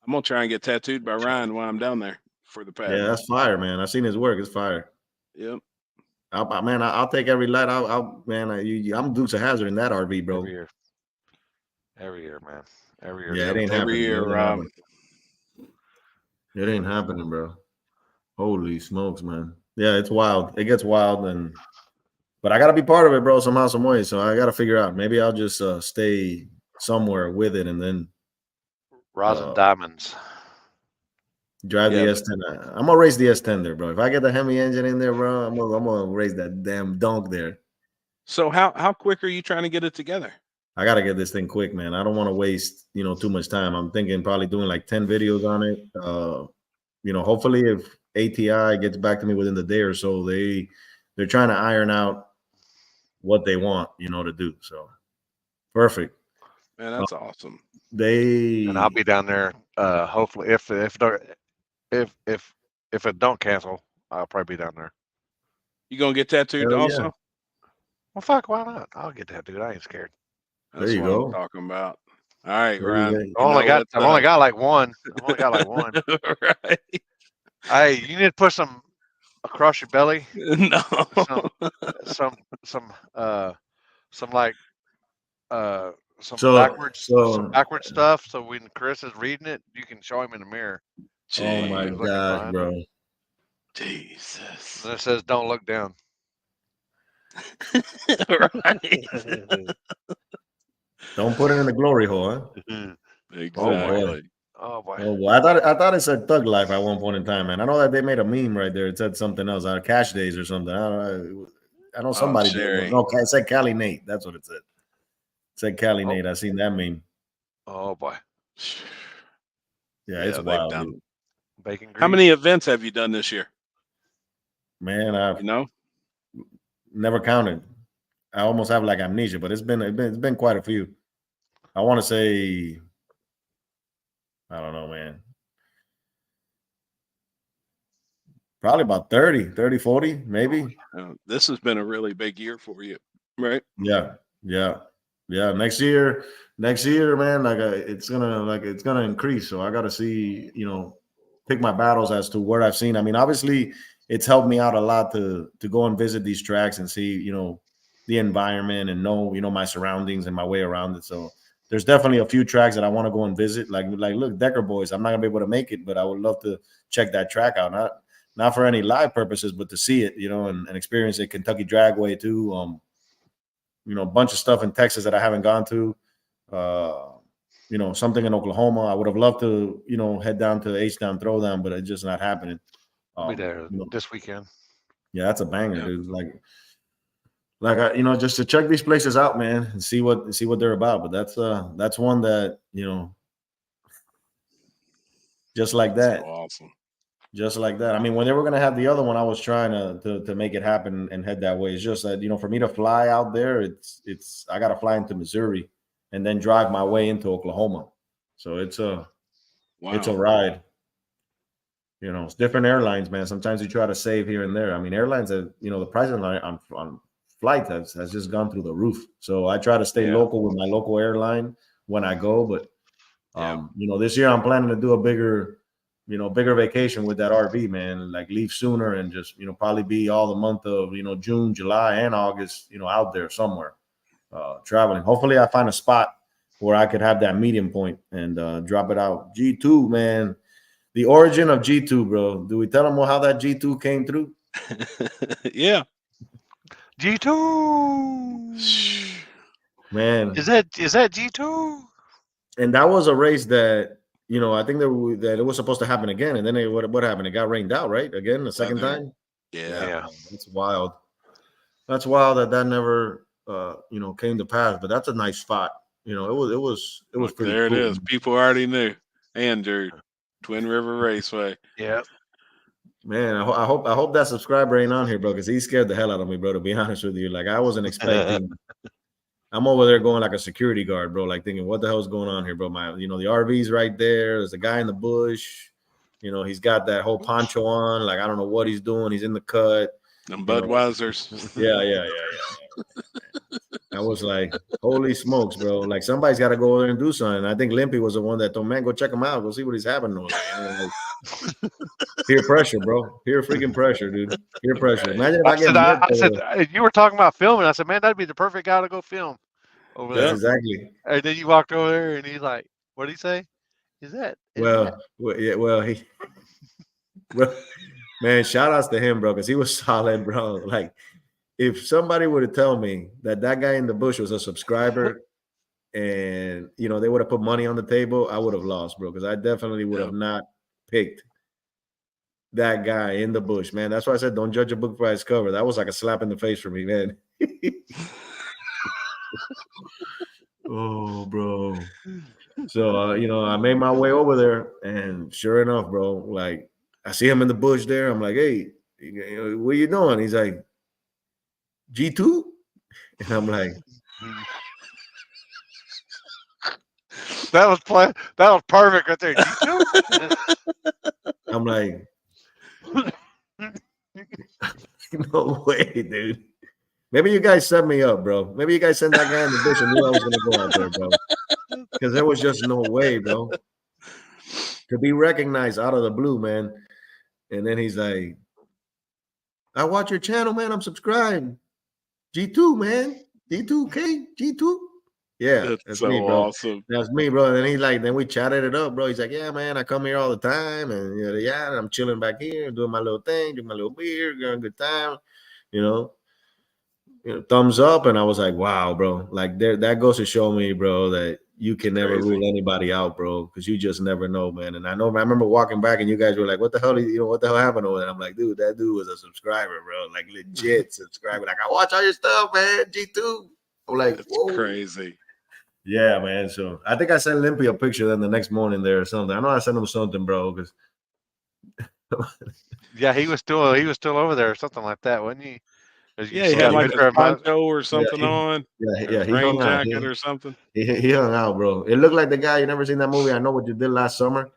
I'm gonna try and get tattooed by Ryan while I'm down there for the pad. Yeah, that's fire, man. I've seen his work. It's fire. Yep. I'll take every light. I'm Dukes of Hazzard in that RV, bro. Every year, man. Every year. Yeah, it ain't happening. Every year, it ain't happening, bro. Holy smokes, man. Yeah, it's wild. It gets wild, but I gotta be part of it, bro, somehow, some way. So I gotta figure out. Maybe I'll just stay somewhere with it and then Rosin Diamonds. Drive the S10. I'm gonna race the S10 there, bro. If I get the Hemi engine in there, bro, I'm gonna race that damn donk there. So how quick are you trying to get it together? I gotta get this thing quick, man. I don't want to waste too much time. I'm thinking probably doing like 10 videos on it. Hopefully if ATI gets back to me within the day or so, they're trying to iron out what they want, to do. So perfect. Man, that's awesome. And I'll be down there. Hopefully, if it don't cancel, I'll probably be down there. You gonna get tattooed also? Yeah. Well, fuck, why not? I'll get tattooed. I ain't scared. That's there you what go. I'm talking about. All right, Ryan. I've only got like one. Right. Hey, you need to put some across your belly. No. Some backwards stuff. So when Chris is reading it, you can show him in the mirror. Oh my God, bro. Jesus. And it says, "Don't look down." Right. Don't put it in the glory hole, huh? Exactly. Oh boy. Oh, boy. I thought it said Thug Life at one point in time, man. I know that they made a meme right there. It said something else, Cash Days or something. I know somebody did. No, it said Cali Nate. That's what it said. It said Cali Nate. I seen that meme. Oh boy. Yeah, it's wild. Dude. Bacon grease. How many events have you done this year? Man, I've never counted. I almost have like amnesia, but it's been quite a few. I want to say, I don't know, man. Probably about 30, 40, maybe. This has been a really big year for you, right? Yeah. Next year, man, it's gonna increase. So I gotta see, pick my battles as to where I've seen. I mean, obviously, it's helped me out a lot to go and visit these tracks and see, the environment and know, my surroundings and my way around it. So there's definitely a few tracks that I want to go and visit. Like look, Decker Boys. I'm not gonna be able to make it, but I would love to check that track out. Not for any live purposes, but to see it, and experience it. Kentucky Dragway too. A bunch of stuff in Texas that I haven't gone to. Something in Oklahoma. I would have loved to, head down to H-Down Throwdown, but it's just not happening. I'll be there this weekend. Yeah, that's a banger, dude. Just to check these places out, man, and see what they're about. But that's one that, just like that. So awesome. Just like that. I mean, when they were gonna have the other one, I was trying to make it happen and head that way. It's just that, for me to fly out there, I gotta fly into Missouri and then drive my way into Oklahoma. So it's a ride. It's different airlines, man. Sometimes you try to save here and there. I mean, airlines the prices on flight has just gone through the roof. So I try to stay local with my local airline when I go. But this year I'm planning to do a bigger vacation with that RV, man. Like leave sooner and just probably be all the month of June, July, and August, out there somewhere traveling. Hopefully I find a spot where I could have that medium point and drop it out. G2, man. The origin of G2, bro. Do we tell them how that G2 came through? Yeah. G2. Man. Is that G2? And that was a race that, I think that it was supposed to happen again. And then what happened? It got rained out, right? Again, the second time? Yeah. It's wild. That's wild that never came to pass. But that's a nice spot. It was Look, pretty there it cool. is. People already knew. Andrew, Twin River Raceway. Yeah. Man, I hope that subscriber ain't on here, bro, because he scared the hell out of me, bro. To be honest with you, like I wasn't expecting. I'm over there going like a security guard, bro, like thinking, what the hell's going on here, bro? The RV's right there. There's a guy in the bush. He's got that whole poncho on. Like I don't know what he's doing. He's in the cut. Them Budweisers. Yeah. I was like, holy smokes, bro. Like somebody's got to go over there and do something. I think Limpy was the one that told, man, go check him out. Go see what he's having over there. Like, peer pressure, bro. Peer freaking pressure, dude. Peer pressure. Imagine if I said, you were talking about filming. I said, man, that'd be the perfect guy to go film over there. Exactly. And then you walked over there and he's like, what did he say? Man, shout outs to him, bro, because he was solid, bro. Like, if somebody would have told me that guy in the bush was a subscriber and, they would have put money on the table, I would have lost, bro, because I definitely would have not picked that guy in the bush, man. That's why I said don't judge a book by its cover. That was like a slap in the face for me, man. Oh, bro. So, I made my way over there, and sure enough, bro, like, I see him in the bush there. I'm like, hey, what are you doing? He's like, G2? And I'm like, that was perfect right there. G2? I'm like, no way, dude. Maybe you guys set me up, bro. Maybe you guys sent that guy in the bush and knew I was gonna go out there, bro. Because there was just no way, bro. To be recognized out of the blue, man. And then he's like, I watch your channel, man. I'm subscribed. G2, man. G2K, G2. Yeah, that's so me, bro. awesome. That's me, bro. And he's like, then we chatted it up, bro. He's like, yeah, man, I come here all the time, and I'm chilling back here, doing my little thing, doing my little beer, getting a good time, thumbs up. And I was like, wow, bro. Like that goes to show me, bro, that you can never rule anybody out, bro, because you just never know, man. And I remember walking back and you guys were like, what the hell happened over there? I'm like, dude, that dude was a subscriber, bro. Like legit subscriber. Like, I watch all your stuff, man. G2. I'm like, that's crazy. Yeah, man. So I think I sent Limpy a picture then the next morning there or something. I know I sent him something, bro, because yeah, he was still over there or something like that, wasn't he? Yeah, he had like a poncho or something on. Yeah, he rain jacket or something. He hung out, bro. It looked like the guy. You never seen that movie? I Know What You Did Last Summer.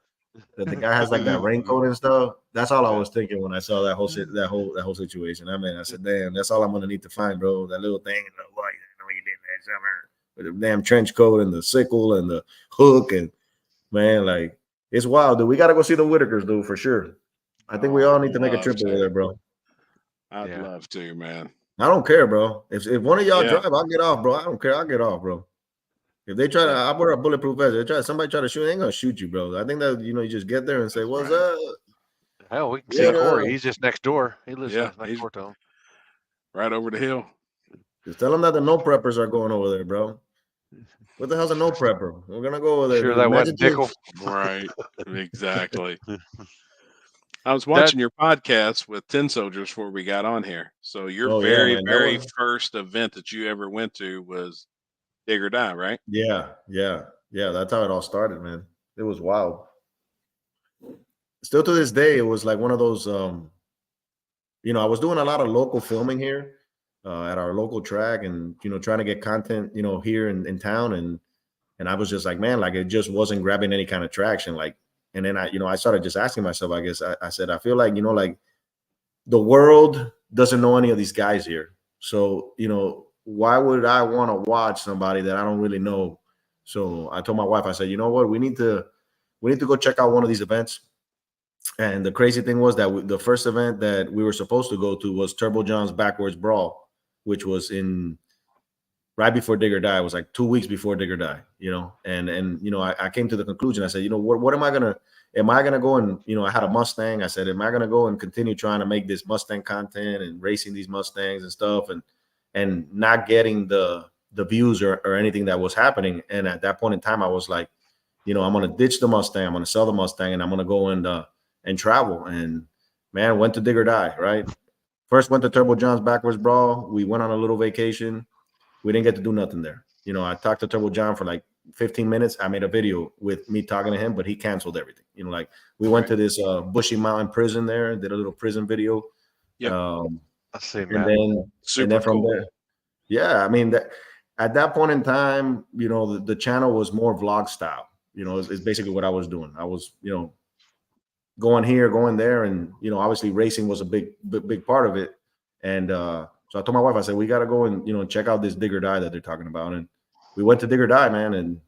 That the guy has like that raincoat and stuff. That's all I was thinking when I saw that whole situation. I mean, I said, damn, that's all I'm gonna need to find, bro. That little thing. I know what you did last summer with the damn trench coat and the sickle and the hook, and man, like it's wild, dude. We gotta go see the Whitakers, dude, for sure. I think we all need to make a trip over there, bro. I'd love to, man. I don't care, bro. If one of y'all drive, I'll get off, bro. I don't care. I'll get off, bro. If they try to, I wear a bulletproof vest. Somebody try to shoot, they ain't gonna shoot you, bro. I think that you just get there and say, "What's up?" Hell, we can see Corey. He's just next door. He lives next door to him, right over the hill. Just tell them that the no preppers are going over there, bro. What the hell's a no prepper? We're gonna go over there. Sure, that wasn't Dickel. Right, exactly. I was watching your podcast with 10 Soldiers before we got on here. So your very first event that you ever went to was Dig or Die, right? Yeah. That's how it all started, man. It was wild. Still to this day, it was like one of those. I was doing a lot of local filming here at our local track, and trying to get content, here in town, and I was just like, man, like it just wasn't grabbing any kind of traction, like. And then I started just asking myself, I guess, I said, I feel like, like the world doesn't know any of these guys here. So, why would I want to watch somebody that I don't really know? So I told my wife, I said, you know what, we need to go check out one of these events. And the crazy thing was that the first event that we were supposed to go to was Turbo John's Backwards Brawl, which was right before Dig or Die. It was like 2 weeks before Dig or Die, and I came to the conclusion. I said, what am I gonna go and, I had a Mustang. I said, am I gonna go and continue trying to make this Mustang content and racing these Mustangs and stuff and not getting the views or anything that was happening? And at that point in time, I was like, I'm gonna ditch the Mustang, I'm gonna sell the Mustang, and I'm gonna go and travel. And man, went to Dig or Die, right? First went to Turbo John's backwards brawl. We went on a little vacation. We didn't get to do nothing there. You know, I talked to Turbo John for like 15 minutes. I made a video with me talking to him, but he canceled everything. You know, like we went to this Bushy Mountain prison there, did a little prison video. Yeah, I see, and man. then super and then from cool. there, yeah. I mean, at that point in time, you know, the channel was more vlog style. You know, it's basically what I was doing. I was, you know, going here, going there, and you know, obviously racing was a big part of it. And so I told my wife, I said, we got to go and, you know, check out this Dig or Die that they're talking about. And we went to Dig or Die, man, and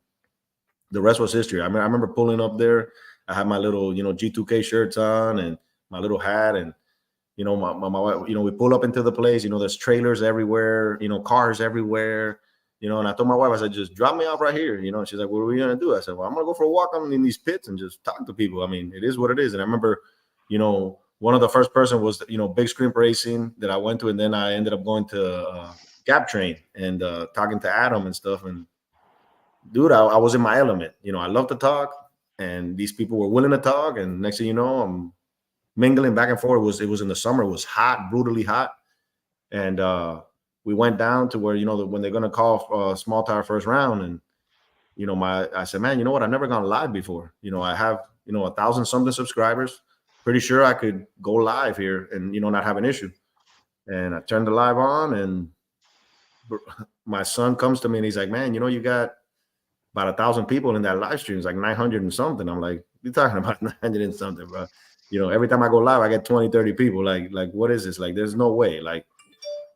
the rest was history. I mean, I remember pulling up there. I had my little, you know, G2K shirts on and my little hat, and you know, my wife, you know, we pull up into the place. You know, there's trailers everywhere. You know, cars everywhere. You know, and I told my wife, I said, just drop me off right here. You know, and she's like, what are we gonna do? I said, well, I'm gonna go for a walk in these pits and just talk to people. I mean, it is what it is. And I remember, you know, one of the first person was, you know, Big Screen Racing that I went to, and then I ended up going to Gap Train and talking to Adam and stuff. And dude, I was in my element. You know, I love to talk, and these people were willing to talk. And next thing you know, I'm mingling back and forth. It was in the summer. It was hot, brutally hot, and we went down to where, you know, when they're gonna call small tire first round. And you know, I said, man, you know what? I've never gone live before. You know, I have, you know, 1,000 something subscribers. Pretty sure I could go live here and, you know, not have an issue. And I turned the live on, and my son comes to me and he's like, man, you know, you got about 1,000 people in that live stream. It's like 900 and something. I'm like, you're talking about 900 and something, bro. You know, every time I go live, I get 20, 30 people. Like, what is this? Like, there's no way. Like,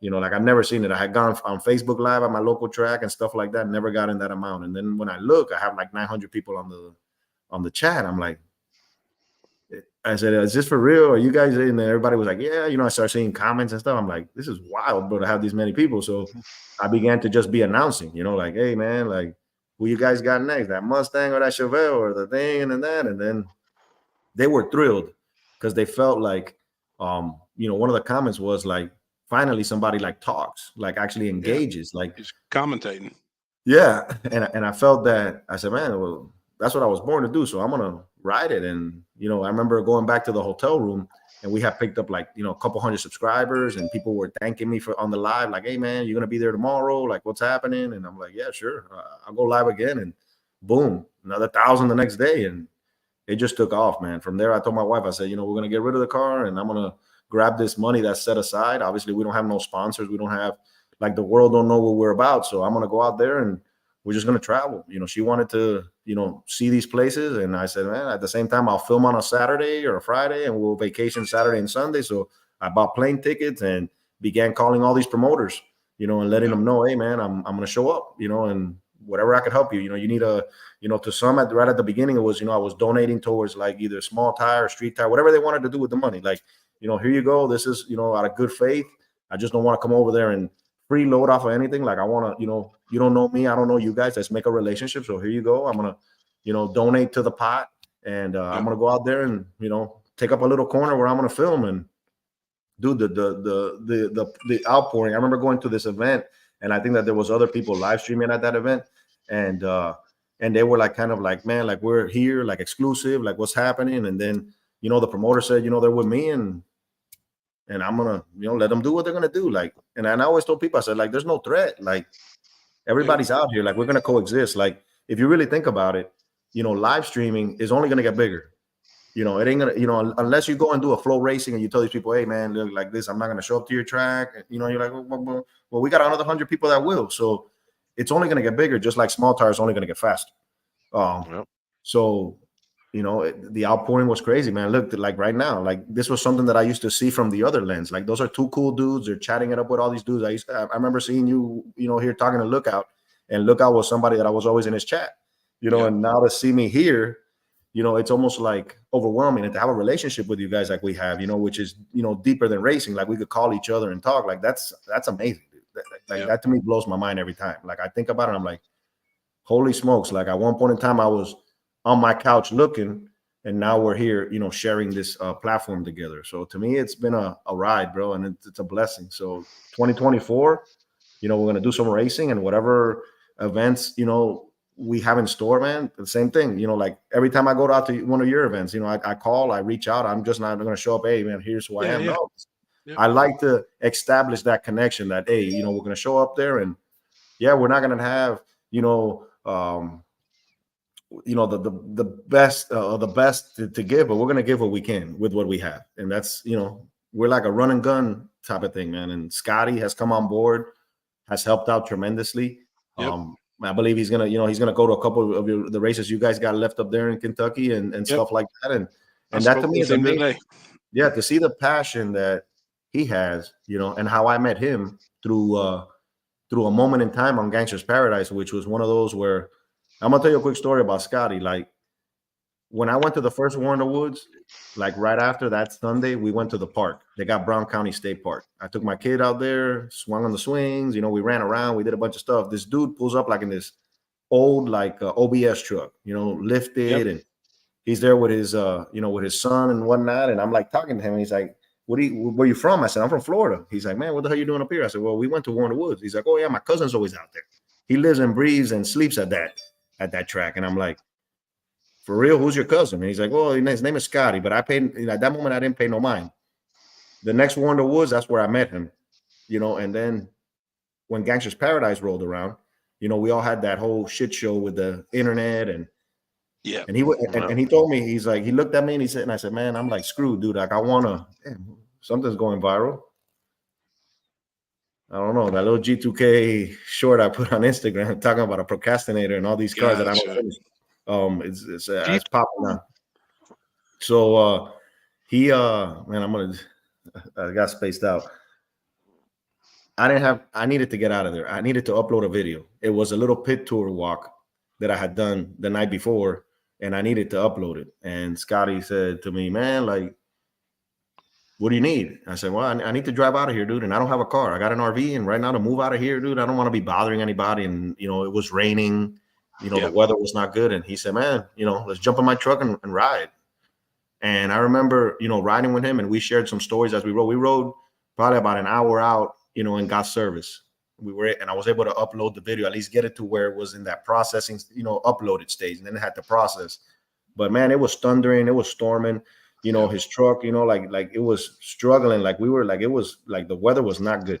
you know, like I've never seen it. I had gone on Facebook Live at my local track and stuff like that. Never got in that amount. And then when I look, I have like 900 people on the chat. I'm like, I said, is this for real? Are you guys in there? Everybody was like, yeah. You know, I started seeing comments and stuff. I'm like, this is wild, bro, to have these many people. So I began to just be announcing, you know, like, hey, man, like, who you guys got next? That Mustang or that Chevelle or the thing and that. And then they were thrilled because they felt like, you know, one of the comments was like, finally somebody like talks, like actually engages, like he's commentating. Yeah. And I felt that. I said, man, well, that's what I was born to do. So I'm gonna ride it. And you know, I remember going back to the hotel room, and we had picked up like, you know, a couple hundred subscribers, and people were thanking me for on the live, like, hey man, you're gonna be there tomorrow, like what's happening? And I'm like, yeah, sure, I'll go live again. And boom, another 1,000 the next day. And it just took off, man. From there, I told my wife, I said, you know, we're gonna get rid of the car, and I'm gonna grab this money that's set aside. Obviously, we don't have no sponsors. We don't have, like, the world don't know what we're about. So I'm gonna go out there and we're just gonna travel. You know, she wanted to, you know, see these places, and I said, man, at the same time, I'll film on a Saturday or a Friday, and we'll vacation Saturday and Sunday. So I bought plane tickets and began calling all these promoters, you know, and letting them know, hey man, I'm gonna show up, you know, and whatever I could help you. You know, you need a, you know, to some right at the beginning, it was, you know, I was donating towards like either small tire, street tire, whatever they wanted to do with the money. Like, you know, here you go. This is, you know, out of good faith. I just don't want to come over there and freeload off of anything. Like, I want to, you know, you don't know me, I don't know you guys. Let's make a relationship. So here you go. I'm gonna, you know, donate to the pot, and I'm gonna go out there and, you know, take up a little corner where I'm gonna film and do the outpouring. I remember going to this event, and I think that there was other people live streaming at that event, and they were like, kind of like, man, like, we're here, like, exclusive, like, what's happening? And then, you know, the promoter said, you know, they're with me, and I'm gonna, you know, let them do what they're gonna do. Like, and I always told people, I said, like, there's no threat. Like, everybody's out here. Like, we're gonna coexist. Like, if you really think about it, you know, live streaming is only gonna get bigger. You know, it ain't gonna, you know, unless you go and do a flow racing and you tell these people, hey man, look, like this, I'm not gonna show up to your track. You know, you're like, well, we got another 100 people that will. So it's only gonna get bigger, just like small tires only gonna get faster. So, you know, the outpouring was crazy, man. Look, like right now, like this was something that I used to see from the other lens. Like, those are two cool dudes. They're chatting it up with all these dudes. I remember seeing you, you know, here talking to Lookout, and Lookout was somebody that I was always in his chat, you know, and now to see me here, you know, it's almost like overwhelming. And to have a relationship with you guys like we have, you know, which is, you know, deeper than racing. Like, we could call each other and talk. Like, that's amazing, dude. That to me blows my mind every time. Like, I think about it, I'm like, holy smokes. Like, at one point in time, I was on my couch looking, and now we're here, you know, sharing this platform together. So to me, it's been a ride, bro, and it's a blessing. So 2024, you know, we're gonna do some racing, and whatever events, you know, we have in store, man. The same thing, you know, like every time I go out to one of your events, you know, I call, I reach out. I'm just not going to show up, hey man, here's who I am. No, I like to establish that connection that, hey, you know, we're going to show up there and yeah, we're not going to have, the best to give, but we're going to give what we can with what we have. And that's, you know, we're like a run and gun type of thing, man. And Scotty has come on board, has helped out tremendously. I believe he's gonna go to a couple of the races you guys got left up there in Kentucky and stuff like that. And that to me is amazing. Yeah, to see the passion that he has, you know, and how I met him through a moment in time on Gangster's Paradise, which was one of those where I'm gonna tell you a quick story about Scotty. Like when I went to the first War in the Woods, like right after that Sunday, we went to the park. They got Brown County State Park. I took my kid out there, swung on the swings. You know, we ran around. We did a bunch of stuff. This dude pulls up like in this old like OBS truck, you know, lifted, and he's there with his with his son and whatnot. And I'm like talking to him, and he's like, where are you from? I said, I'm from Florida. He's like, man, what the hell are you doing up here? I said, well, we went to War in the Woods. He's like, oh yeah, my cousin's always out there. He lives and breathes and sleeps at that track. And I'm like, for real, who's your cousin? And he's like, well, his name is Scotty, but I paid, at that moment, I didn't pay no mind. The next War in the Woods, that's where I met him, you know. And then when Gangster's Paradise rolled around, you know, we all had that whole shit show with the internet and he told me, he's like, he looked at me and he said, and I said, man, I'm like screwed, dude. Like something's going viral. I don't know, that little G2K short I put on Instagram talking about a procrastinator and all these cars that I don't finish. It's popping now. So man, I got spaced out. I needed to get out of there. I needed to upload a video. It was a little pit tour walk that I had done the night before, and I needed to upload it. And Scotty said to me, man, like, what do you need? I said, well, I need to drive out of here, dude. And I don't have a car. I got an RV. And right now to move out of here, dude, I don't want to be bothering anybody. And, you know, it was raining. You know, the weather was not good. And he said, man, you know, let's jump in my truck and ride. And I remember, you know, riding with him, and we shared some stories as we rode. We rode probably about an hour out, you know, and got service. And I was able to upload the video, at least get it to where it was in that processing, you know, uploaded stage. And then it had to process. But man, it was thundering. It was storming. You know, his truck, you know, like it was struggling. Like we were like, it was like the weather was not good.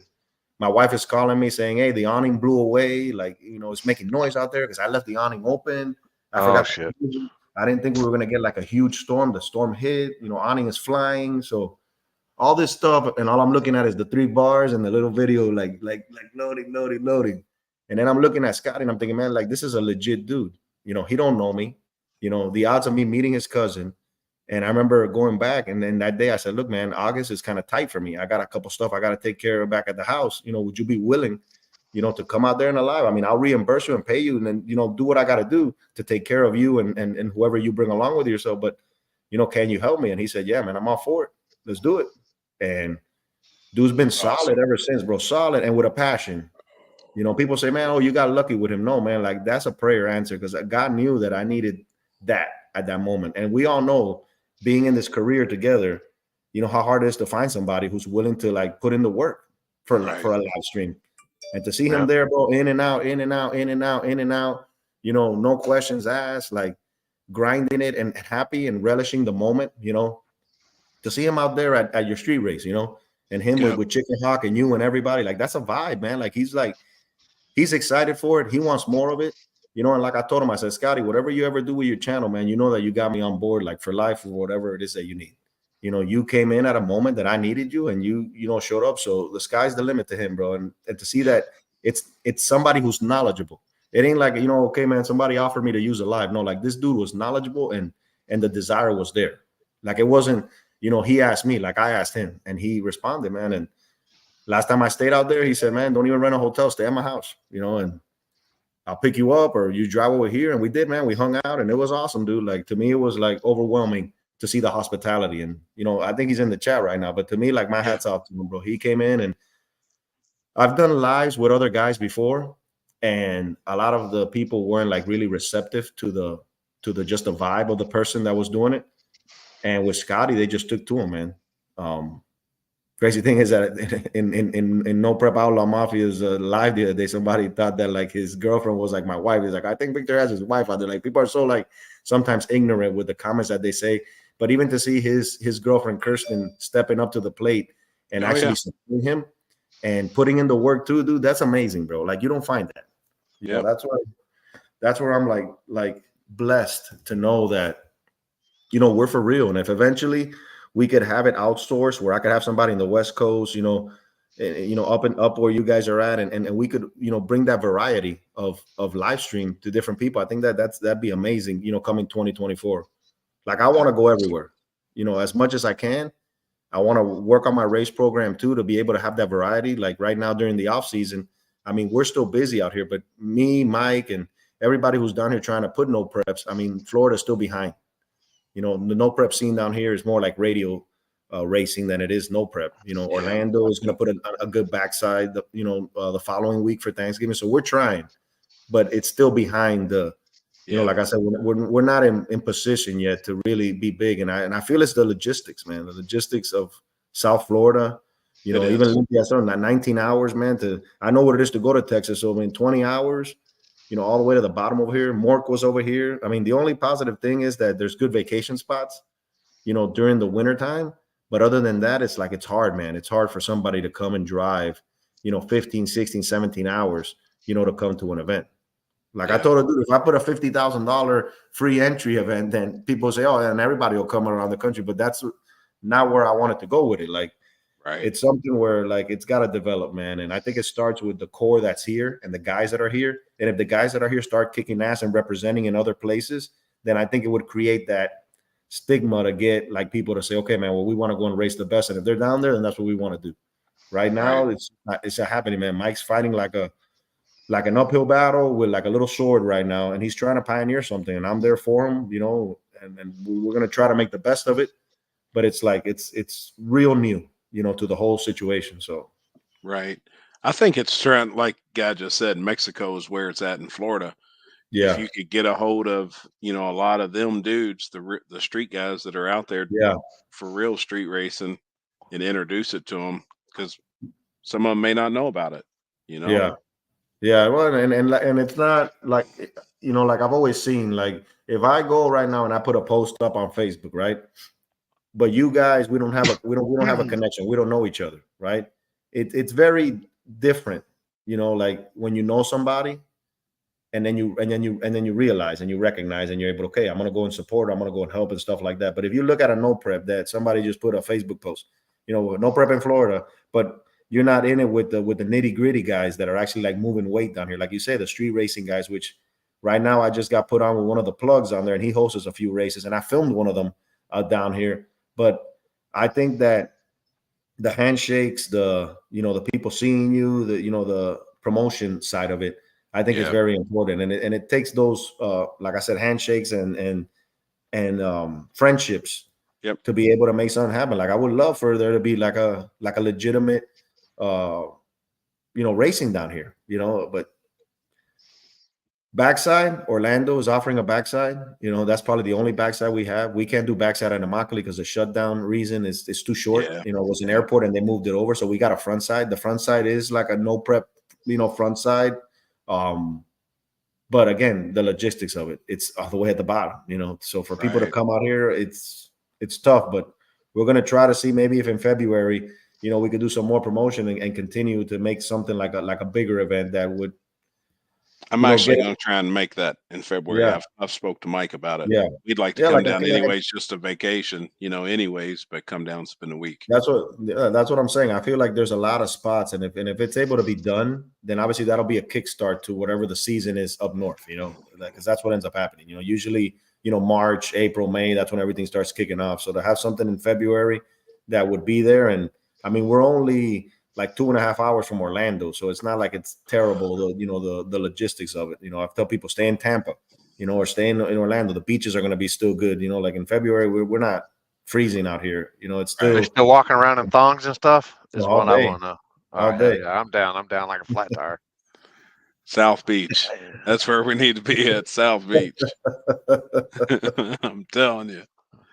My wife is calling me saying, hey, the awning blew away. Like, you know, it's making noise out there because I left the awning open. I forgot. Shit. I didn't think we were going to get like a huge storm. The storm hit, you know, awning is flying. So all this stuff. And all I'm looking at is the 3 bars and the little video, like loading. And then I'm looking at Scotty and I'm thinking, man, like, this is a legit dude. You know, he don't know me. You know, the odds of me meeting his cousin. And I remember going back, and then that day I said, look, man, August is kind of tight for me. I got a couple stuff I got to take care of back at the house. You know, would you be willing, you know, to come out there and alive? I mean, I'll reimburse you and pay you and then, you know, do what I got to do to take care of you and whoever you bring along with yourself. But, you know, can you help me? And he said, yeah, man, I'm all for it. Let's do it. And dude's been solid ever since, bro. Solid and with a passion. You know, people say, man, oh, you got lucky with him. No, man, like that's a prayer answer because God knew that I needed that at that moment. And we all know, being in this career together, you know how hard it is to find somebody who's willing to like put in the work for a live stream. And to see him there, bro, in and out, you know, no questions asked, like grinding it and happy and relishing the moment, you know, to see him out there at your street race, you know, and him with Chicken Hawk and you and everybody, like that's a vibe, man. Like he's excited for it. He wants more of it. You know, and like I told him, I said, Scotty, whatever you ever do with your channel, man, you know that you got me on board, like for life or whatever it is that you need. You know, you came in at a moment that I needed you and you know, showed up. So the sky's the limit to him, bro. And to see that it's somebody who's knowledgeable. It ain't like, you know, okay, man, somebody offered me to use a live. No, like this dude was knowledgeable and the desire was there. Like it wasn't, you know, he asked me, like I asked him and he responded, man. And last time I stayed out there, he said, man, don't even rent a hotel, stay at my house, you know, and I'll pick you up or you drive over here. And we did, man. We hung out and it was awesome, dude. Like to me, it was like overwhelming to see the hospitality. And, you know, I think he's in the chat right now, but to me, like my hat's off to him, bro. He came in and I've done lives with other guys before. And a lot of the people weren't like really receptive to the just the vibe of the person that was doing it. And with Scotty, they just took to him, man. Crazy thing is that in No Prep Outlaw Mafia's live the other day, somebody thought that like his girlfriend was like my wife. He's like, I think Victor has his wife out there. Like people are so like sometimes ignorant with the comments that they say. But even to see his girlfriend Kirsten stepping up to the plate and actually supporting him and putting in the work too, dude. That's amazing, bro. Like you don't find that. You know, that's where I'm like blessed to know that, you know, we're for real. And if eventually we could have it outsourced where I could have somebody in the West Coast, you know, up where you guys are at, and we could, you know, bring that variety of live stream to different people. I think that'd be amazing, you know, coming 2024. Like I want to go everywhere, you know, as much as I can. I want to work on my race program too, to be able to have that variety. Like right now during the off season, I mean, we're still busy out here, but me, Mike, and everybody who's down here trying to put no preps, I mean, Florida's still behind. You know, the no prep scene down here is more like radio racing than it is no prep. You know, Orlando is going to put a good backside, the following week for Thanksgiving. So we're trying, but it's still behind the, you know, like I said, we're not in position yet to really be big. And I feel it's the logistics, man, the logistics of South Florida. You know, even Limpy, I said, 19 hours, man. I know what it is to go to Texas. So I mean, 20 hours. You know, all the way to the bottom over here. Mork was over here. I mean, the only positive thing is that there's good vacation spots, you know, during the winter time. But other than that, it's like, it's hard, man. It's hard for somebody to come and drive, you know, 15, 16, 17 hours, you know, to come to an event. Like I told her, dude, if I put a $50,000 free entry event, then people say, oh, and everybody will come around the country. But that's not where I wanted to go with it. Like, it's something where like it's got to develop, man. And I think it starts with the core that's here and the guys that are here. And if the guys that are here start kicking ass and representing in other places, then I think it would create that stigma to get like people to say, okay, man, well, we want to go and race the best. And if they're down there, then that's what we want to do. Right now, it's not happening, man. Mike's fighting like an uphill battle with like a little sword right now, and he's trying to pioneer something. And I'm there for him, you know, and we're gonna try to make the best of it. But it's like it's real new, you know, to the whole situation. So I think it's trying, like Guy just said, Mexico is where it's at in Florida. If you could get a hold of, you know, a lot of them dudes, the street guys that are out there for real street racing, and introduce it to them, because some of them may not know about it, you know. Well, and it's not like, you know, like I've always seen, like if I go right now and I put a post up on Facebook, right? But you guys, we don't have a connection. We don't know each other, right? It's very different, you know, like when you know somebody, and then you realize and you recognize and you're able to, okay, I'm gonna go and support, I'm gonna go and help and stuff like that. But if you look at a no prep that somebody just put a Facebook post, you know, no prep in Florida, but you're not in it with the nitty gritty guys that are actually like moving weight down here, like you say, the street racing guys. Which right now I just got put on with one of the plugs on there, and he hosts a few races, and I filmed one of them down here. But I think that the handshakes, the people seeing you, the promotion side of it, I think is very important, and it takes those like I said, handshakes and friendships to be able to make something happen. Like I would love for there to be like a legitimate racing down here, you know. But backside, Orlando is offering a backside. You know, that's probably the only backside we have. We can't do backside at Immokalee because the shutdown reason is too short. You know, it was an airport and they moved it over, so we got a front side. The front side is like a no prep, front side. But again, the logistics of it, it's all the way at the bottom, you know. So for people to come out here, it's tough. But we're gonna try to see maybe if in February, you know, we could do some more promotion and continue to make something like a bigger event that would. I'm actually going to try and make that in February. I've spoke to Mike about it. We'd like to come down anyways, just a vacation, you know, anyways, but come down and spend a week. That's what I'm saying. I feel like there's a lot of spots, and if it's able to be done, then obviously that'll be a kickstart to whatever the season is up north, you know, because that's what ends up happening. You know, usually, you know, March, April, May, that's when everything starts kicking off. So to have something in February that would be there, and I mean, we're only like 2.5 hours from Orlando, so it's not like it's terrible. The logistics of it. You know, I've told people stay in Tampa, you know, or stay in Orlando. The beaches are going to be still good. You know, like in February, we're not freezing out here. You know, it's still. They're still walking around in thongs and stuff. Is all what day. I want to know. All day. Yeah, I'm down. I'm down like a flat tire. South Beach. That's where we need to be at. South Beach. I'm telling you.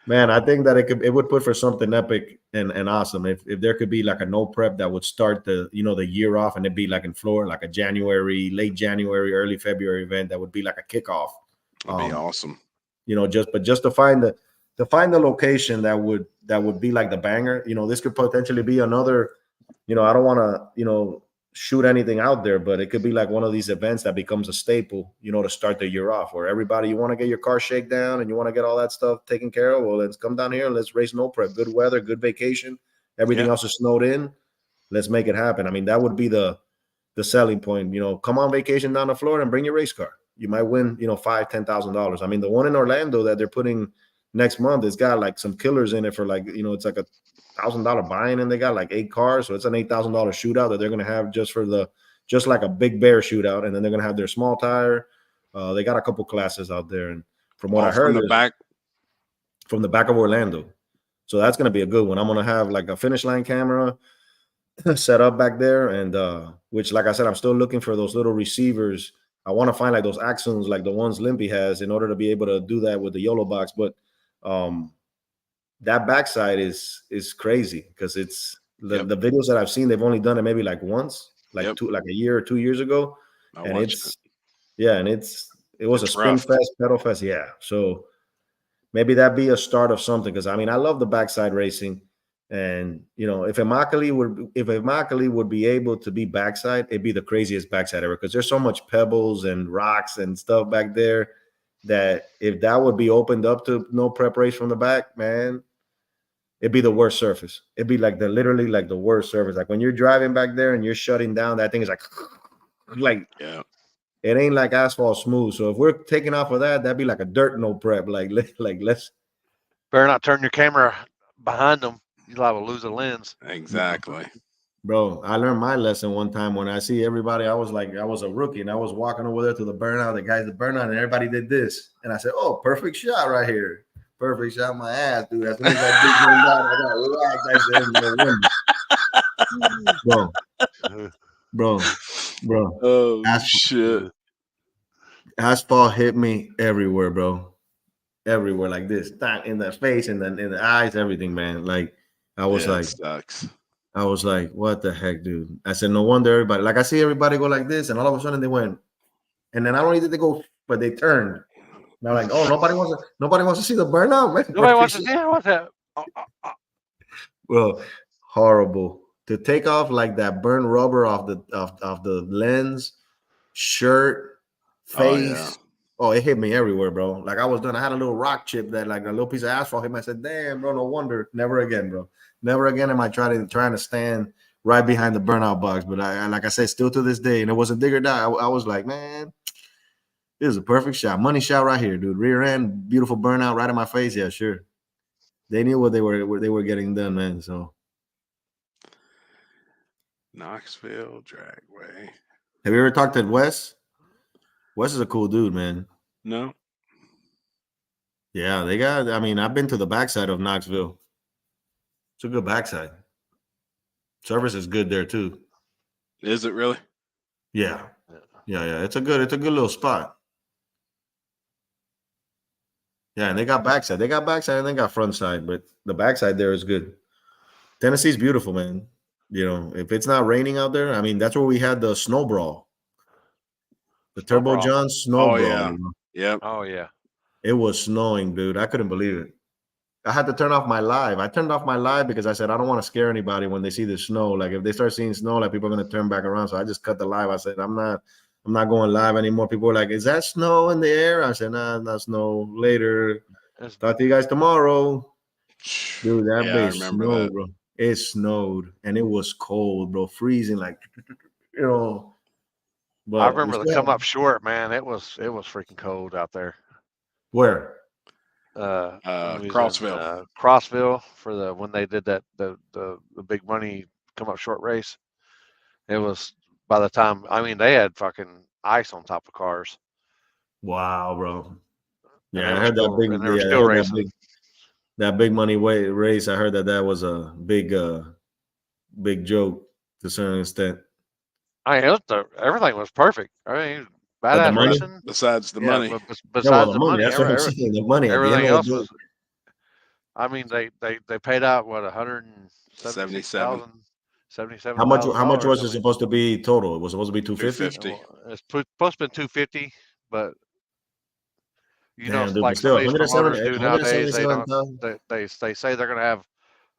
Man, I think that it would put for something epic and awesome if there could be like a no prep that would start the year off, and it'd be like in Florida, like a late January, early February event that would be like a kickoff. That'd be awesome. You know, just to find the location that would that would be like the banger. This could potentially be another. I don't want to shoot anything out there, but it could be like one of these events that becomes a staple, to start the year off, where everybody, you want to get your car shaken down and you want to get all that stuff taken care of. Well, let's come down here and let's race no prep. Good weather, good vacation. Everything else is snowed in. Let's make it happen. I mean, that would be the selling point. Come on vacation down to Florida and bring your race car. You might win, $5,000-$10,000. I mean, the one in Orlando that they're putting next month, it's got like some killers in it for like, it's like $1,000 buy-in, and they got like 8 cars, so it's an $8,000 shootout that they're gonna have just like a big bear shootout, and then they're gonna have their small tire. They got a couple classes out there, and from what I heard, from the back of Orlando, so that's gonna be a good one. I'm gonna have like a finish line camera set up back there, and which, like I said, I'm still looking for those little receivers. I want to find like those axons, like the ones Limpy has, in order to be able to do that with the YOLO box, but that backside is crazy, because it's the videos that I've seen, they've only done it maybe like once, like a year or 2 years ago. And it was a spin fest, pedal fest. Yeah. So maybe that'd be a start of something. Cause I mean, I love the backside racing. And if Immokalee would be able to be backside, it'd be the craziest backside ever. Cause there's so much pebbles and rocks and stuff back there, that if that would be opened up to no prep race from the back, man, it'd be the worst surface. It'd be like literally like the worst surface. Like when you're driving back there and you're shutting down, that thing is like it ain't like asphalt smooth. So if we're taking off of that, that'd be like a dirt no prep. Like let's better not turn your camera behind them. You'll have to lose a lens. Exactly. Bro, I learned my lesson one time when I see everybody. I was a rookie, and I was walking over there to the burnout, the guys that burnout, and everybody did this. And I said, "Oh, perfect shot right here. Perfect shot my ass, dude." As soon as that big went down, I got locked. Bro. Oh, shit. Asphalt hit me everywhere, bro. Everywhere, like this. In the face, and then in the eyes, everything, man. Like, I was like, sucks. I was like, what the heck, dude? I said, no wonder everybody, like I see everybody go like this, and all of a sudden they went, and then not only did they go, but they turned. They're like, oh, nobody wants to see the burnout, man. Nobody wants to see what's that. Well, horrible. To take off like that burnt rubber off the lens, shirt, face. Oh, it hit me everywhere, bro. Like I was done. I had a little rock chip that, like a little piece of asphalt hit me. I said, damn, bro, no wonder. Never again, bro. Never again am I trying to stand right behind the burnout box. But I like I said, still to this day, and it was a digger die. I was like, man, this is a perfect shot. Money shot right here, dude. Rear end, beautiful burnout right in my face. Yeah, sure. They knew what they were getting done, man. So Knoxville Dragway. Have you ever talked to Wes? Wes is a cool dude, man. No. Yeah, they got. I mean, I've been to the backside of Knoxville. It's a good backside. Service is good there too. Is it really? Yeah. It's a good little spot. Yeah, and they got backside. They got backside and they got front side, but the backside there is good. Tennessee's beautiful, man. If it's not raining out there, I mean, that's where we had the snow brawl. The Turbo John snow brawl. Yeah. Yep. Oh, yeah. It was snowing, dude. I couldn't believe it. I had to turn off my live. I turned off my live because I said, I don't want to scare anybody when they see the snow. Like if they start seeing snow, like people are going to turn back around. So I just cut the live. I said, I'm not going live anymore. People were like, is that snow in the air? I said, nah, not snow. Later. Talk to you guys tomorrow. Dude, that base snowed, bro. It snowed and it was cold, bro. Freezing, like, But I remember the come up short, man. It was freaking cold out there. Where? Crossville. Crossville for when they did that the big money come up short race. It was, by the time, I mean, they had fucking ice on top of cars. Wow, bro. Yeah, I heard that big. They were still racing. That big money race. I heard that was a big joke to a certain extent. Everything was perfect. I mean, badass racing. Besides the money. Besides the money. That's what I'm saying. The money. Everything else was. I mean, they paid out what, $177,000. How much was it supposed to be total? It was supposed to be $250. It's supposed to be $250, but Damn, dude, like some of these promoters do nowadays, they say they're going to have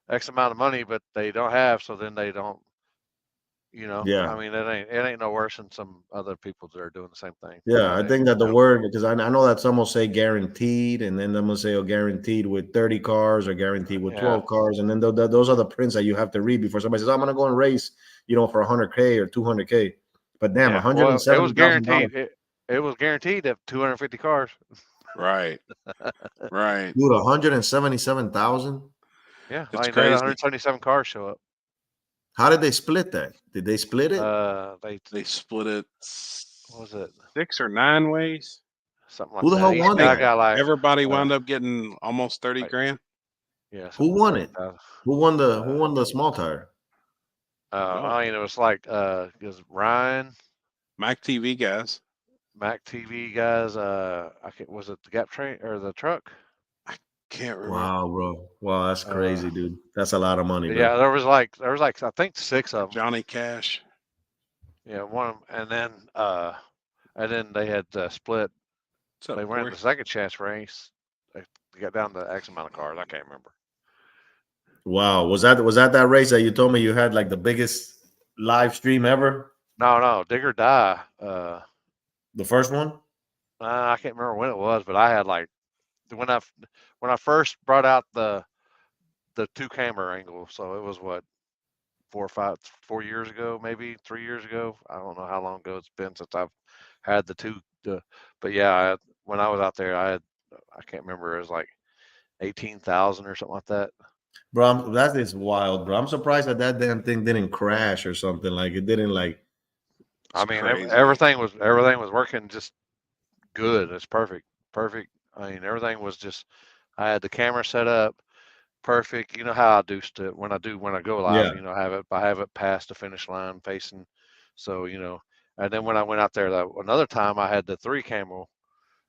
X amount of money, but they don't have, so then they don't. Yeah. I mean, it ain't no worse than some other people that are doing the same thing. Yeah, I think that the word, because I know that some will say guaranteed, and then them will say, oh, guaranteed with 30 cars or guaranteed with 12 cars. And then those are the prints that you have to read before somebody says, I'm going to go and race, for 100K or 200K. But damn, well, it was $170,000. guaranteed. It was guaranteed at 250 cars. Right. Right. Dude, 177,000. Yeah, It's they had crazy. 177 cars show up. How did they split that? Did they split it? They split it. What was it 6 or 9 ways? Something like Who the that. hell Each won guy it? got like Everybody wound up getting almost 30 grand. Yeah. Who won like it? Who won the small tire? I mean, it was like it was Ryan, Mac TV guys. Mac TV guys. Was it the Gap train or the truck? Can't remember. Wow, bro. Wow, that's crazy, dude. That's a lot of money, bro. Yeah, there was like I think 6 of them. Johnny Cash. Yeah, one of them, and then they had split. They went the second chance race. They got down to X amount of cars. I can't remember. Wow, was that race that you told me you had like the biggest live stream ever? No, Dig or Die. The first one? I can't remember when it was, but I had like when I first brought out the 2-camera angle. So it was what 4 years ago, maybe 3 years ago. I don't know how long ago it's been since I've had the two. But yeah, when I was out there, I can't remember. It was like 18,000 or something like that. Bro, that is wild, bro. I'm surprised that damn thing didn't crash or something. Like it didn't like. I mean, everything was working just good. It's perfect. I mean, everything was just. I had the camera set up perfect. You know how I do when I go live. Yeah. I have it past the finish line facing. So and then when I went out there another time, I had the 3-camera,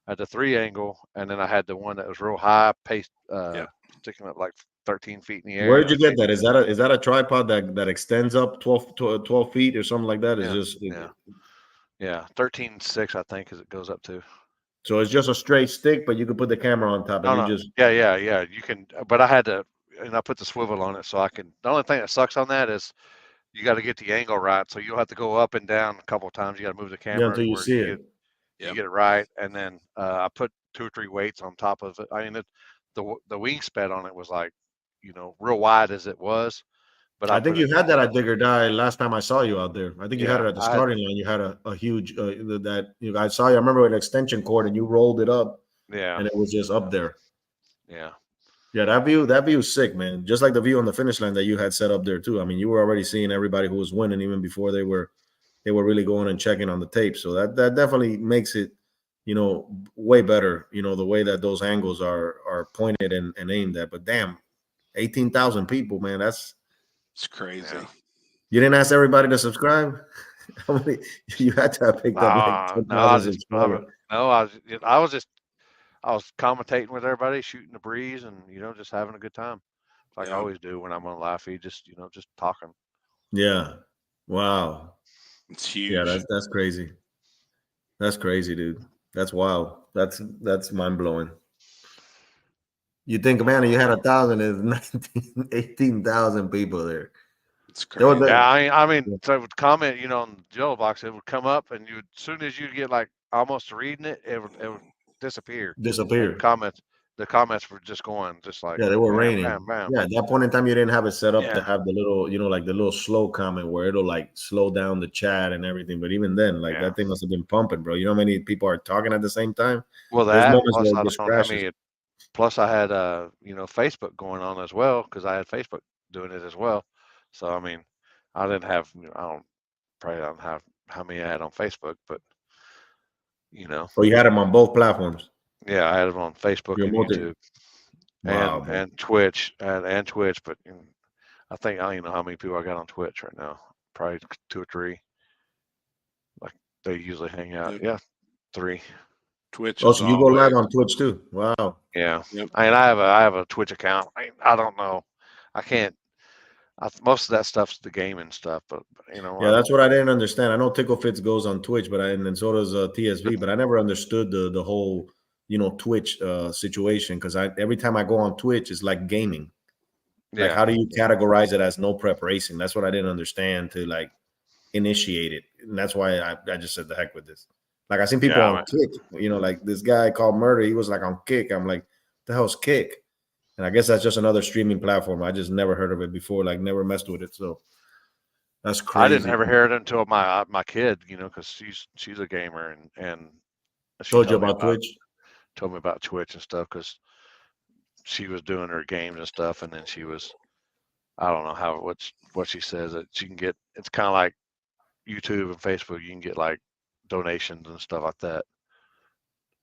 I had the 3 angle, and then I had the one that was real high, sticking up like 13 feet in the air. Where did you get that? Is that a tripod that extends up 12 feet or something like that? It's just 13.6 I think as it goes up to. So it's just a straight stick, but you could put the camera on top and you just you can. But I had to, and I put the swivel on it so I can. The only thing that sucks on that is you got to get the angle right, so you'll have to go up and down a couple of times. You got to move the camera until you see it. You get it right, and then I put 2 or 3 weights on top of it. I mean, the wingspan on it was like, real wide as it was. But I think you had that at Dig or Die last time I saw you out there. I think you had it at the starting line. You had a huge I saw you. I remember an extension cord, and you rolled it up. Yeah, and it was just up there. Yeah. Yeah, that view is sick, man. Just like the view on the finish line that you had set up there too. I mean, you were already seeing everybody who was winning even before they were really going and checking on the tape. So that definitely makes it, way better. The way that those angles are pointed and aimed at. But damn, 18,000 people, man. It's crazy. Yeah. You didn't ask everybody to subscribe. How many? You had to have picked up like 10,000 subscribers. I was commentating with everybody, shooting the breeze, and just having a good time, like I always do when I'm on live feed. Just just talking. Yeah. Wow. It's huge. Yeah, that's crazy. That's crazy, dude. That's wild. That's mind blowing. You think, man, you had 1,000, there's 18,000 people there. It's crazy. I mean, so it would comment, on the yellow box, it would come up, and as soon as you get like almost reading it, it would disappear. The comments were just going, just like they were bam, raining. Bam, bam. Yeah, at that point in time, you didn't have it set up to have the little, like the little slow comment where it'll like slow down the chat and everything. But even then, like that thing must have been pumping, bro. You know how many people are talking at the same time? Well, plus I had Facebook going on as well, because I had Facebook doing it as well. So I mean, I didn't have probably don't have how many I had on Facebook, but Oh, you had them on both platforms. Yeah, I had them on Facebook and YouTube, and Twitch and Twitch. But I think I don't even know how many people I got on Twitch right now. Probably 2 or 3. Like they usually hang out. Yeah, 3. Twitch. Oh, so you go live on Twitch too? Wow. Yeah. Yep. I mean, I have a Twitch account. I don't know. I can't. Most of that stuff's the gaming stuff, but Yeah, that's what I didn't understand. I know Tickle Fits goes on Twitch, and so does TSV, but I never understood the whole Twitch situation, because every time I go on Twitch, it's like gaming. Like, how do you categorize it as no prep racing? That's what I didn't understand to like initiate it. And that's why I just said the heck with this. Like, I seen people on Kick, you know, like this guy called Murder. He was like on Kick. I'm like, the hell's Kick? And I guess that's just another streaming platform. I just never heard of it before, like never messed with it. So that's crazy. I didn't ever hear it until my kid, you know, because she's a gamer and she told you about Twitch. Told me about Twitch and stuff because she was doing her games and stuff, and then she was, I don't know what she says that she can get. It's kind of like YouTube and Facebook. You can get like donations and stuff like that.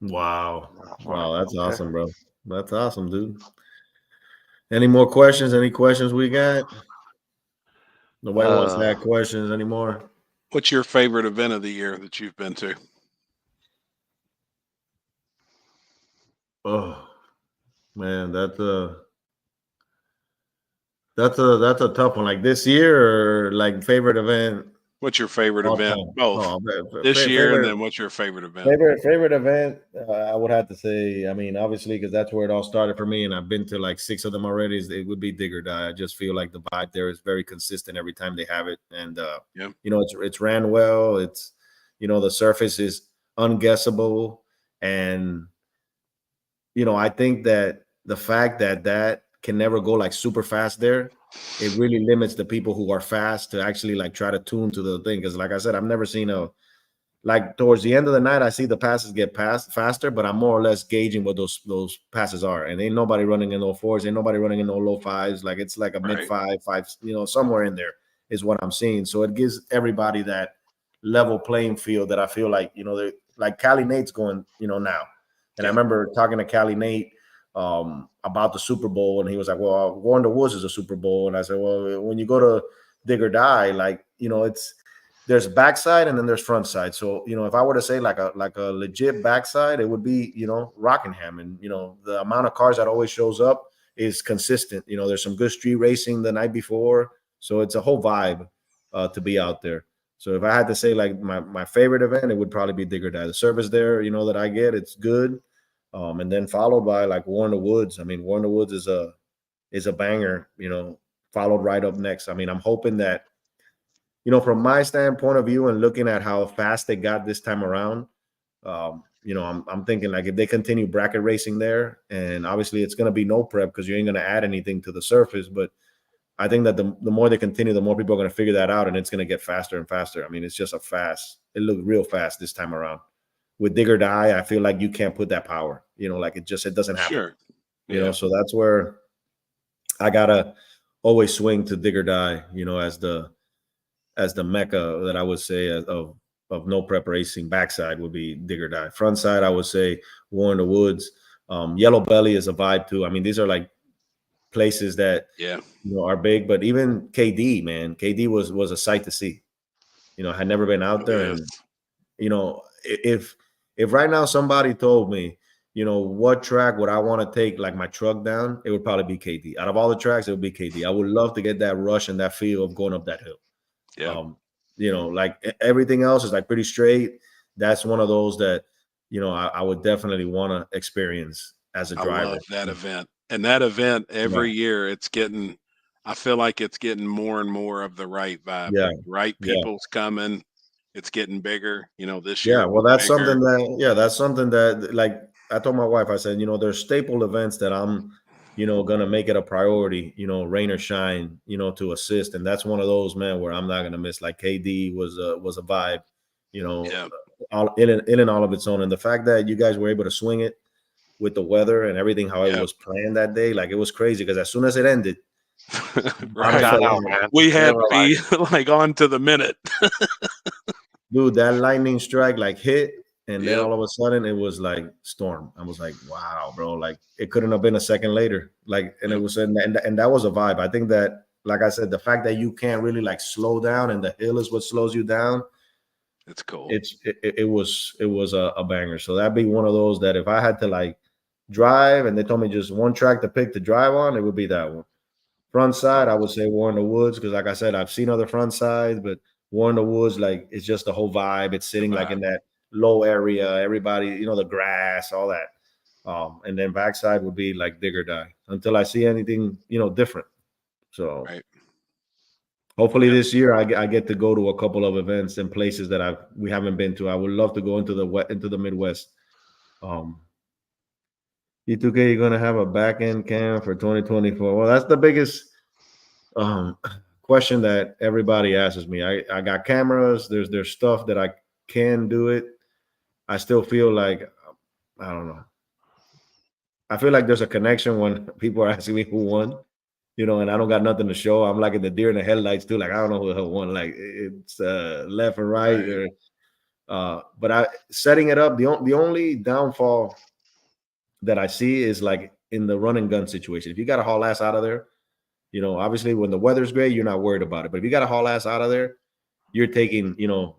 Wow, that's awesome, bro. That's awesome, dude. Any more questions? Any questions we got? Nobody wants to ask questions anymore. What's your favorite event of the year that you've been to? Oh man, that's a tough one. Like this year, or like favorite event. What's your favorite event? Both this year, and then what's your favorite event? Favorite event, I would have to say. I mean, obviously, because that's where it all started for me, and I've been to like 6 of them already. It would be Dig or Die. I just feel like the vibe there is very consistent every time they have it, and you know, it's ran well. It's, you know, the surface is unguessable, and you know, I think that the fact that can never go like super fast there, it really limits the people who are fast to actually like try to tune to the thing. Because like I said, I've never seen like towards the end of the night, I see the passes get passed faster, but I'm more or less gauging what those passes are. And ain't nobody running in low 4s, ain't nobody running in no low 5s. Like it's like a mid 5, you know, somewhere in there is what I'm seeing. So it gives everybody that level playing field that I feel like, you know, like Cali Nate's going, you know, now. And I remember talking to Cali Nate about the Super Bowl, and he was like, well, War in the Woods is a Super Bowl. And I said, well, when you go to Dig or Die, like, you know, there's backside and then there's front side. So, you know, if I were to say like a legit backside, it would be, you know, Rockingham. And, you know, the amount of cars that always shows up is consistent. You know, there's some good street racing the night before. So it's a whole vibe to be out there. So if I had to say like my favorite event, it would probably be Dig or Die. The service there, you know, that I get, it's good. And then followed by like War in the Woods. I mean, War in the Woods is a banger, you know, followed right up next. I mean, I'm hoping that, you know, from my standpoint of view and looking at how fast they got this time around, you know, I'm thinking like if they continue bracket racing there, and obviously it's going to be no prep because you ain't going to add anything to the surface, but I think that the more they continue, the more people are going to figure that out, and it's going to get faster and faster. I mean, it's just it looked real fast this time around. With Dig or Die, I feel like you can't put that power, you know, like it doesn't happen. Sure. You know, so that's where I gotta always swing to Dig or Die, you know, as the mecca that I would say of no prep racing. Backside would be Dig or Die. Front side, I would say War in the Woods. Yellow Belly is a vibe too. I mean, these are like places that you know are big, but even KD, man, KD was a sight to see. You know, I had never been out there, and you know, if right now somebody told me, you know, what track would I want to take like my truck down, it would probably be KD. Out of all the tracks, it would be KD. I would love to get that rush and that feel of going up that hill. Yeah. You know, like everything else is like pretty straight. That's one of those that, you know, I would definitely want to experience as a driver. I love that event. And that event every year, I feel like it's getting more and more of the right vibe. Yeah. Like right people's coming. It's getting bigger, you know, this year. Yeah, well, that's something that, like I told my wife, I said, you know, there's staple events that I'm, you know, going to make it a priority, you know, rain or shine, you know, to assist. And that's one of those, man, where I'm not going to miss. Like KD was a vibe, you know, all in all of its own. And the fact that you guys were able to swing it with the weather and everything, how it was planned that day, like it was crazy because as soon as it ended, we had to be like on to the minute. Dude, that lightning strike like hit, and then all of a sudden it was like storm. I was like, wow, bro, like it couldn't have been a second later. Like, and it was, and that was a vibe. I think that, like I said, the fact that you can't really like slow down and the hill is what slows you down. It's cool. It was a banger. So that'd be one of those that if I had to like drive and they told me just one track to pick to drive on, it would be that one. Front side, I would say War in the Woods, because like I said, I've seen other front sides, but War in the Woods, like it's just the whole vibe. It's sitting like in that low area, everybody, you know, the grass, all that. And then backside would be like Dig or Die until I see anything, you know, different. So Right. hopefully this year I get to go to a couple of events and places that we haven't been to. I would love to go into the Midwest. E2K, you're gonna have a back end cam for 2024. Well, that's the biggest question that everybody asks me. I got cameras. There's stuff that I can do it. I still feel like I don't know. I feel like there's a connection when people are asking me who won, and I don't got nothing to show. I'm like in the deer in the headlights too. Like I don't know who the hell won. Like it's left or right. But I setting it up. The only downfall that I see is like in the run and gun situation. If you got to haul ass out of there, obviously when the weather's great, you're not worried about it. But if you got to haul ass out of there, you're taking,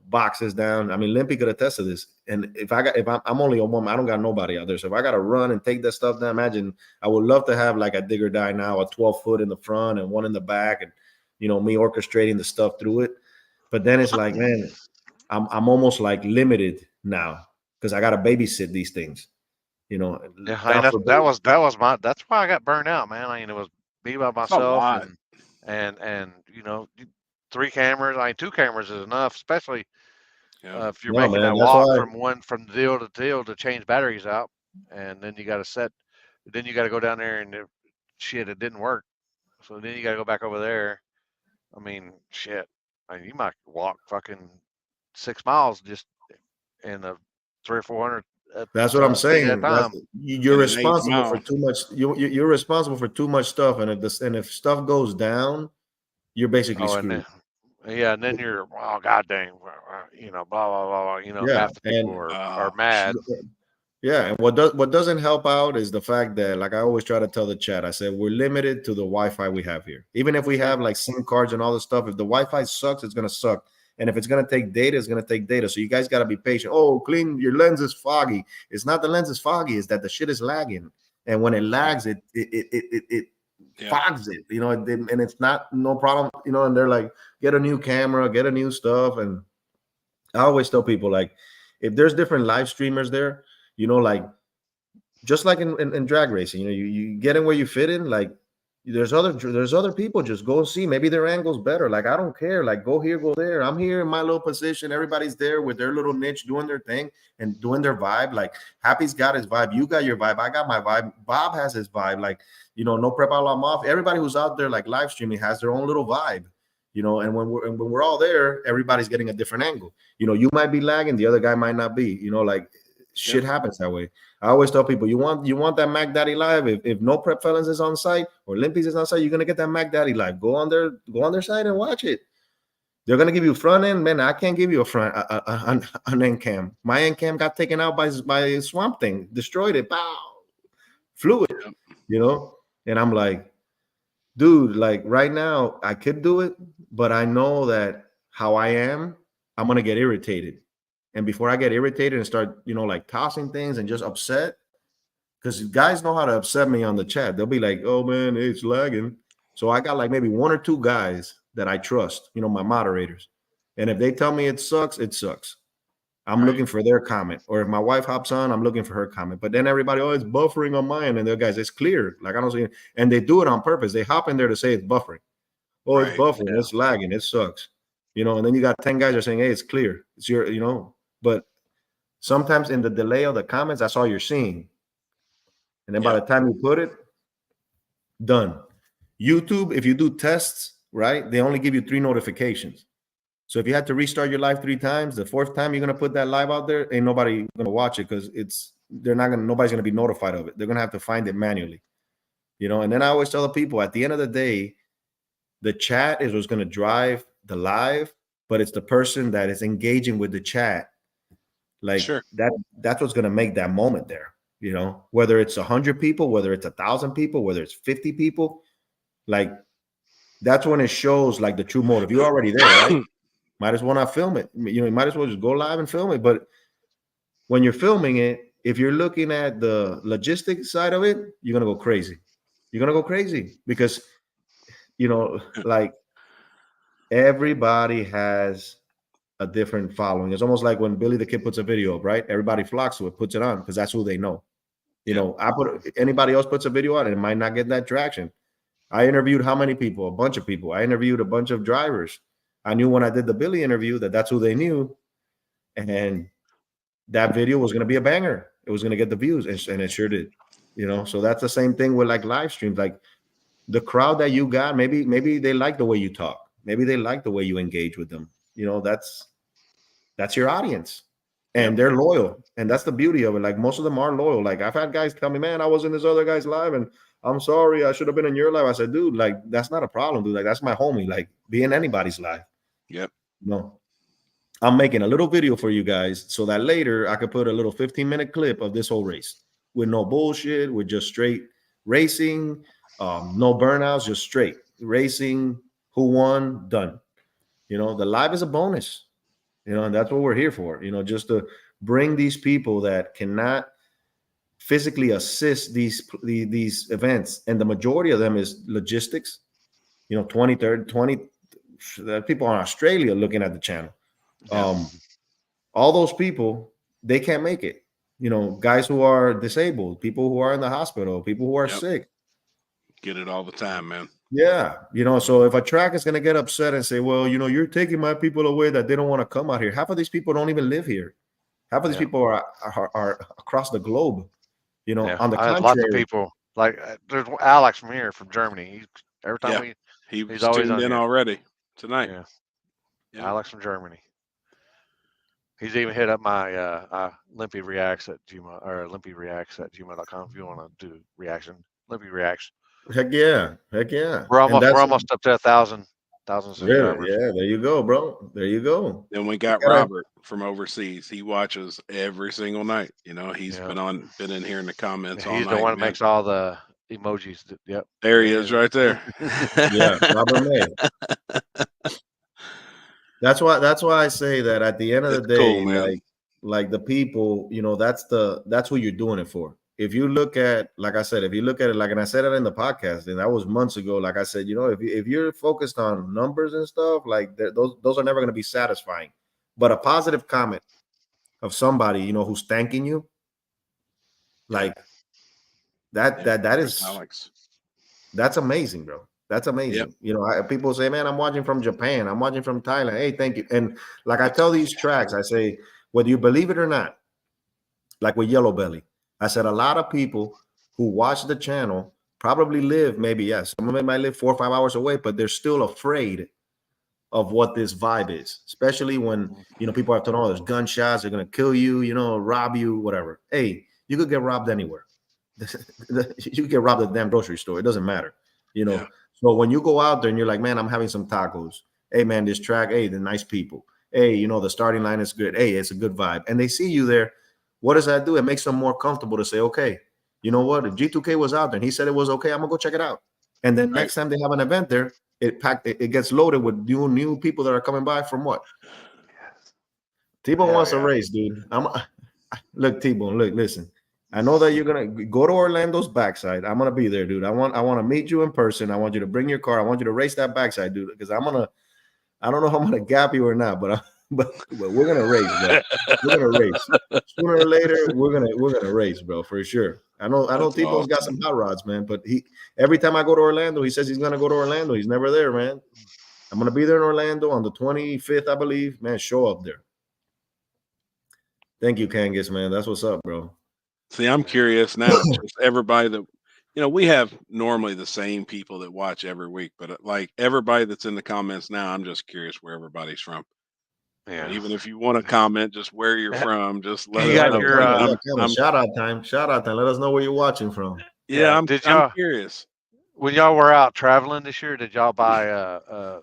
boxes down. I mean, Limpy could attest to this. And if I'm only a woman, I don't got nobody out there. So if I got to run and take that stuff down, imagine I would love to have like a dig or die now, a 12-foot in the front and one in the back, and me orchestrating the stuff through it. But then it's like, man, I'm almost like limited now because I got to babysit these things. Yeah, that's why I got burned out, man. I mean, it was me by myself and 3 cameras. 2 cameras is enough, especially if you're making that walk from deal to deal to change batteries out, and then you got to go down there and it didn't work. So then you got to go back over there. I mean, shit. You might walk fucking 6 miles just in a 300 or 400. That's what I'm saying. You're responsible for too much. You're responsible for too much stuff, and if stuff goes down, you're basically screwed. And then you're god dang, blah blah blah. Half the people are mad. Yeah, and what doesn't help out is the fact that, like I always try to tell the chat, I said we're limited to the Wi-Fi we have here. Even if we have like SIM cards and all this stuff, if the Wi-Fi sucks, it's gonna suck. And if it's going to take data, it's going to take data. So you guys got to be patient. Oh, clean, your lens is foggy. It's not the lens is foggy. It's that the shit is lagging. And when it lags, it fogs it, and it's not no problem, and they're like, get a new camera, get a new stuff. And I always tell people, like, if there's different live streamers there, like, just like in drag racing, you get in where you fit in, like, there's other people. Just go and see. Maybe their angle's better. Like, I don't care. Like, go here, go there. I'm here in my little position. Everybody's there with their little niche, doing their thing and doing their vibe. Like, Happy's got his vibe. You got your vibe. I got my vibe. Bob has his vibe. Like, no prep a la mof. Everybody who's out there like live streaming has their own little vibe. And when we're all there, everybody's getting a different angle. You might be lagging, the other guy might not be. Like, shit happens that way. I always tell people, you want that Mac Daddy live. If no prep felons is on site or Limpy's is on site, you're gonna get that Mac Daddy live. Go on their site and watch it. They're gonna give you front end, man. I can't give you a front an end cam. My end cam got taken out by Swamp Thing, destroyed it. Pow, flew it. And I'm like, dude, like right now I could do it, but I know that how I am, I'm gonna get irritated. And before I get irritated and start, like tossing things and just upset, because guys know how to upset me on the chat. They'll be like, oh, man, it's lagging. So I got like maybe 1 or 2 guys that I trust, my moderators. And if they tell me it sucks, it sucks. I'm looking for their comment. Or if my wife hops on, I'm looking for her comment. But then everybody, it's buffering on mine. And the guys, it's clear. Like, I don't see it. And they do it on purpose. They hop in there to say it's buffering. Oh, it's buffering. It's lagging. It sucks. And then you got 10 guys that are saying, hey, it's clear. It's your, But sometimes in the delay of the comments, that's all you're seeing. And then by the time you put it, done. YouTube, if you do tests, right, they only give you 3 notifications. So if you had to restart your live 3 times, the 4th time you're going to put that live out there, ain't nobody going to watch it because nobody's going to be notified of it. They're going to have to find it manually. And then I always tell the people, at the end of the day, the chat is what's going to drive the live, but it's the person that is engaging with the chat. Like that's what's going to make that moment there, whether it's 100 people, whether it's 1,000 people, whether it's 50 people, like that's when it shows like the true motive. You're already there, right? Might as well not film it. You might as well just go live and film it. But when you're filming it, if you're looking at the logistics side of it, you're going to go crazy. You're going to go crazy because, like everybody has a different following. It's almost like when Billy the Kid puts a video up, right? Everybody flocks to it, puts it on because that's who they know. I put anybody else puts a video on and it might not get that traction. I interviewed how many people? A bunch of people. I interviewed a bunch of drivers. I knew when I did the Billy interview that's who they knew, and that video was going to be a banger. It was going to get the views, and it sure did. So that's the same thing with like live streams. Like the crowd that you got, maybe they like the way you talk. Maybe they like the way you engage with them. That's your audience, and they're loyal, and that's the beauty of it. Like most of them are loyal. Like I've had guys tell me, man, I was in this other guy's live, and I'm sorry, I should have been in your live. I said, dude, like that's not a problem, dude. Like that's my homie. Like be in anybody's live. Yep. No, I'm making a little video for you guys so that later I could put a little 15-minute clip of this whole race with no bullshit, with just straight racing, no burnouts, just straight racing. Who won? Done. The live is a bonus. And that's what we're here for, just to bring these people that cannot physically assist these events. And the majority of them is logistics, 20, 30, 20 people in Australia looking at the channel. All those people, they can't make it. Guys who are disabled, people who are in the hospital, people who are sick. Get it all the time, man. Yeah. So if a track is going to get upset and say, well, you're taking my people away that they don't want to come out here. Half of these people don't even live here. Half of these people are across the globe, on the contrary. Lots of people like there's Alex from Germany. Every time he's always tuned in already tonight. Yeah. Alex from Germany. He's even hit up my Limpy Reacts at Gmail or Limpy Reacts at gmail.com if you want to do reaction. Limpy Reacts. Heck yeah. We're almost up to 1,000 subscribers. Yeah, there you go, bro. There you go. Then we got Robert from overseas. He watches every single night. He's been in here in the comments all night. He's the one that makes all the emojis. Yep. There he is right there. Yeah, Robert May. That's why I say that at the end of the day, cool, like the people, that's who you're doing it for. If you look at, like I said, and I said it in the podcast, and that was months ago. Like I said, if you're focused on numbers and stuff, like those are never going to be satisfying. But a positive comment of somebody, who's thanking you, like that is Alex. That's amazing, bro. That's amazing. Yep. People say, man, I'm watching from Japan. I'm watching from Thailand. Hey, thank you. And like I tell these tracks, I say, whether you believe it or not, like with Yellow Belly, I said a lot of people who watch the channel probably live, some of them might live 4 or 5 hours away, but they're still afraid of what this vibe is, especially when, people have to know there's gunshots, they're going to kill you, rob you, whatever. Hey, you could get robbed anywhere. You could get robbed at the damn grocery store. It doesn't matter, So when you go out there and you're like, man, I'm having some tacos. Hey, man, this track, hey, the nice people. Hey, the starting line is good. Hey, it's a good vibe. And they see you there. What does that do? It makes them more comfortable to say, okay, you know what? If G2K was out there and he said it was okay, I'm going to go check it out. And then next time they have an event there, it gets loaded with new people that are coming by from what? T-Bone wants a race, dude. Look, T-Bone, listen. I know that you're going to go to Orlando's backside. I'm going to be there, dude. I want to meet you in person. I want you to bring your car. I want you to race that backside, dude, because I don't know if I'm going to gap you or not, but we're going to race, bro. We're going to race. Sooner or later, we're going to race, bro, for sure. I know T-Bone's got some hot rods, man, but every time I go to Orlando, he says he's going to go to Orlando. He's never there, man. I'm going to be there in Orlando on the 25th, I believe. Man, show up there. Thank you, Kangas, man. That's what's up, bro. See, I'm curious now. Just everybody that we have normally the same people that watch every week, but like everybody that's in the comments now, I'm just curious where everybody's from. Yeah. Even if you want to comment, just where you're from, just let us know. Shout out time. Let us know where you're watching from. Yeah, I'm curious. When y'all were out traveling this year, did y'all buy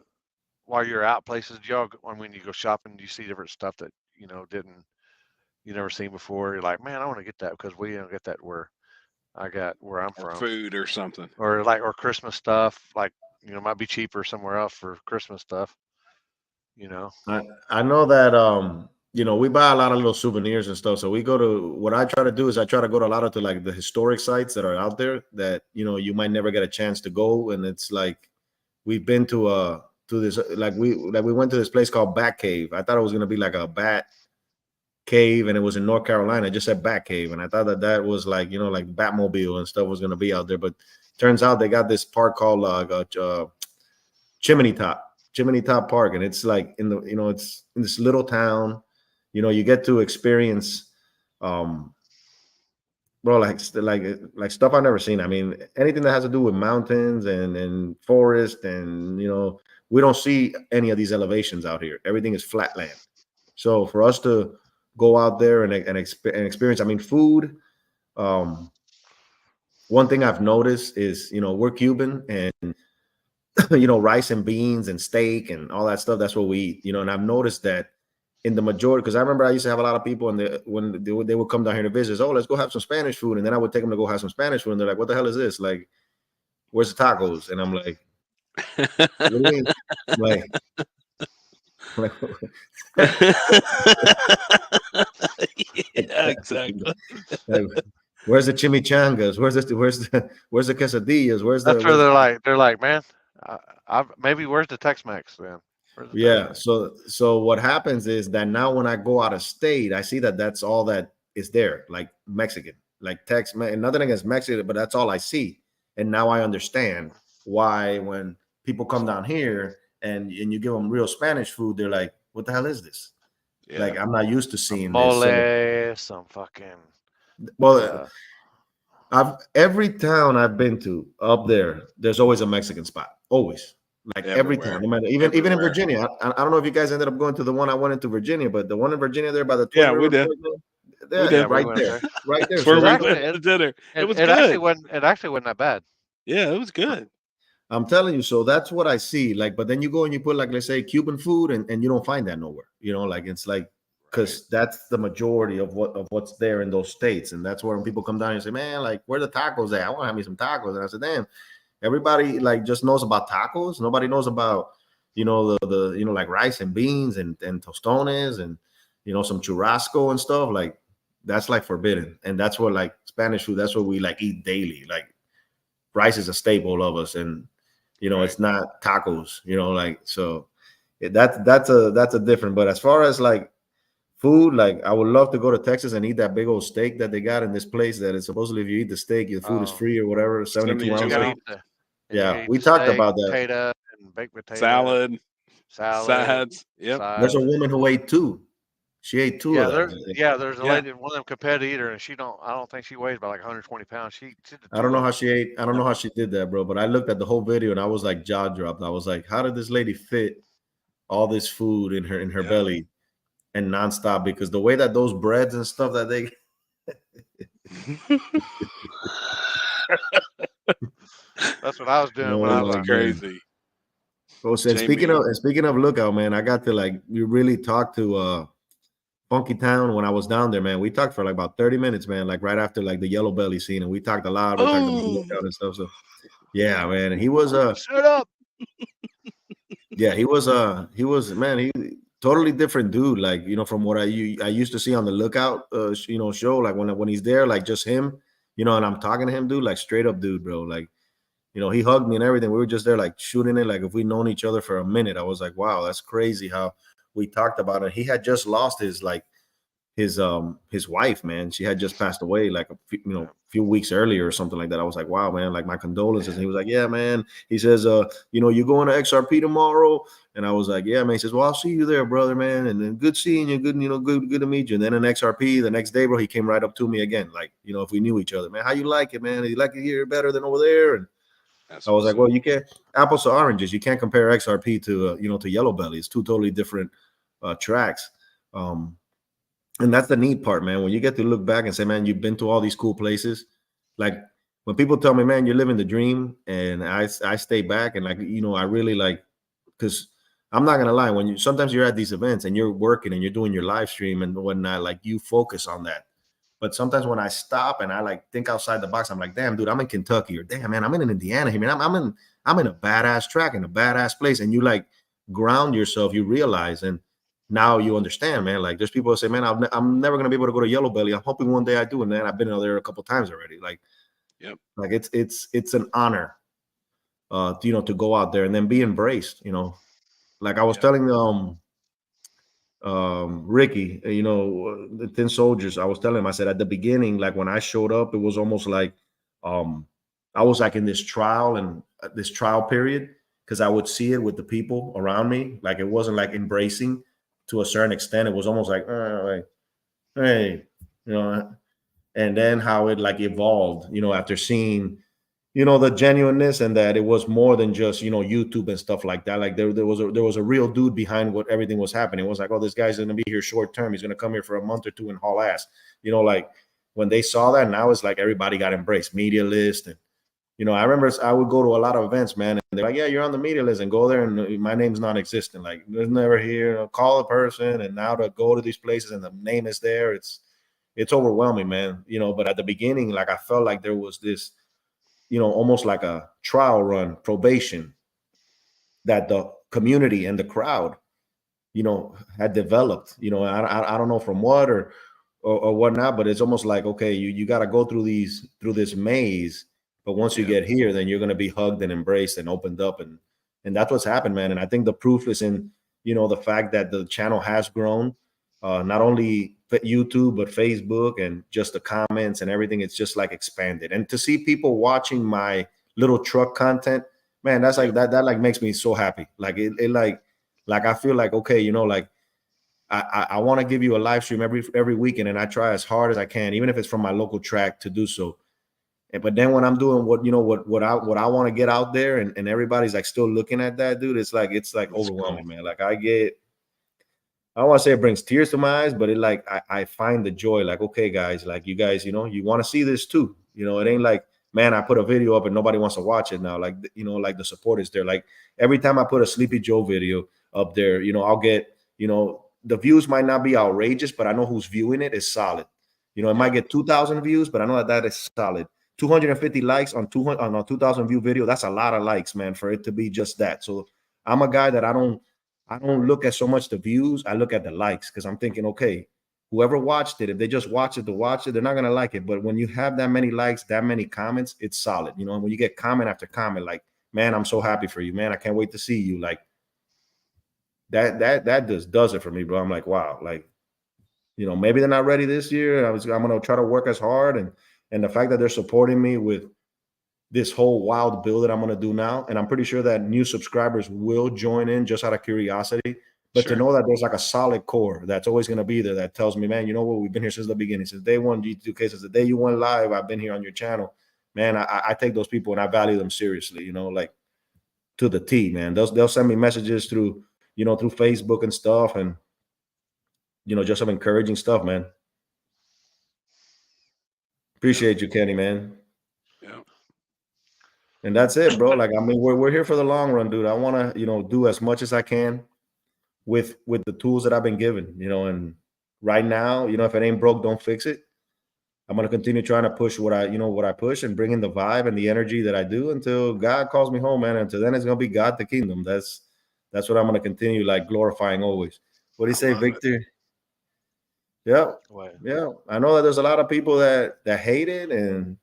while you're out places? Did y'all, when you go shopping, do you see different stuff that you never seen before? You're like, man, I want to get that because we don't get that where I'm from. Food or something. Or Christmas stuff, might be cheaper somewhere else for Christmas stuff. I know that we buy a lot of little souvenirs and stuff. So we go to, what I try to do is I try to go to a lot of the historic sites that are out there that you might never get a chance to go. And it's like we've been to this, we went to this place called Bat Cave. I thought it was gonna be like a bat cave, and it was in North Carolina. It just said Bat Cave, and I thought that was like Batmobile and stuff was going to be out there, but turns out they got this park called Chimney Top Park, and it's like in the it's in this little town. You get to experience bro, like stuff I've never seen. I mean, anything that has to do with mountains and forest, and we don't see any of these elevations out here. Everything is flat land. So for us to go out there and experience, I mean, food. One thing I've noticed is we're Cuban, and rice and beans and steak and all that stuff. That's what we eat. And I've noticed that in the majority, because I remember I used to have a lot of people, and when they would come down here to visit, oh, let's go have some Spanish food, and then I would take them to go have some Spanish food, and they're like, what the hell is this? Like, where's the tacos? And I'm like, what do you mean? Like yeah, exactly. Like, where's the chimichangas? Where's the quesadillas? That's where they're like, man, maybe where's the Tex-Mex then? Yeah. So what happens is that now when I go out of state, I see that that's all that is there, like Mexican, like Tex-Mex, and nothing against Mexican, but that's all I see. And now I understand why when people come down here and you give them real Spanish food, they're like, what the hell is this? Yeah. Like, I'm not used to seeing mole, this. Some fucking. Well, every town I've been to up there, there's always a Mexican spot, always. Like every town, no matter, even in Virginia. I don't know if you guys ended up going to the one I went into Virginia, but the one in Virginia there by the Twin River, we did. Right there. Where we went to dinner. It was good. It actually wasn't that bad. Yeah, it was good. I'm telling you, so that's what I see. Like, but then you go and you put, like, let's say Cuban food, and you don't find that nowhere. Like, it's like, because that's the majority of what's there in those states, and that's where when people come down and say, man, like, where the tacos at? I want to have me some tacos. And I said, damn. Everybody like just knows about tacos. Nobody knows about, the like rice and beans and tostones and, some churrasco and stuff. Like, that's like forbidden. And that's what, like, Spanish food, that's what we like eat daily. Like, rice is a staple of us, and it's not tacos, like, so that's a different. But as far as like food, like, I would love to go to Texas and eat that big old steak that they got in this place that is supposedly, if you eat the steak, your food is free or whatever. 72 ounces. Yeah, we talked about that. Potato and baked potato, salad, sides. Yep. There's a woman who ate 2. She ate 2 of them. There's a lady, one of them competitive eater, and I don't think she weighs about like 120 pounds. I don't know how she ate. I don't know how she did that, bro. But I looked at the whole video and I was like jaw dropped. I was like, how did this lady fit all this food in her belly and nonstop? Because the way that those breads and stuff that they that's what I was doing when I was crazy. Oh, so speaking of Lookout, man, I got to we really talked to Funky Town when I was down there, man. We talked for like about 30 minutes, man, like right after like the Yellow Belly scene, and we talked a lot. We talked about Lookout and stuff. So yeah, man, and he was shut up. Yeah, he was man, he totally different dude, like, from what I used to see on the Lookout show, like when he's there, like just him, and I'm talking to him, dude, like straight up dude, bro, like, he hugged me and everything. We were just there like shooting it, like if we'd known each other for a minute. I was like, wow, that's crazy how we talked about it. He had just lost his wife, man. She had just passed away like a few weeks earlier or something like that. I was like, wow, man, like my condolences. And he was like, yeah, man. He says, you going to XRP tomorrow? And I was like, yeah, man. He says, well, I'll see you there, brother, man. And then good seeing you, good, good to meet you. And then in XRP the next day, bro, he came right up to me again, like, if we knew each other, man, how you like it, man? You like it here better than over there? And I was like, well, you can't, apples to oranges. You can't compare XRP to to Yellow Belly. It's 2 totally different tracks. And that's the neat part, man. When you get to look back and say, man, you've been to all these cool places. Like when people tell me, man, you're living the dream, and I stay back and like, I really like, because I'm not gonna lie, when sometimes you're at these events and you're working and you're doing your live stream and whatnot, like you focus on that. But sometimes when I stop and I like think outside the box, I'm like, damn, dude, I'm in Kentucky, or damn, man, I'm in Indiana here, man. I'm in a badass track in a badass place, and you like ground yourself. You realize, and now you understand, man. Like there's people who say, man, I'm never gonna be able to go to Yellow Belly. I'm hoping one day I do, and then I've been there a couple times already. Like, yep, like it's an honor, to go out there and then be embraced. Like I was telling Ricky, the Thin Soldiers, I was telling him, I said at the beginning, like when I showed up, it was almost like I was like in this trial and this trial period, because I would see it with the people around me. Like it wasn't like embracing to a certain extent. It was almost like, hey, you know, and then how it like evolved, you know, after seeing, you know, the genuineness, and that it was more than just, you know, YouTube and stuff like that. Like there was a real dude behind what everything was happening. It was like, oh, this guy's gonna be here short term. He's gonna come here for a month or two and haul ass. You know, like when they saw that, now it's like everybody got embraced, media list. And you know, I remember I would go to a lot of events, man, and they're like, yeah, you're on the media list, and go there, and my name's non-existent. Like, there's never here. You know, call a person, and now to go to these places and the name is there. It's overwhelming, man. You know, but at the beginning, like I felt like there was this, you know, almost like a trial run, probation, that the community and the crowd, you know, had developed. You know, I don't know from what or whatnot, but it's almost like, okay, you got to go through this maze, but once you get here, then you're going to be hugged and embraced and opened up, and that's what's happened, man. And I think the proof is in, you know, the fact that the channel has grown, not only YouTube but Facebook, and just the comments and everything. It's just like expanded, and to see people watching my little truck content, man, that's like that like makes me so happy. Like it like I feel like, okay, you know, like I want to give you a live stream every weekend, and I try as hard as I can, even if it's from my local track, to do so. But then when I'm doing what, you know, what I want to get out there, and everybody's like still looking at that, dude, it's like overwhelming, man. Like I don't want to say it brings tears to my eyes, but it like I find the joy. Like, okay, guys, like you guys, you know, you want to see this too. You know, it ain't like, man, I put a video up and nobody wants to watch it now. Like, you know, like the support is there. Like every time I put a Sleepy Joe video up there, you know, I'll get, you know, the views might not be outrageous, but I know who's viewing it is solid. You know, it might get 2,000 views, but I know that is solid. 250 likes on 200 on a 2,000 view video. That's a lot of likes, man, for it to be just that. So I'm a guy that I don't look at so much the views. I look at the likes, because I'm thinking, okay, whoever watched it, if they just watch it to watch it, they're not gonna like it. But when you have that many likes, that many comments, it's solid. You know, and when you get comment after comment, like, man, I'm so happy for you, man. I can't wait to see you. Like that just does it for me, bro. I'm like, wow, like, you know, maybe they're not ready this year. I'm gonna try to work as hard, and the fact that they're supporting me with this whole wild build that I'm going to do now. And I'm pretty sure that new subscribers will join in just out of curiosity. But to know that there's like a solid core that's always going to be there, that tells me, man, you know what, we've been here since the beginning, since day one, G2K, since the day you went live, I've been here on your channel. Man, I take those people and I value them seriously, you know, like to the T, man. They'll send me messages through, you know, through Facebook and stuff, and, you know, just some encouraging stuff, man. Appreciate you, Kenny, man. Yeah. And that's it, bro. Like, I mean, we're here for the long run, dude. I want to, you know, do as much as I can with the tools that I've been given, you know. And right now, you know, if it ain't broke, don't fix it. I'm going to continue trying to push what I push, and bring in the vibe and the energy that I do until God calls me home, man. Until then, it's going to be God, the kingdom. That's what I'm going to continue, like, glorifying always. What do you say, Victor? Yeah. Yeah. I know that there's a lot of people that hate it, and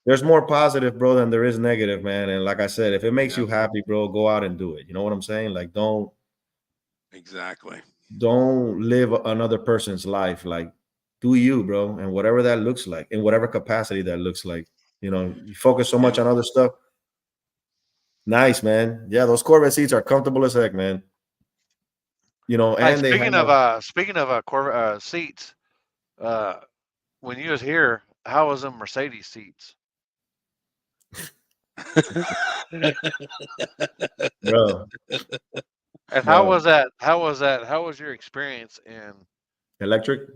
there's more positive, bro, than there is negative, man. And like I said, if it makes you happy, bro, go out and do it. You know what I'm saying? Like, don't live another person's life. Like, do you, bro, and whatever that looks like, in whatever capacity that looks like. You know, you focus so much on other stuff. Nice, man. Yeah, those Corvette seats are comfortable as heck, man. You know, and speaking of Corvette seats, when you was here, how was them Mercedes seats? Bro. And how was that? How was your experience in electric?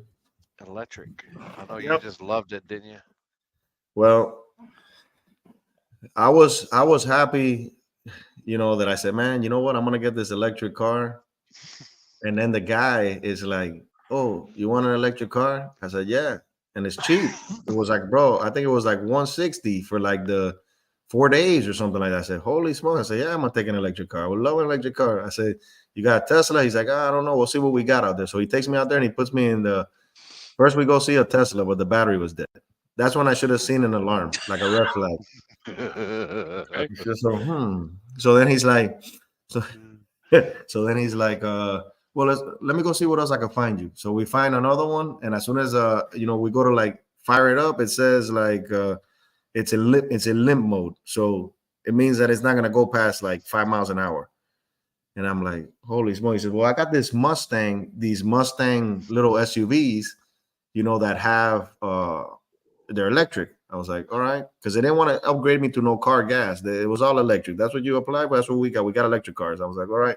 I know you just loved it, didn't you? Well, I was happy, you know, that I said, man, you know what? I'm going to get this electric car. And then the guy is like, oh, you want an electric car? I said, yeah. And it's cheap. It was like, bro, I think it was like 160 for like the 4 days or something like that. I said, holy smokes. I said, yeah, I'm going to take an electric car. I would love an electric car. I said, you got a Tesla? He's like, I don't know. We'll see what we got out there. So he takes me out there and he puts me in first we go see a Tesla, but the battery was dead. That's when I should have seen an alarm, like a red flag. So then he's like, so then he's like, well, let me go see what else I can find you. So we find another one, and as soon as we go to like fire it up, it says like it's in limp mode. So it means that it's not gonna go past like 5 miles an hour. And I'm like, holy smoke. He said, well, I got these Mustang little SUVs, that have they're electric. I was like, all right, because they didn't want to upgrade me to no car gas. It was all electric. That's what you apply, but that's what we got. We got electric cars. I was like, all right.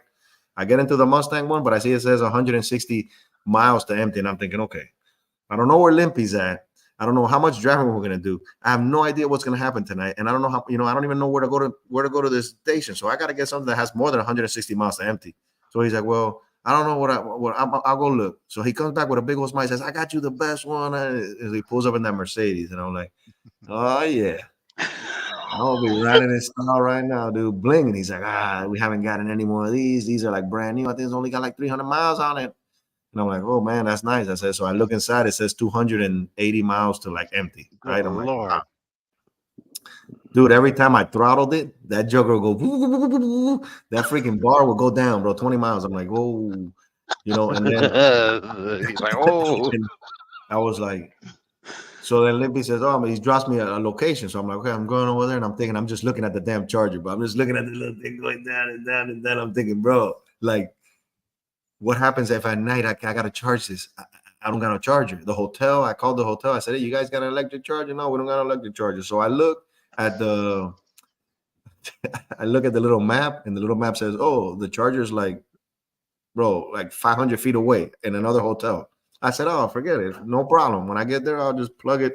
I get into the Mustang one, but I see it says 160 miles to empty, and I'm thinking, okay, I don't know where Limpy's at. I don't know how much driving we're gonna do. I have no idea what's gonna happen tonight, and I don't know how. I don't even know where to go to this station. So I got to get something that has more than 160 miles to empty. So he's like, well, I don't know I'll go look. So he comes back with a big old smile. He says, I got you the best one. And he pulls up in that Mercedes, and I'm like, oh yeah. I'll be running in style right now, dude. Bling. And he's like, we haven't gotten any more of these. These are like brand new. I think it's only got like 300 miles on it. And I'm like, oh man, that's nice. I said, so I look inside, it says 280 miles to like empty. Right. I'm like, wow. Dude, every time I throttled it, that joker will go, that freaking bar will go down, bro. 20 miles. I'm like, whoa, and then he's like, oh, I was like, so then Limpy says, oh, he drops me a location. So I'm like, okay, I'm going over there, and I'm thinking, I'm just looking at the damn charger, but I'm just looking at the little thing going down and down and down. I'm thinking, bro, like, what happens if at night I got to charge this? I don't got a charger. The hotel, I called the hotel. I said, hey, you guys got an electric charger? No, we don't got an electric charger. So I look at the little map, and the little map says, oh, the charger's like, bro, like 500 feet away in another hotel. I said, oh, forget it. No problem. When I get there, I'll just plug it.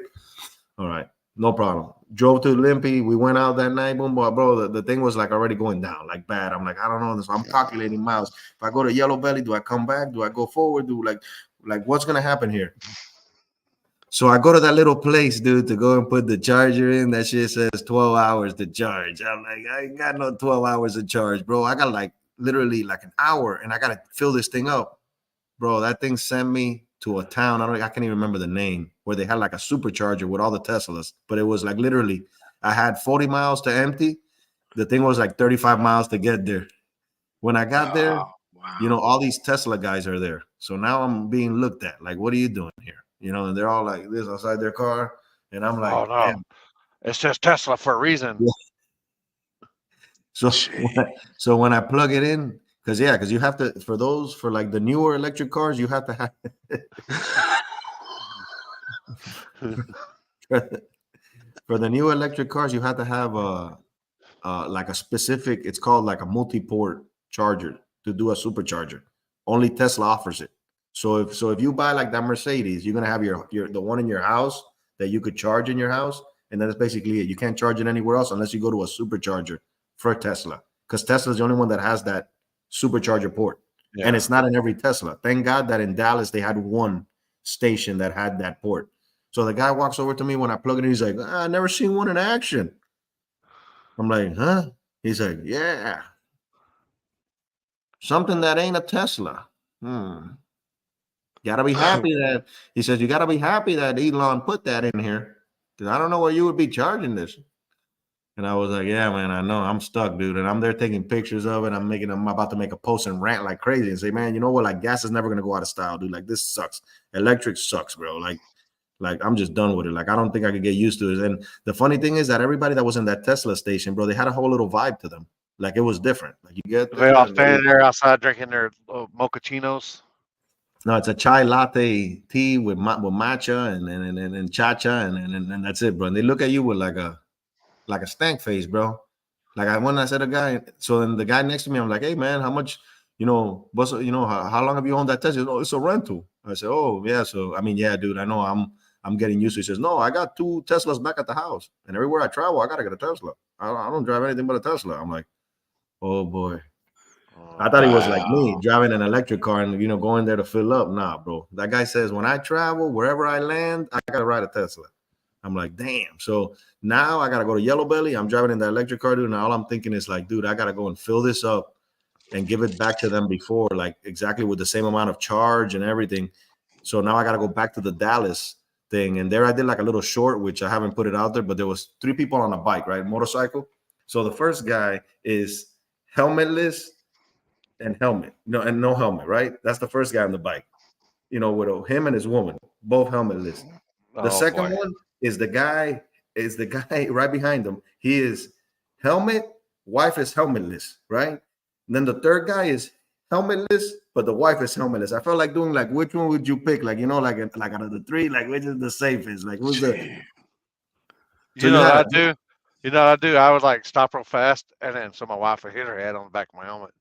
All right. No problem. Drove to Limpy. We went out that night. Boom, bro. The thing was like already going down, like bad. I'm like, I don't know. So I'm calculating miles. If I go to Yellow Belly, do I come back? Do I go forward? Like what's gonna happen here? So I go to that little place, dude, to go and put the charger in. That shit says 12 hours to charge. I'm like, I ain't got no 12 hours to charge, bro. I got like literally like an hour, and I gotta fill this thing up, bro. That thing sent me to a town. I can't even remember the name, where they had like a supercharger with all the Teslas, but it was like literally, I had 40 miles to empty. The thing was like 35 miles to get there. When I got there, all these Tesla guys are there. So now I'm being looked at. Like, what are you doing here? And they're all like this outside their car. And I'm like, oh no, damn. It says Tesla for a reason. Yeah. So when I plug it in, because you have to, for like the newer electric cars, you have to have for the new electric cars, you have to have like a specific, it's called like a multi-port charger to do a supercharger. Only Tesla offers it. So if you buy like that Mercedes, you're gonna have the one in your house that you could charge in your house, and that's basically it. You can't charge it anywhere else unless you go to a supercharger for Tesla, because Tesla's the only one that has that supercharger port. Yeah. And it's not in every Tesla. Thank God that in Dallas they had one station that had that port. So the guy walks over to me when I plug it in. He's like, I never seen one in action. I'm like, huh? He's like, yeah. Something that ain't a Tesla. Gotta be happy that, he says, you gotta be happy that Elon put that in here, because I don't know where you would be charging this. And I was like, yeah, man, I know. I'm stuck, dude. And I'm there taking pictures of it. I'm about to make a post and rant like crazy and say, man, you know what? Like, gas is never going to go out of style, dude. Like, this sucks. Electric sucks, bro. Like I'm just done with it. Like, I don't think I could get used to it. And the funny thing is that everybody that was in that Tesla station, bro, they had a whole little vibe to them. Like, it was different. Like, you get they all standing there outside drinking their mochachinos. No, it's a chai latte tea with matcha and cha-cha, and that's it, bro. And they look at you with like a stank face, bro. Like when I said a guy, so then the guy next to me, I'm like, hey man, how much, how long have you owned that Tesla? Oh, it's a rental. I said, oh yeah. So I mean, yeah, dude, I know I'm getting used to it. He says, no, I got 2 Teslas back at the house, and everywhere I travel, I gotta get a Tesla. I don't drive anything but a Tesla. I'm like, oh boy. I thought he was like me, driving an electric car and going there to fill up. Nah, bro. That guy says, when I travel, wherever I land, I gotta ride a Tesla. I'm like, damn. So now I got to go to Yellow Belly. I'm driving in the electric car, dude. And all I'm thinking is like, dude, I got to go and fill this up and give it back to them before, like exactly with the same amount of charge and everything. So now I got to go back to the Dallas thing. And there I did like a little short, which I haven't put it out there, but there was 3 people on a bike, right? Motorcycle. So the first guy is helmetless and helmet. And no helmet, right? That's the first guy on the bike, with him and his woman, both helmetless. The second one is the guy is the guy right behind him. He is helmet, wife is helmetless, right? And then the third guy is helmetless, but the wife is helmetless. I felt like doing like, which one would you pick? Like, like out of the three, like which is the safest? Like, who's the? So you know what I do? You know what I do? I would like stop real fast, and then so my wife would hit her head on the back of my helmet.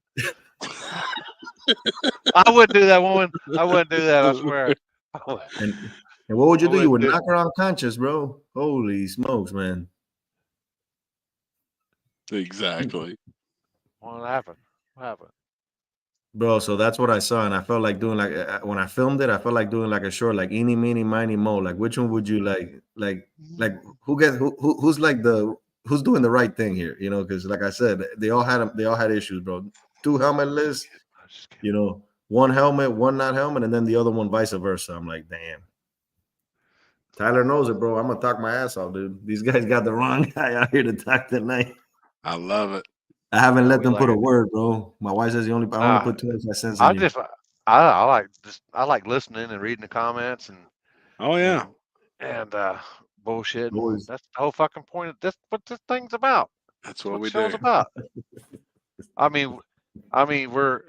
I wouldn't do that, woman. I wouldn't do that. I swear. And what would you do? You would knock her unconscious, bro. Holy smokes, man. Exactly. What happened? What happened? Bro, so that's what I saw, and I felt like doing like when I filmed it, I felt like doing like a short, like eeny, meeny, miny, mo. Like, which one would you like who's like who's doing the right thing here? Because like I said, they all had issues, bro. 2 helmetless, one helmet, one not helmet, and then the other one vice versa. I'm like, damn. Tyler knows it, bro. I'm gonna talk my ass off, dude. These guys got the wrong guy out here to talk tonight. I love it. I haven't let them put a word, bro. My wife says I only put 25 cents. I like listening and reading the comments and. Oh yeah. And bullshit. That's the whole fucking point. That's what this thing's about. That's what we show's do. About. I mean, we're,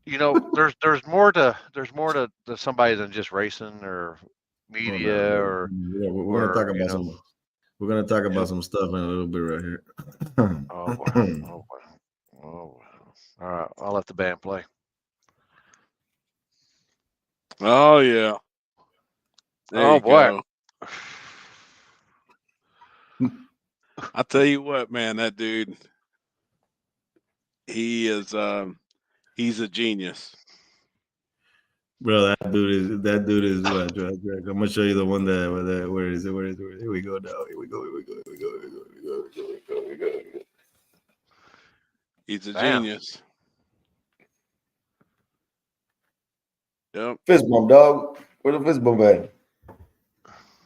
there's more to somebody than just racing or media or. We're gonna talk about some. We're gonna talk about some stuff in a little bit right here. Oh boy. All right, I'll let the band play. Oh yeah. There you boy. Go. I'll tell you what, man, that dude, he's a genius. Bro, that dude is what? I'm gonna show you the one where is it? Here we go now. Here we go. He's a genius. Yep. Fist bump, dog. Where the fist bump at?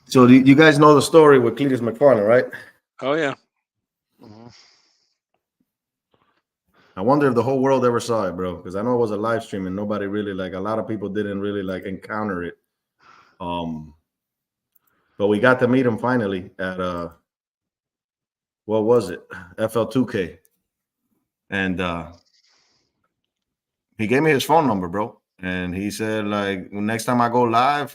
So you guys know the story with Cletus McFarland, right? Oh yeah. Mm-hmm. I wonder if the whole world ever saw it, bro, because I know it was a live stream and nobody really a lot of people didn't really encounter it. But we got to meet him finally at what was it? FL2K. And he gave me his phone number, bro. And he said, like, next time I go live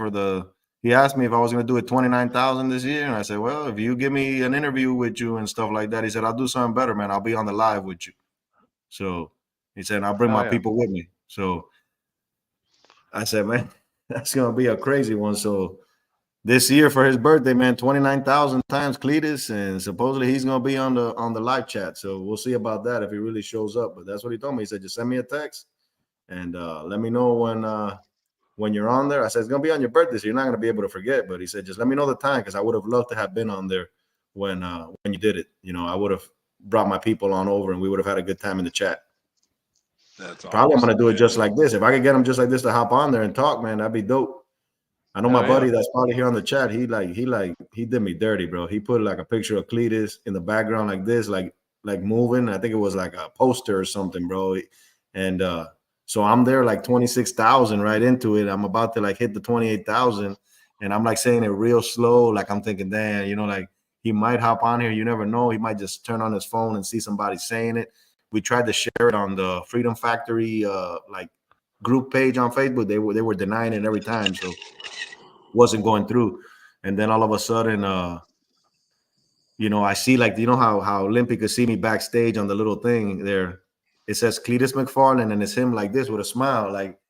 he asked me if I was going to do it 29,000 this year. And I said, well, if you give me an interview with you and stuff like that, he said, I'll do something better, man. I'll be on the live with you. So he said, I'll bring my people with me. So I said, man, that's going to be a crazy one. So this year for his birthday, man, 29,000 times Cletus, and supposedly he's going to be on the live chat. So we'll see about that if he really shows up. But that's what he told me. He said, just send me a text and let me know when you're on there. I said, it's going to be on your birthday, so you're not going to be able to forget. But he said, just let me know the time, because I would have loved to have been on there when you did it. I would have brought my people on over and we would have had a good time in the chat. That's probably awesome, I'm going to do it just like this. If I could get them just like this to hop on there and talk, man, that'd be dope. I know my buddy that's probably here on the chat. He did me dirty, bro. He put like a picture of Cletus in the background like this, like moving. I think it was like a poster or something, bro. And so I'm there like 26,000 right into it. I'm about to like hit the 28,000, and I'm like saying it real slow. Like I'm thinking, damn, like he might hop on here. You never know. He might just turn on his phone and see somebody saying it. We tried to share it on the Freedom Factory like group page on Facebook. They were denying it every time, so wasn't going through. And then all of a sudden, I see like how Limpy could see me backstage on the little thing there. It says Cletus McFarland, and it's him like this with a smile, like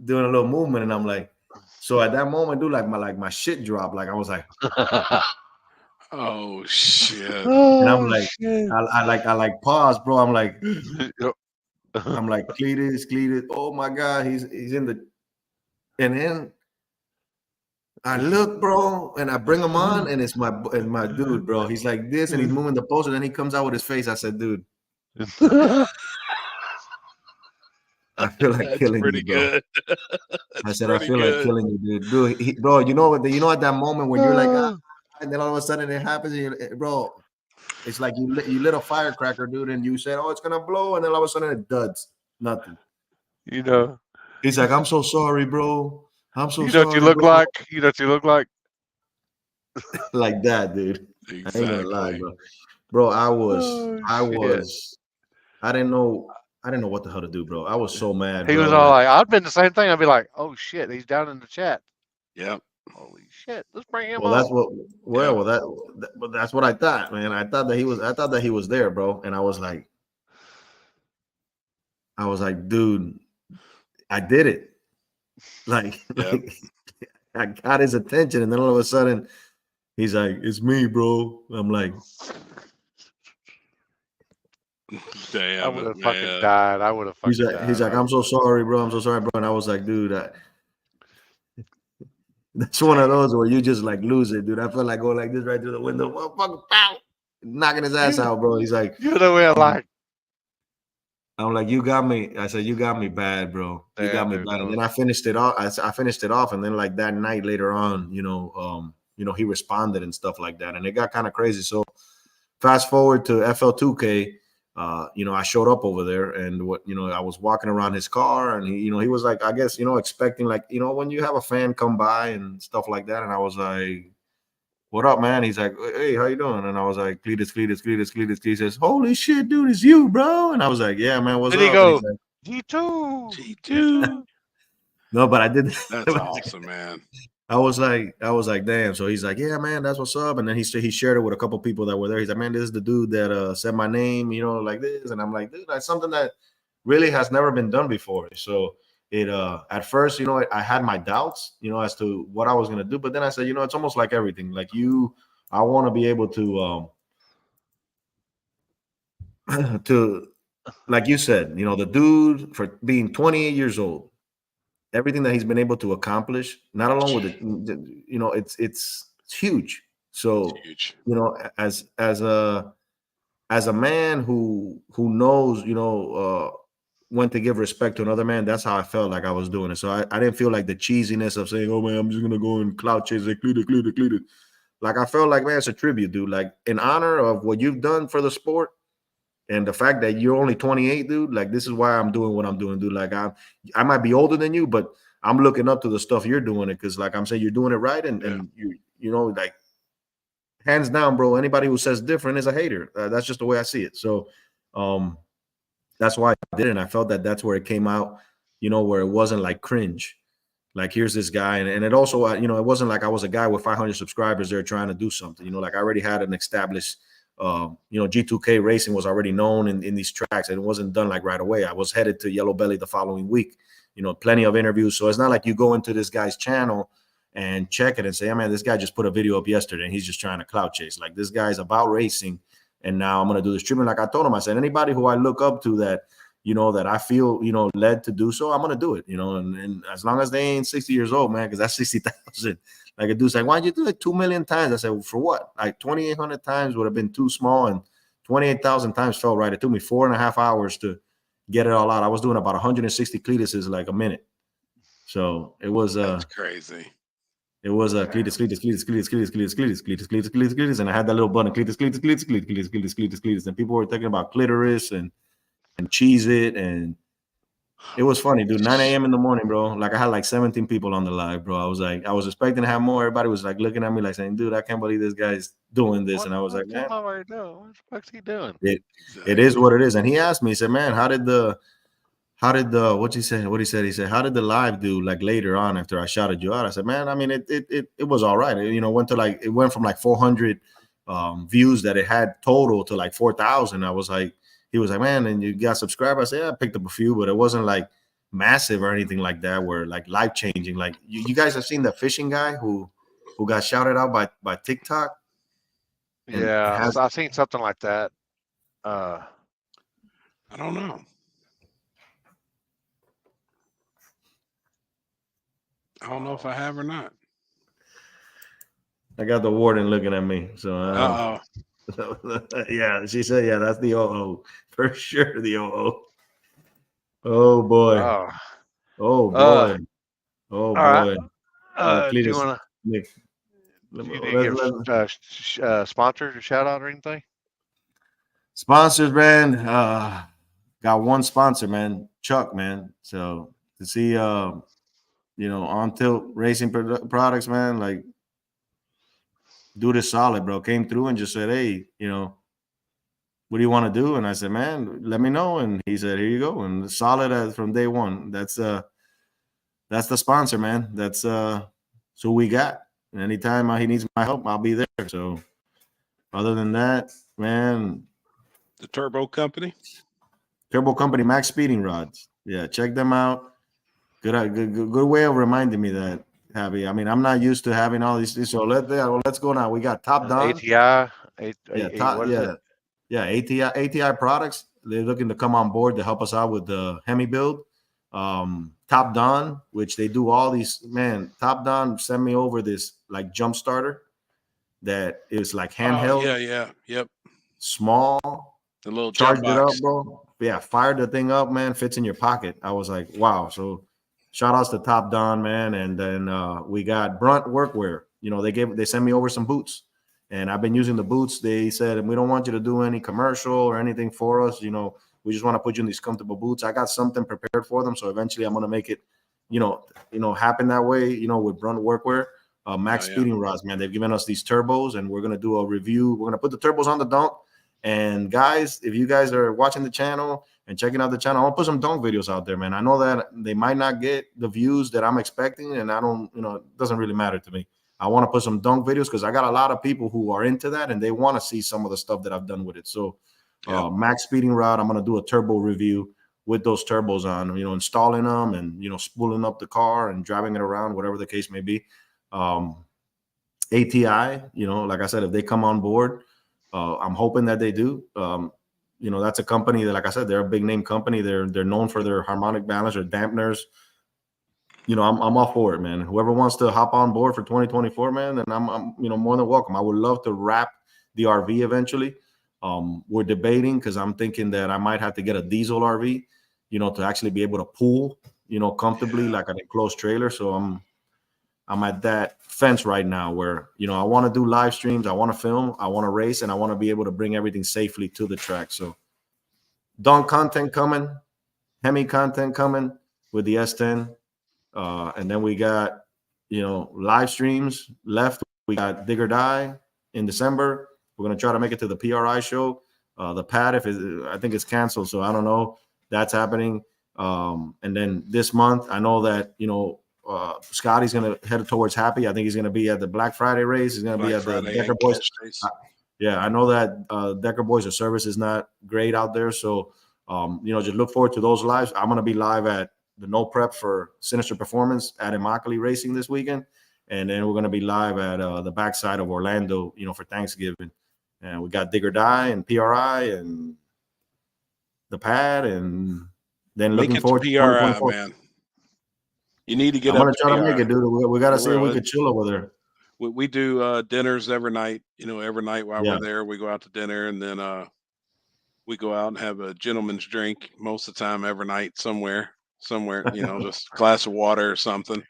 doing a little movement. And I'm like, so at that moment, dude, like my shit dropped. Like I was like, oh shit. And I'm like, I like pause, bro. I'm like Cletus. Oh my God, he's in the. And then I look, bro, and I bring him on, and it's my dude, bro. He's like this, and he's moving the poster. Then he comes out with his face. I said, dude, I feel like killing you, bro. I said, I feel like killing you, dude. Bro, you know at that moment when you're like, and then all of a sudden it happens, bro. It's like you lit a firecracker, dude, and you said, oh, it's gonna blow, and then all of a sudden it duds. Nothing. He's like, I'm so sorry, bro. I'm so sorry. You know what you look like? like that, dude. Exactly. I ain't gonna lie, bro. Bro, I didn't know what the hell to do, bro. I was so mad, He was bro. all Like, like, I'd been the same thing. I'd be like, oh shit, he's down in the chat. Yep. Holy shit, let's bring him well, on. that's what. But that's what I thought, man. I thought that he was there, bro. And I was like, dude, I did it. Like, Yep. I got his attention, and then all of a sudden, he's like, "It's me, bro." I'm like, Damn, I would have man. fucking died. I would have fucking died. he's like, "I'm so sorry, bro. I'm so sorry, bro." And I was like, dude, that's one of those where you just like lose it, dude. I felt like going like this right through the window, motherfucker, pow, knocking his ass out, bro. He's like, you know, we're like, I'm like, you got me. I said, you got me bad, bro. You got damn, me dude, bad. And then I finished it off. I finished it off, and then like that night later on, he responded and stuff like that, and it got kind of crazy. So fast forward to FL2K. I showed up over there, and I was walking around his car, and he was like, I guess, expecting like, when you have a fan come by and stuff like that, and I was like, "What up, man?" He's like, "Hey, how you doing?" And I was like, Cletus. He says, "Holy shit, dude, it's you, bro." And I was like, "Yeah, man, what's Did he up?" And go, he's like, G2? G2. "No, but I did." That's awesome, man. I was like, damn. So he's like, "Yeah, man, that's what's up." And then he shared it with a couple people that were there. He's like, "Man, this is the dude that said my name, like this." And I'm like, "Dude, that's something that really has never been done before." So it at first, I had my doubts, as to what I was gonna do. But then I said, it's almost like everything. Like I want to be able to to, like you said, the dude, for being 28 years old, everything that he's been able to accomplish, not alone with it, it's huge. So, Huge. As a man who knows, when to give respect to another man, that's how I felt like I was doing it. So I didn't feel like the cheesiness of saying, "Oh man, I'm just gonna go and clout chase like Cleated. Like I felt like, man, it's a tribute, dude. Like in honor of what you've done for the sport. And the fact that you're only 28, dude, like this is why I'm doing what I'm doing, dude. Like I might be older than you, but I'm looking up to the stuff you're doing it, because like I'm saying, you're doing it right, and like hands down, bro. Anybody who says different is a hater. That's just the way I see it. So that's why I did it. And I felt that that's where it came out, where it wasn't like cringe. Like here's this guy, and it also, it wasn't like I was a guy with 500 subscribers there trying to do something. Like I already had an established. G2K racing was already known in these tracks, and it wasn't done like right away. I was headed to Yellow Belly the following week, plenty of interviews. So it's not like you go into this guy's channel and check it and say, "Oh man, this guy just put a video up yesterday and he's just trying to clout chase." Like this guy's about racing, and now I'm going to do this treatment. Like I told him, I said, anybody who I look up to that, that I feel, led to do so, I'm going to do it, and as long as they ain't 60 years old, man, because that's 60,000. Like a dude's like, "Why'd you do it 2 million times?" I said, well, "For what? Like 2,800 times would have been too small, and 28,000 times felt right. It took me 4.5 hours to get it all out. I was doing about 160 Cletuses like a minute. So it was That's crazy. It was Cletus, and I had that little button, Cletus, and people were talking about clitoris and cheese it, and it was funny, dude. 9 a.m. in the morning, bro. Like I had like 17 people on the live, bro. I was expecting to have more. Everybody was like looking at me like saying, "Dude, I can't believe this guy's doing this." And I was like, "Man, what the fuck's he doing?" It is what it is. And he asked me, he said, "Man, how did the what'd he say? What he said? He said, how did the live do like later on after I shouted you out?" I said, "Man, I mean, it was all right. It went from like 400 views that it had total to like 4,000. I was like, he was like, "Man, and you got subscribers?" I said, "Yeah, I picked up a few, but it wasn't like massive or anything like that, where like life changing." Like you guys have seen the fishing guy who got shouted out by TikTok. Yeah, I've seen something like that. I don't know. I don't know if I have or not. I got the warden looking at me. So yeah, she said, "Yeah, that's the OO for sure. The OO." Oh boy. Oh boy. Oh boy. Do you want to? Nick, You didn't give sponsors a shout out or anything? Sponsors, man. Got one sponsor, man. Chuck, man. So to see, On Tilt Racing Products, man. Like dude is solid, bro. Came through and just said, hey, what do you want to do? And I said, man, let me know. And he said, here you go. And solid as from day one. That's the sponsor, man. That's who we got. And anytime he needs my help, I'll be there. So other than that, man. The Turbo Company, Max Speeding Rods. Yeah, check them out. Good way of reminding me that, Happy. I mean, I'm not used to having all these. So let's go now. We got Top Don. ATI. ATI products. They're looking to come on board to help us out with the Hemi build. Top Don, which they do all these. Man, Top Don sent me over this like jump starter that is like handheld. Yep. Small. The little charged jump box. It up, bro. Yeah, fired the thing up, man. Fits in your pocket. I was like, wow. So shout outs to Top Don, man. And then we got Brunt Workwear. They sent me over some boots, and I've been using the boots. They said, we don't want you to do any commercial or anything for us. We just want to put you in these comfortable boots. I got something prepared for them, so eventually I'm gonna make it, happen that way. With Brunt Workwear. Max Speeding Rods, man. They've given us these turbos, and we're gonna do a review. We're gonna put the turbos on the dunk. And guys, if you guys are watching the channel and checking out the channel, I'll put some dunk videos out there, man. I know that they might not get the views that I'm expecting, and I don't, it doesn't really matter to me. I want to put some dunk videos because I got a lot of people who are into that, and they want to see some of the stuff that I've done with it. So Max Speeding Rod, I'm going to do a turbo review with those turbos on, installing them and, spooling up the car and driving it around, whatever the case may be. ATI, like I said, if they come on board, I'm hoping that they do. That's a company that, like I said, they're a big name company. They're known for their harmonic balance or dampeners. I'm all for it, man. Whoever wants to hop on board for 2024, man, then I'm more than welcome. I would love to wrap the RV eventually. We're debating because I'm thinking that I might have to get a diesel RV, to actually be able to pull, comfortably like an enclosed trailer. So I'm at that fence right now where, I want to do live streams. I want to film, I want to race, and I want to be able to bring everything safely to the track. So dunk content coming, Hemi content coming with the S10. And then we got, live streams left. We got Dig or Die in December. We're going to try to make it to the PRI show. The pad, I think it's canceled. So I don't know. That's happening. And then this month, I know that, Scotty's going to head towards Happy. I think he's going to be at the Black Friday race. He's going to be at the Decker Boys. I know that Decker Boys, the service is not great out there. So, just look forward to those lives. I'm going to be live at the No Prep for Sinister Performance at Immokalee Racing this weekend. And then we're going to be live at the backside of Orlando, for Thanksgiving. And we got Dig or Die and PRI and the pad. And then looking forward to PRI, man. You need to get I'm going to try to make it, dude. We got to see if we could chill over there. We do dinners every night. Every night while we're there, we go out to dinner, and then we go out and have a gentleman's drink most of the time every night somewhere, just a glass of water or something.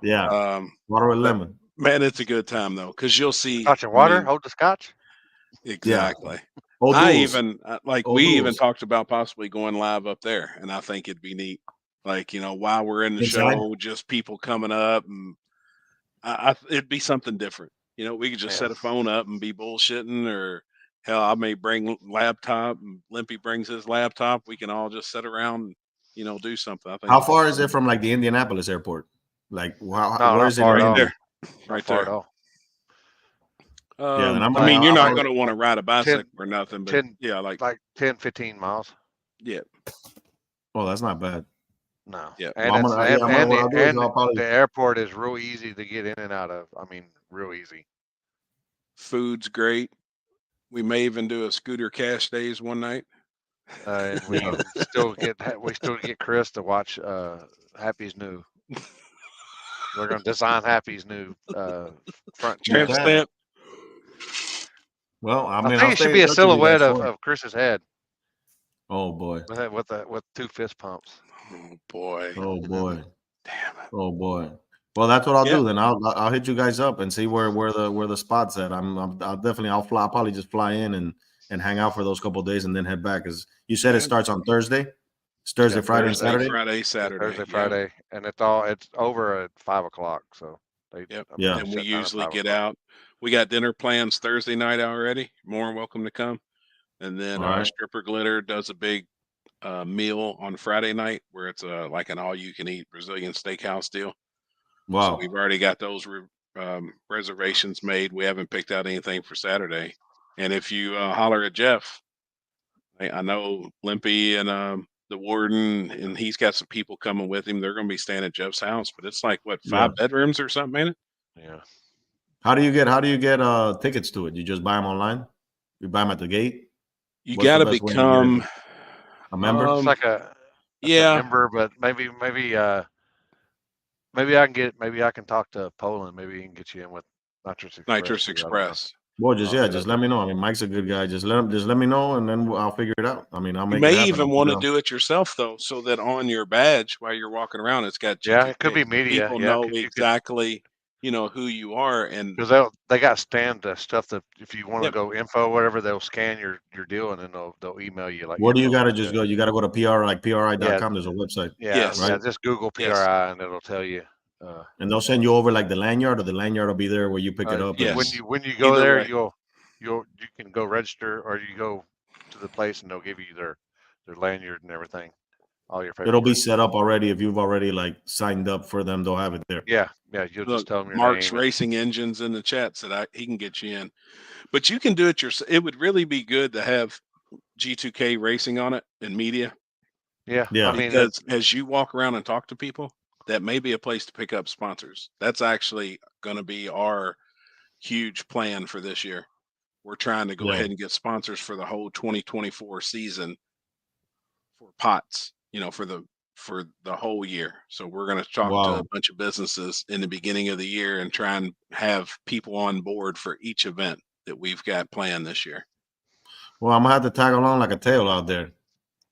Yeah. Water with lemon. Man, it's a good time though, because you'll see scotch and water. Hold the scotch. Exactly. Yeah. We even talked about possibly going live up there, and I think it'd be neat. Like, while we're in the show, just people coming up, and it'd be something different. We could just set a phone up and be bullshitting, or hell, I may bring laptop, and Limpy brings his laptop. We can all just sit around and, do something. I think. How far is it from like the Indianapolis airport? Like, where is it? Right there. Right there. You're not going to want to ride a bicycle or nothing, but 10, 15 miles. Yeah. Well, that's not bad. No. Yeah. The airport is real easy to get in and out of. I mean, real easy. Food's great. We may even do a scooter cash days one night. And we still get Chris to watch Happy's new. We're going to design Happy's new front tramp stamp. Well, I think it should be a silhouette of Chris's head. Oh boy! With two fist pumps. Oh boy! Oh boy! Damn it! Oh boy! Well, that's what I'll do then. I'll hit you guys up and see where the spot's at. I'll probably just fly in and hang out for those couple of days and then head back. Because you said it starts on Thursday. It's Thursday, Friday, and Saturday. Saturday. Thursday, Friday, and it's over at 5:00. So Yeah. And we usually get out. We got dinner plans Thursday night already. More than welcome to come. And then Stripper Glitter does a big meal on Friday night where it's like an all-you-can-eat Brazilian steakhouse deal. Wow. So we've already got those reservations made. We haven't picked out anything for Saturday. And if you holler at Jeff, I know Limpy and the warden, and he's got some people coming with him. They're going to be staying at Jeff's house, but it's like what, 5 bedrooms or something, ain't it? Yeah. How do you get tickets to it? You just buy them online? You buy them at the gate? You got to become a member. It's like a member, but maybe I can maybe I can talk to Poland. Maybe he can get you in with Nitrous Express. Well, just let me know. I mean, Mike's a good guy. Just let me know, and then I'll figure it out. I mean, I'll make it happen. You may even want to do it yourself, though, so that on your badge while you're walking around, it's got G2K. It could be media. People know exactly, who you are, and because they got scanned stuff that if you want to go info, whatever, they'll scan your deal and then they'll email you. Like, where do you got to just go? You got to go to PRI.com. There's a website. Just Google PRI and it'll tell you. And they'll send you over like the lanyard, or the lanyard will be there where you pick it up. Yes. When you go there, you can go register, or you go to the place and they'll give you their lanyard and everything. All your it'll be set up already. If you've already like signed up for them, they'll have it there. Yeah. You'll just tell them your Mark's name. Racing Engines in the chat said he can get you in, but you can do it yourself. It would really be good to have G2K Racing on it in media. Yeah. I mean, because as you walk around and talk to people, that may be a place to pick up sponsors. That's actually going to be our huge plan for this year. We're trying to go ahead and get sponsors for the whole 2024 season for pots, for the whole year. So we're going to talk to a bunch of businesses in the beginning of the year and try and have people on board for each event that we've got planned this year. Well, I'm going to have to tag along like a tail out there.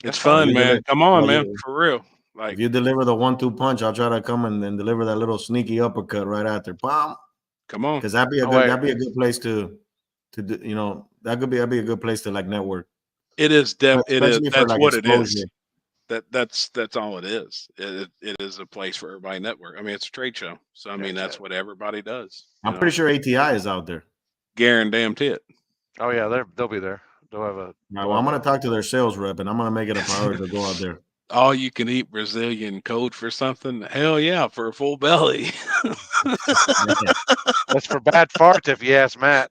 It's fun, man. Come on, man. For real. Like, if you deliver the 1-2 punch, I'll try to come and deliver that little sneaky uppercut right after. Bam! Come on, because that'd be a good place to that could be a good place to like network. It is. It is. That's like what exposure. It is. That's all it is. It is a place for everybody to network. I mean, it's a trade show, so I mean that's what everybody does. I'm pretty sure ATI is out there. Guaranteed. Oh yeah, they'll be there. They'll have a. Well, I'm gonna talk to their sales rep, and I'm gonna make it a priority to go out there. All you can eat Brazilian code for something? Hell yeah, for a full belly. That's for bad farts, if you ask Matt.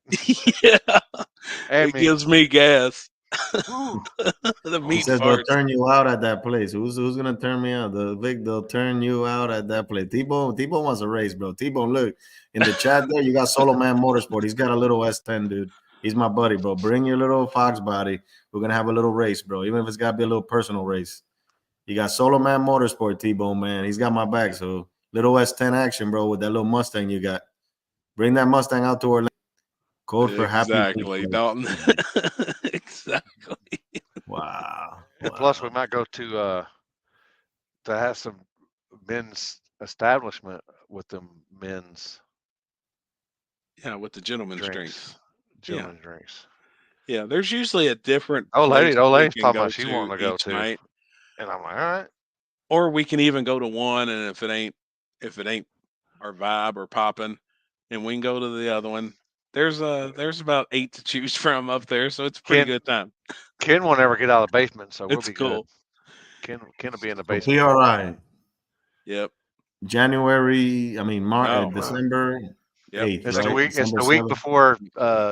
Yeah, it gives me gas. The meat he says they'll turn you out at that place. Who's gonna turn me out? They'll turn you out at that place. T-Bone wants a race, bro. T-Bone, look in the chat there. You got Solo Man Motorsport. He's got a little S10, dude. He's my buddy, bro. Bring your little Fox body. We're gonna have a little race, bro. Even if it's gotta be a little personal race. You got Solo Man Motorsport, T-Bone, man. He's got my back. So little S10 action, bro, with that little Mustang you got. Bring that Mustang out to Orlando. Code for happy. Exactly, Dalton. Exactly. Wow. Plus, we might go to have some men's establishment with them men's. Yeah, with the gentleman's drinks. Gentleman's drinks. Yeah, there's usually a different. Old lady's talking about she wanting to go to night. And I'm like, all right. Or we can even go to one, and if it ain't our vibe or popping, and we can go to the other one. There's about 8 to choose from up there, so it's a pretty good time. Ken won't ever get out of the basement, so we'll it's be cool. Good. Ken will be in the basement. PRI. Yep. January. I mean, December. Yep. 8th, It's right? the week. December It's the week 7th. Before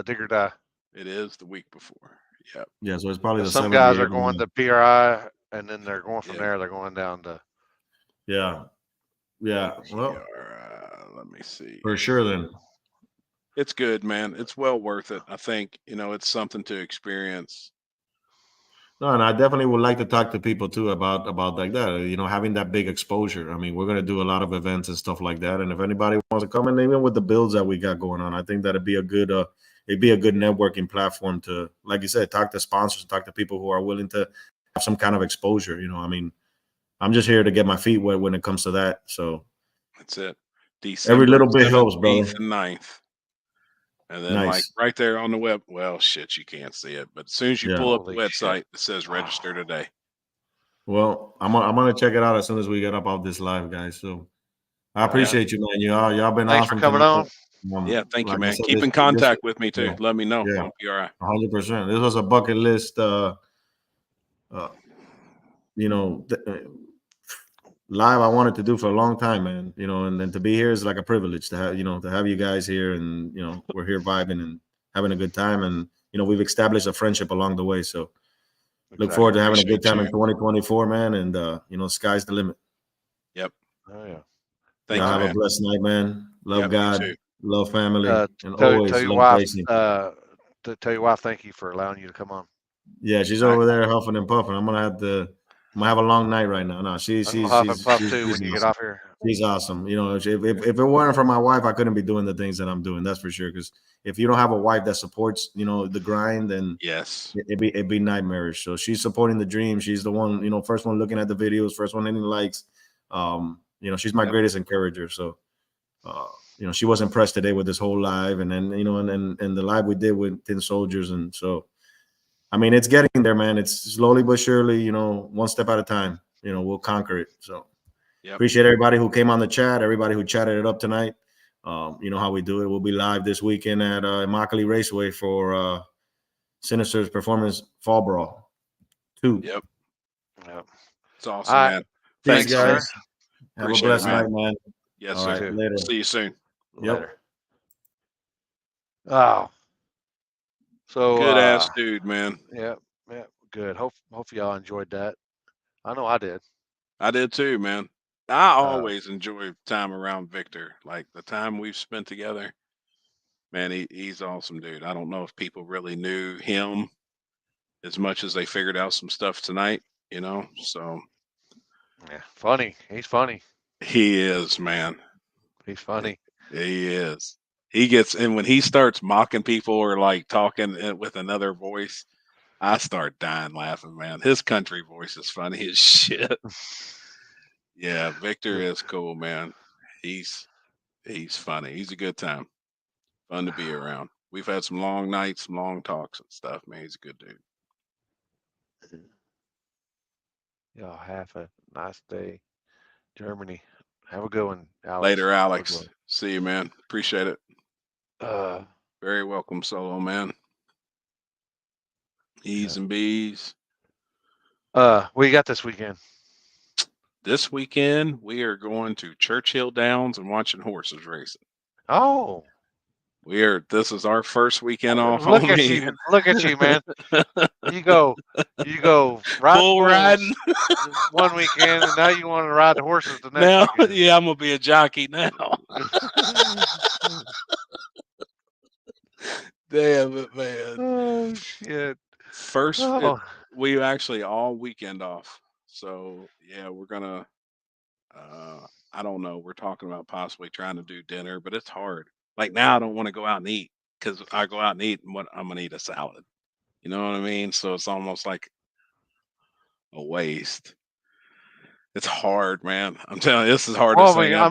Dig or Die. It is the week before. Yep. Yeah, so it's probably some guys are going to PRI, and then they're going from there. They're going down to. Yeah. Well, let me see. For sure, then. It's good, man. It's well worth it. I think it's something to experience. No, and I definitely would like to talk to people too about like that. Having that big exposure. I mean, we're gonna do a lot of events and stuff like that. And if anybody wants to come in, even with the builds that we got going on, I think that'd be a good networking platform to, like you said, talk to sponsors, talk to people who are willing to have some kind of exposure. I mean, I'm just here to get my feet wet when it comes to that. So that's it. December every little bit helps, bro. 8th and 9th. And then like right there on the web, well, shit, you can't see it. But as soon as you pull up the website, it says register today. Well, I'm gonna check it out as soon as we get up off this live, guys. So I appreciate you, man. Y'all been Thanks for awesome coming tonight. on. Yeah, thank you, Like I man. said, Keep in this contact with me too. yeah, Let me know. yeah, I'll be all right. 100%. This was a bucket list. You know, live I wanted to do for a long time, man. You know, and then to be here is like a privilege to have to have you guys here, and we're here vibing and having a good time, and we've established a friendship along the way. So look forward to having a good time in 2024, man. And sky's the limit. Yep. Oh yeah. Thank you, Have man. a blessed night, man. Love God, love family, and tell always your love wife. Tracy. Tell your wife thank you for allowing you to come on. Yeah, she's over there huffing and puffing. I'm gonna have a long night right now. No, she's huff and puff too when you get awesome. off here. She's awesome. If it weren't for my wife, I couldn't be doing the things that I'm doing. That's for sure. Because if you don't have a wife that supports, the grind, then yes, it'd be nightmarish. So she's supporting the dream. She's the one, first one looking at the videos, first one hitting likes. She's my greatest encourager. So, she was impressed today with this whole live, and then and the live we did with Tin Soldiers, and so. I mean, it's getting there, man. It's slowly but surely, one step at a time. We'll conquer it. So appreciate everybody who came on the chat, everybody who chatted it up tonight. You know how we do it. We'll be live this weekend at Immokalee Raceway for Sinister's Performance Fall Brawl 2. Yep. It's awesome, man. Thanks, guys. Sir. Have a blessed night, man. Yes, all sir. Right, later. See you soon. Later. Oh. So good ass dude, man. Yeah, good. Hope y'all enjoyed that. I know I did. I did too, man. I always enjoy time around Victor. Like the time we've spent together. Man, he's awesome, dude. I don't know if people really knew him as much as they figured out some stuff tonight, So yeah, funny. He's funny. He is, man. He's funny. He is. He gets, and when he starts mocking people or like talking with another voice, I start dying laughing, man. His country voice is funny as shit. Yeah, Victor is cool, man. He's funny. He's a good time. Fun to be around. We've had some long nights, some long talks and stuff, man. He's a good dude. Y'all have a nice day. Germany. Have a good one, Alex. Later, Alex. See you, man. Appreciate it. Very welcome, Solo, man. E's and B's. What you got this weekend? This weekend, we are going to Churchill Downs and watching horses racing. Oh. This is our first weekend off. Look at you, man. You go ride bull riding one weekend, and now you want to ride the horses the next weekend. Yeah, I'm gonna be a jockey now. Damn it, man. Oh shit. We actually all weekend off. So yeah, we're gonna I don't know. We're talking about possibly trying to do dinner, but it's hard. Like now I don't want to go out and eat because I go out and eat and I'm gonna eat a salad. You know what I mean? So it's almost like a waste. It's hard, man. I'm telling you, this is hard. Well, I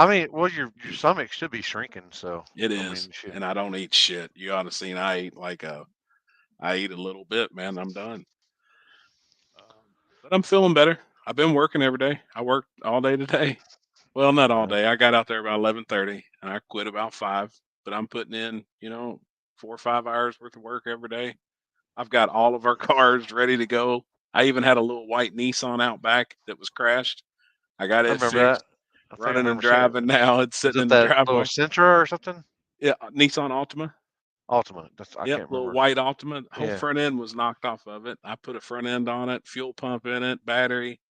mean, well, your stomach should be shrinking, so it is. And I don't eat shit. You ought to see. I eat I eat a little bit, man. I'm done. But I'm feeling better. I've been working every day. I worked all day today. Well, not all day. I got out there about 11:30 and I quit about 5. But I'm putting in, 4 or 5 hours worth of work every day. I've got all of our cars ready to go. I even had a little white Nissan out back that was crashed. I got it fixed. Running and driving now. It's sitting in the driveway. Little Sentra or something? Yeah, Nissan Altima. Altima. I can't remember. Little white Altima. Whole front end was knocked off of it. I put a front end on it, fuel pump in it, battery.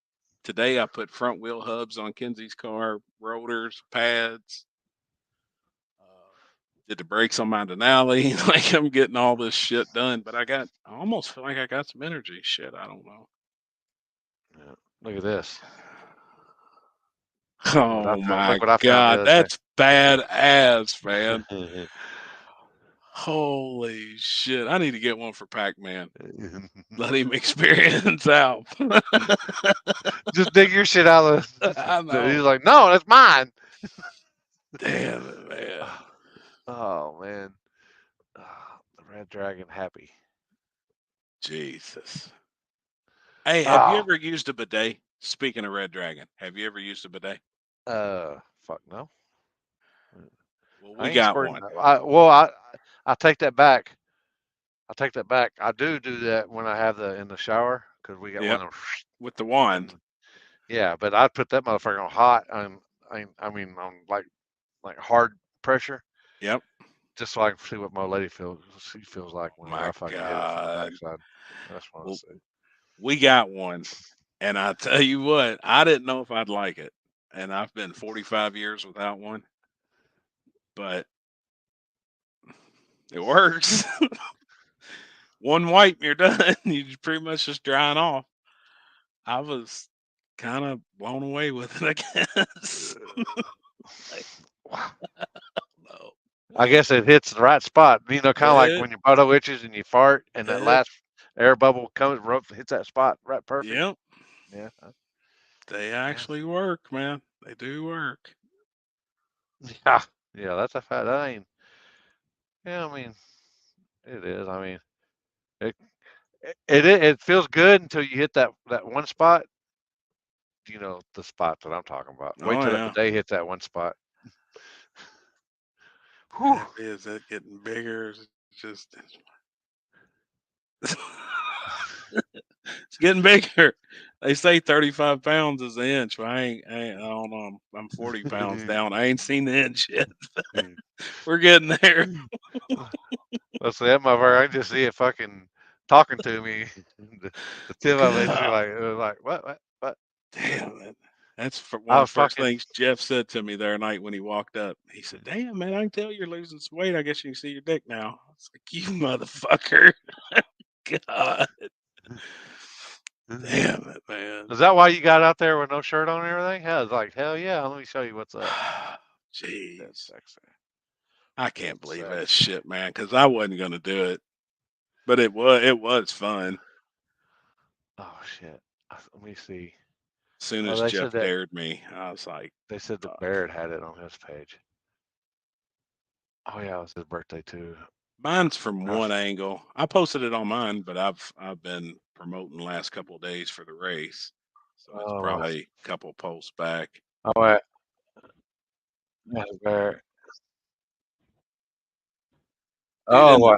Today I put front wheel hubs on Kenzie's car, rotors, pads. Did the brakes on my Denali. Like I'm getting all this shit done, but I almost feel like I got some energy. Shit, I don't know. Yeah. Look at this. Oh my God, that's badass, man. Holy shit. I need to get one for Pac-Man. Let him experience out. Just dig your shit out of I know. He's like, no, that's mine. Damn it, man. Oh man. The Red Dragon happy. Jesus. Hey, have you ever used a bidet? Speaking of Red Dragon, have you ever used a bidet? fuck no. Well, I we ain't got squirting. one. I take that back. I take that back. I do that when I have in the shower because we got Yep. one of them. With the wand. Yeah, but I'd put that motherfucker on hot. I mean on like hard pressure. Yep. Just so I can see what my lady feels. She feels like when I fucking hit it from the backside. That's what I say. We got one, and I tell you what, I didn't know if I'd like it, and I've been 45 years without one, but it works. One wipe, and you're done. You're pretty much just drying off. I was kind of blown away with it, I guess. No. I guess it hits the right spot. You know, kind of like when your butto itches and you fart, and that last air bubble hits that spot right perfect. Yep. Yeah. They actually work, man. They do work. Yeah. Yeah, that's a fact. That ain't. Yeah, I mean, it is. I mean, it feels good until you hit that one spot. You know the spot that I'm talking about. Wait till that bidet hits that one spot. Is it getting bigger? It's just it's getting bigger. They say 35 pounds is the inch. But I don't know. I'm 40 pounds down. I ain't seen the inch yet. We're getting there. Let's say that motherfucker. I can just see it fucking talking to me. the tip of it, like what? Damn it. That's one of the first fucking things Jeff said to me the other night when he walked up. He said, "Damn, man, I can tell you're losing some weight. I guess you can see your dick now." It's like, you motherfucker. God. Damn it, man. Is that why you got out there with no shirt on and everything? Hell, it's like, hell yeah. Let me show you what's up. Jeez. That's sexy. I can't believe that shit, man, because I wasn't going to do it. But it was fun. Oh, shit. Let me see. As soon as Jeff dared me, I was like, they said the Barrett had it on his page. Oh, yeah, it was his birthday, too. Mine's from one angle. I posted it on mine, but I've been promoting the last couple of days for the race. So it's probably a couple posts back. Oh, yeah. That's Barrett. Oh, boy.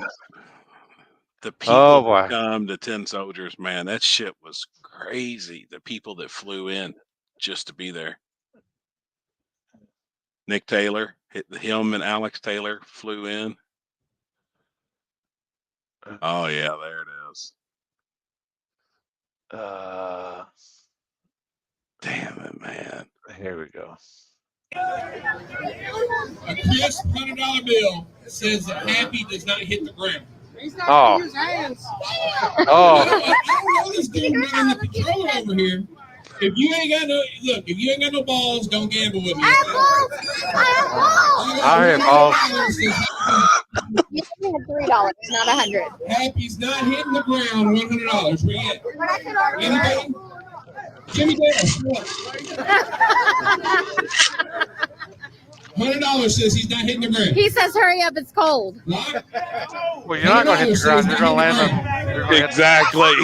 The people that come to 10 Soldiers, man, that shit was crazy. The people that flew in just to be there. Nick Taylor, him and Alex Taylor flew in. Oh, yeah, there it is. Damn it, man. Here we go. A crisp $100 bill says that Happy does not hit the ground. He's not gonna use hands. I don't know this dude running the controller over here. If you ain't got no balls, don't gamble with me. I have balls. You had $3, not $100. Happy's not hitting the ground. $100. Where you at? Anybody? Jimmy Dale. $100 says he's not hitting the ground. He says, "Hurry up, it's cold." Well, you're not going to hit the ground. You're going to land on. Exactly.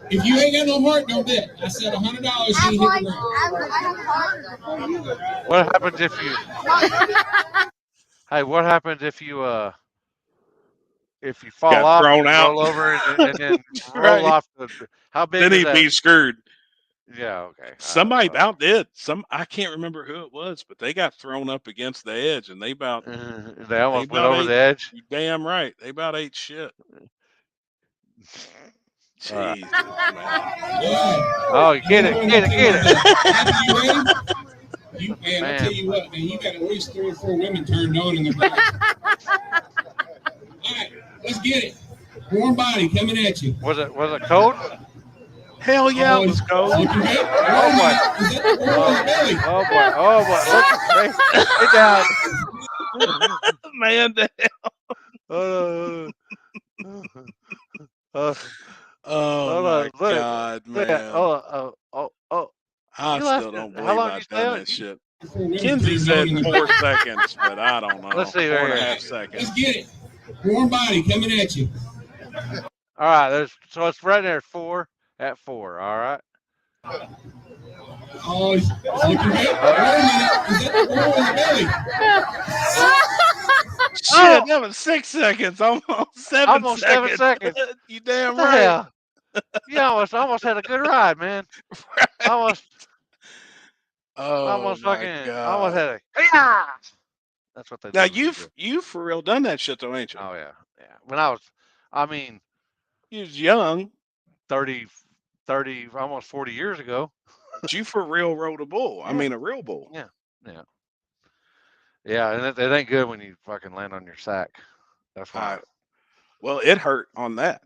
If you ain't got no heart, don't bet. I said $100. He hit the ground. What happens if you? Hey, what happens if you fall off, thrown out, roll over, and then roll off? How big? Then is he'd that? be screwed. Yeah, okay. Somebody about did. I can't remember who it was, but they got thrown up against the edge, and they almost went over the edge. You damn right. They about ate shit. Jeez. Oh, get it. Man, I'll tell you what, man, you got at least 3 or 4 women turned on in the back. All right, let's get it. Warm body coming at you. Was it cold? Hell yeah, it was cold. Oh boy. Look down. Man down. Oh my God, man. I still don't believe I've done that shit. Kinsey said 4 seconds, but I don't know. Let's see. 4.5 seconds. Let's get it. Warm body coming at you. All right, so it's right there at 4. All right. Oh, it's looking good. Wait a minute. Is that the bull in the belly? Shit, that was 6 seconds. Almost 7 Almost 7 seconds. seconds. You damn What the right. hell? You almost had a good ride, man. Almost Oh my fucking God. almost had a yeah. That's what they do. Now when you do it. you for real done that shit though, ain't you? Oh yeah. When I mean, You was young, 30, almost 40 years ago. but you for real rode a bull. I Yeah. mean a real bull. Yeah, and it ain't good when you fucking land on your sack. That's why. Well, it hurt on that.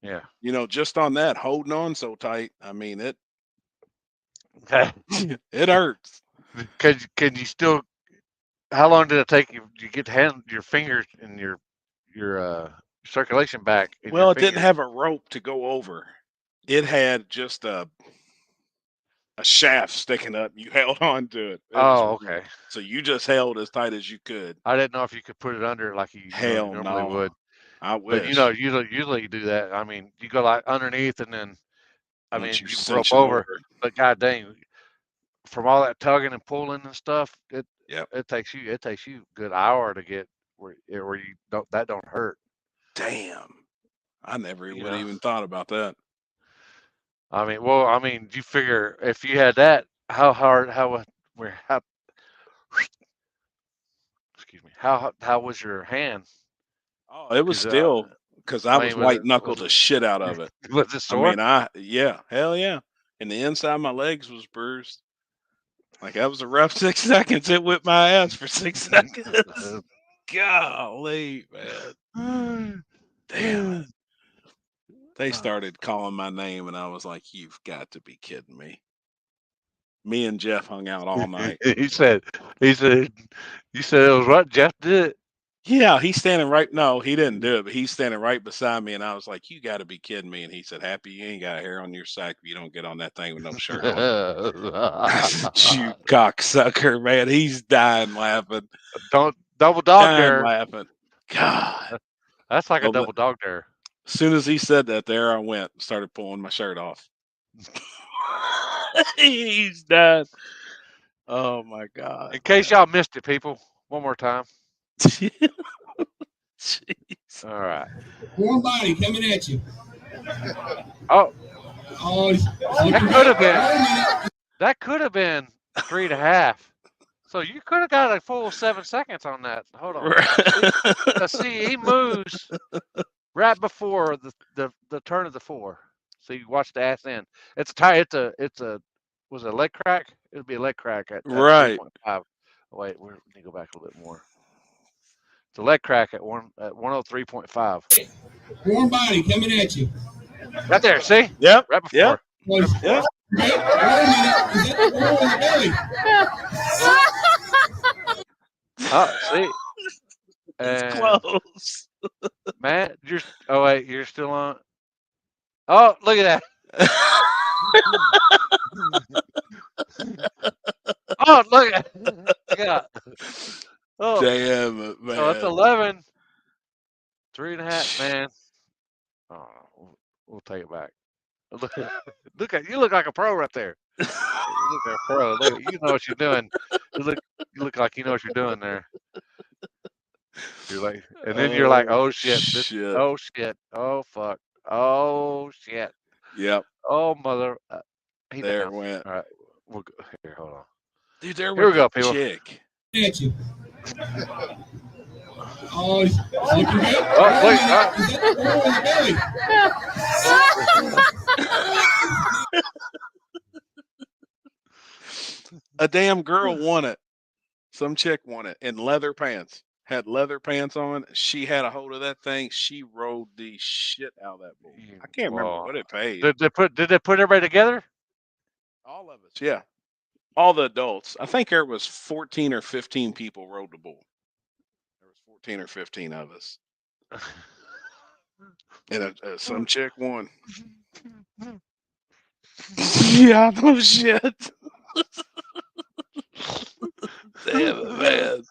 Yeah. You know, just on that, holding on so tight. I mean it it hurts. Can you still? How long did it take you? You get your fingers and your circulation back. Well, it didn't have a rope to go over. It had just a shaft sticking up. You held on to it. Okay. So you just held as tight as you could. I didn't know if you could put it under like you normally would. I But wish. usually you do that. I mean, you go like underneath and then, Once you cinch rope it over. But god dang, from all that tugging and pulling and stuff, it takes you a good hour to get where you don't hurt. Damn. I never would even thought about that. I mean, you figure if you had that, how excuse me, how was your hand? Oh, it was still because I was white knuckled the shit out of it. Was it sore? I mean, hell yeah. And the inside of my legs was bruised. Like that was a rough 6 seconds. It whipped my ass for 6 seconds. Golly, man. Damn it. They started calling my name, and I was like, "You've got to be kidding me." Me and Jeff hung out all night. He said, you said it was what Jeff did. Yeah, he's standing right. No, he didn't do it, but he's standing right beside me, and I was like, "You got to be kidding me!" And he said, "Happy you ain't got a hair on your sack if you don't get on that thing with no shirt on." I said, "You cocksucker, man!" He's dying laughing. Don't double dog dare. Laughing. God, that's like a double dog dare. As soon as he said that, there I went and started pulling my shirt off. He's dead. Oh my God. In case y'all missed it, people, one more time. Jeez. All right. Warm body coming at you. Oh, that could have been 3.5. So you could have got a full 7 seconds on that. Hold on. Let's see, he moves right before the turn of the 4. So you watch the ass end. It's a was it a leg crack? It would be a leg crack at right. 3.5. Wait, we need to go back a little bit more. It's a leg crack at 103.5. Warm body coming at you. Right there, see? Yep. Right before. Yep. Wait a minute. Is that the bull in the belly? Oh, see? It's close. Man, you're still on. Oh, look at that. Oh, look at that. Oh, damn it, man. So it's 11. 3.5, man. Oh, we'll take it back. You look like a pro right there. You look like a pro. You know what you're doing. You look like you know what you're doing there. You're like, and then you're like, oh shit, oh shit, oh fuck, oh shit. Yep. Oh mother. There it went. All right, we'll go here. Hold on. Dude, here we go, people. Chick. At you. Oh, a damn girl won it. Some chick won it in leather pants. Had leather pants on. She had a hold of that thing. She rode the shit out of that bull. I can't remember what it paid. Did they put everybody together? All of us, yeah. All the adults. I think there was 14 or 15 people rode the bull. There was 14 or 15 of us. And some chick won. Yeah, no shit. Damn it, man.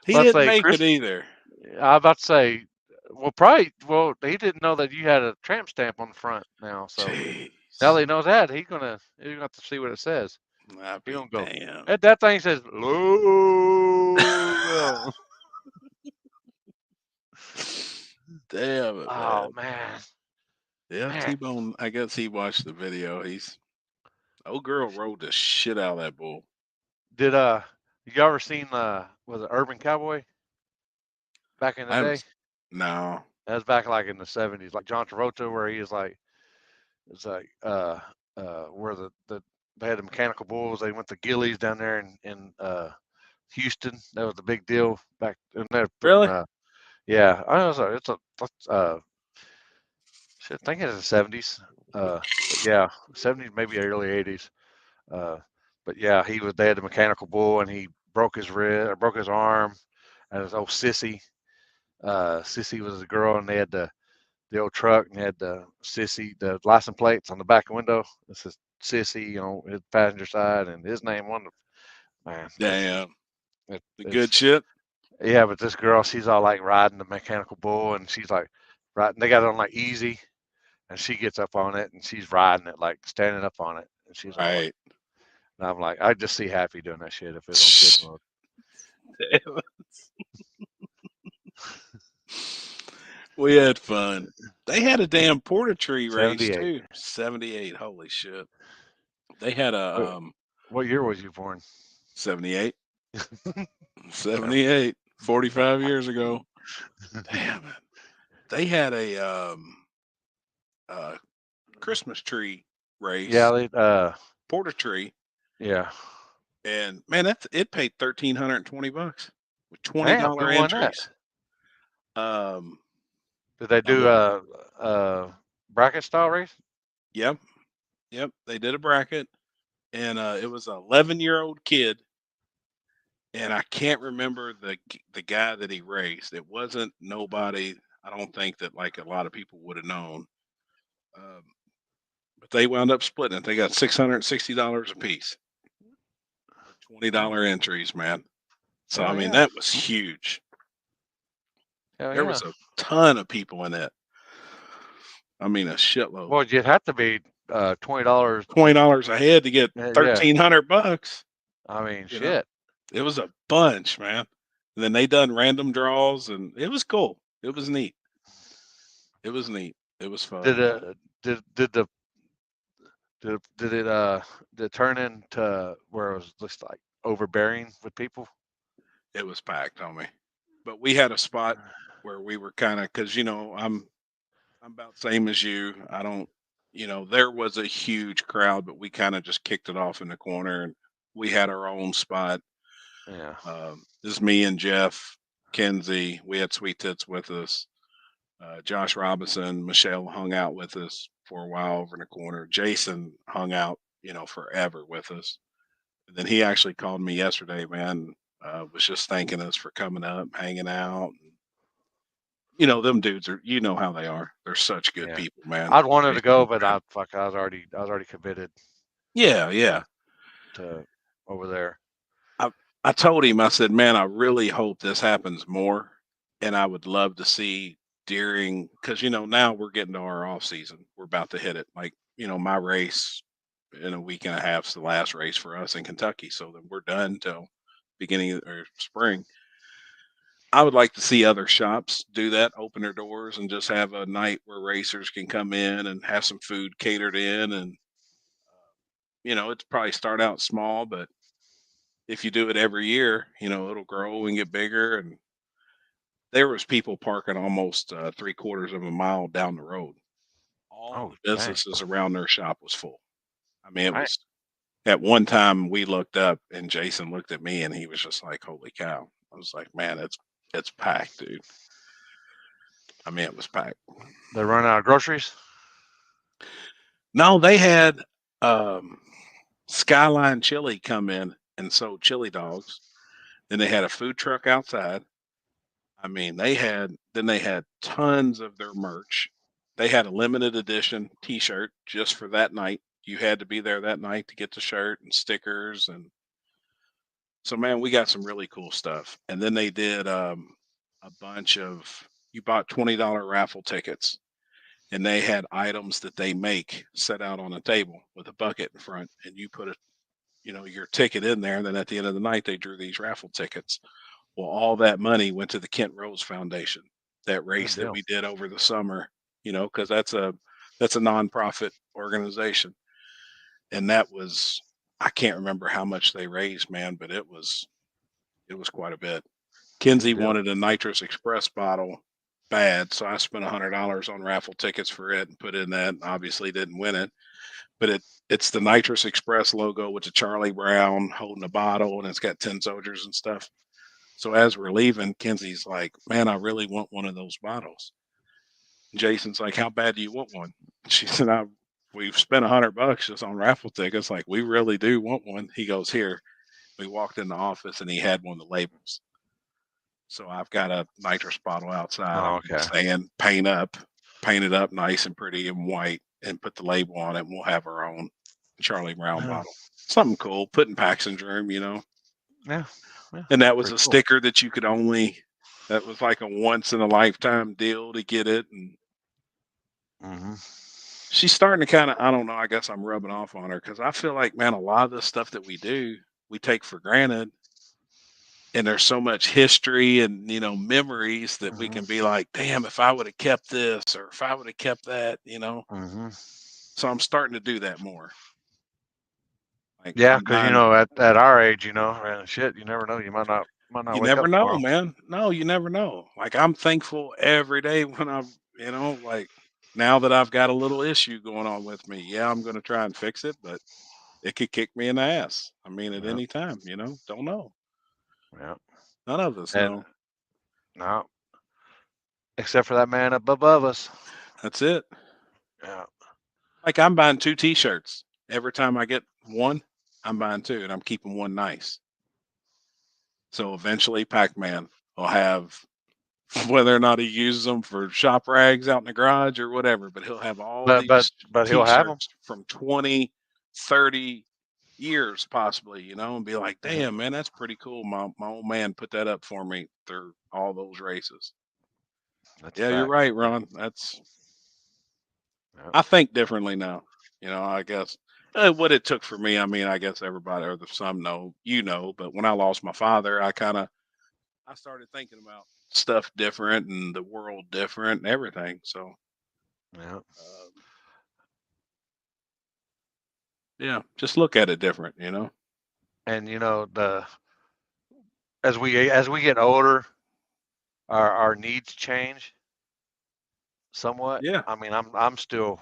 He didn't make it either. I was about to say, well, he didn't know that you had a tramp stamp on the front now. So, jeez. Now he knows that he's gonna have to see what it says. I'll He's be gonna go. damn. That thing says low. Damn it, Oh man. man. Yeah, Man. T-Bone, I guess he watched the video. Old girl rode the shit out of that bull. Did you ever seen was it Urban Cowboy back in the I day? haven't, no. That was back like in the 70s, like John Travolta, where he is like, it's like where they had the mechanical bulls. They went to Gillies down there in Houston. That was the big deal back. And they're putting Really? yeah, I know it's shit, I think it's the 70s. But yeah, 70s maybe early 80s. But yeah, they had the mechanical bull and he broke his wrist or broke his arm. And his old Sissy. Sissy was a girl, and they had the old truck, and they had the license plates on the back window. This is Sissy, his passenger side, and his name on the man. Damn. The It's good shit? yeah, but this girl, she's all like riding the mechanical bull, and she's like riding. They got it on like easy, and she gets up on it, and she's riding it like standing up on it, and she's all like, Right. and I'm like, I just see Happy doing that shit if it's on kids mode. Damn it. We had fun. They had a damn porta tree race 78. too. 78. Holy shit. They had a What year was you born? 78. 78. 45 years ago. Damn it. They had a Christmas tree race. Yeah, they porta tree. Yeah. And man, it paid $1,320 with $20 Damn, who won that? entries. Did they do a bracket style race? Yep. They did a bracket, and it was an 11-year-old kid, and I can't remember the guy that he raced. It wasn't nobody. I don't think that like a lot of people would have known. But they wound up splitting it. They got $660 a piece. $20 entries, man. So Hell I mean, yeah. that was huge. Hell There yeah. was a ton of people in that. I mean, a shitload. Well, you'd have to be $20. $20 a head to get $1,300. I mean, You shit. know? It was a bunch, man. And then they done random draws, and it was cool. It was neat. It was neat. It was fun. Did it turn into where it was just like overbearing with people? It was packed, homie. But we had a spot where we were kind of, because I'm about same as you. I don't, there was a huge crowd, but we kind of just kicked it off in the corner, and we had our own spot. Yeah. This is me and Jeff, Kenzie. We had Sweet Tits with us. Josh Robinson, Michelle hung out with us for a while over in the corner. Jason hung out, forever with us. And then he actually called me yesterday, man. Was just thanking us for coming up, hanging out. Them dudes are, how they are. They're such good people, man. I'd wanted to go, but I was already committed. Yeah. To over there. I told him, I said, man, I really hope this happens more. And I would love to see because, now we're getting to our off season. We're about to hit it. Like, my race in a week and a half is the last race for us in Kentucky. So then we're done till beginning or spring. I would like to see other shops do that, open their doors and just have a night where racers can come in and have some food catered in. And, it's probably start out small, but if you do it every year, it'll grow and get bigger. And there was people parking almost 3/4 of a mile down the road. All the businesses around their shop was full. I mean, it was at one time we looked up and Jason looked at me and he was just like, holy cow. I was like, man, it's packed, dude. I mean, it was packed. They run out of groceries? No, they had Skyline Chili come in and sold chili dogs. Then they had a food truck outside. I mean, they had tons of their merch. They had a limited edition T-shirt just for that night. You had to be there that night to get the shirt and stickers. And so, man, we got some really cool stuff. And then they did a bunch of, you bought $20 raffle tickets and they had items that they make set out on a table with a bucket in front, and you put your ticket in there, and then at the end of the night they drew these raffle tickets. Well, all that money went to the Kent Rose Foundation, that race Good that deal. we did over the summer, because that's a nonprofit organization. And that was, I can't remember how much they raised, man, but it was quite a bit. Good Kinsey deal. wanted a Nitrous Express bottle bad, so I spent $100 on raffle tickets for it and put in that. And obviously, didn't win it, but it's the Nitrous Express logo with the Charlie Brown holding a bottle, and it's got 10 soldiers and stuff. So as we're leaving, Kinsey's like, "Man, I really want one of those bottles." Jason's like, "How bad do you want one?" She said, "We've spent $100 just on raffle tickets. Like, we really do want one." He goes, "Here." We walked in the office and he had one of the labels. So I've got a nitrous bottle outside. Oh, I'm okay. saying paint it up nice and pretty and white, and put the label on it. And we'll have our own Charlie Brown bottle. Something cool. Put in Paxton's room, Yeah. And that was Pretty a cool. sticker that you could that was like a once in a lifetime deal to get it. And she's starting to kind of, I don't know, I guess I'm rubbing off on her, because I feel like, man, a lot of the stuff that we do, we take for granted. And there's so much history and memories that we can be like, damn, if I would have kept this, or if I would have kept that. So I'm starting to do that more. Like, Yeah, I'm because buying. at our age, man, shit, you never know. You might not You wake never up know, tomorrow. man. No, you never know. Like, I'm thankful every day when like, now that I've got a little issue going on with me. Yeah, I'm going to try and fix it, but it could kick me in the ass. I mean, at any time, don't know. Yeah. None of us And know. no, except for that man up above us. That's it. Yeah. Like, I'm buying 2 T-shirts. Every time I get one, I'm buying 2, and I'm keeping one nice. So eventually Pac-Man will have, whether or not he uses them for shop rags out in the garage or whatever, but he'll have all these But he'll have them. T-shirts from 20, 30 years possibly, and be like, damn, man, that's pretty cool. My old man put that up for me through all those races. That's Yeah, you're fact. right, Ron. I think differently now. I guess what it took for me. I mean, I guess everybody or some know, but when I lost my father, I started thinking about stuff different and the world different and everything. So, yeah, just look at it different, And as we get older, our needs change somewhat. Yeah. I mean, I'm still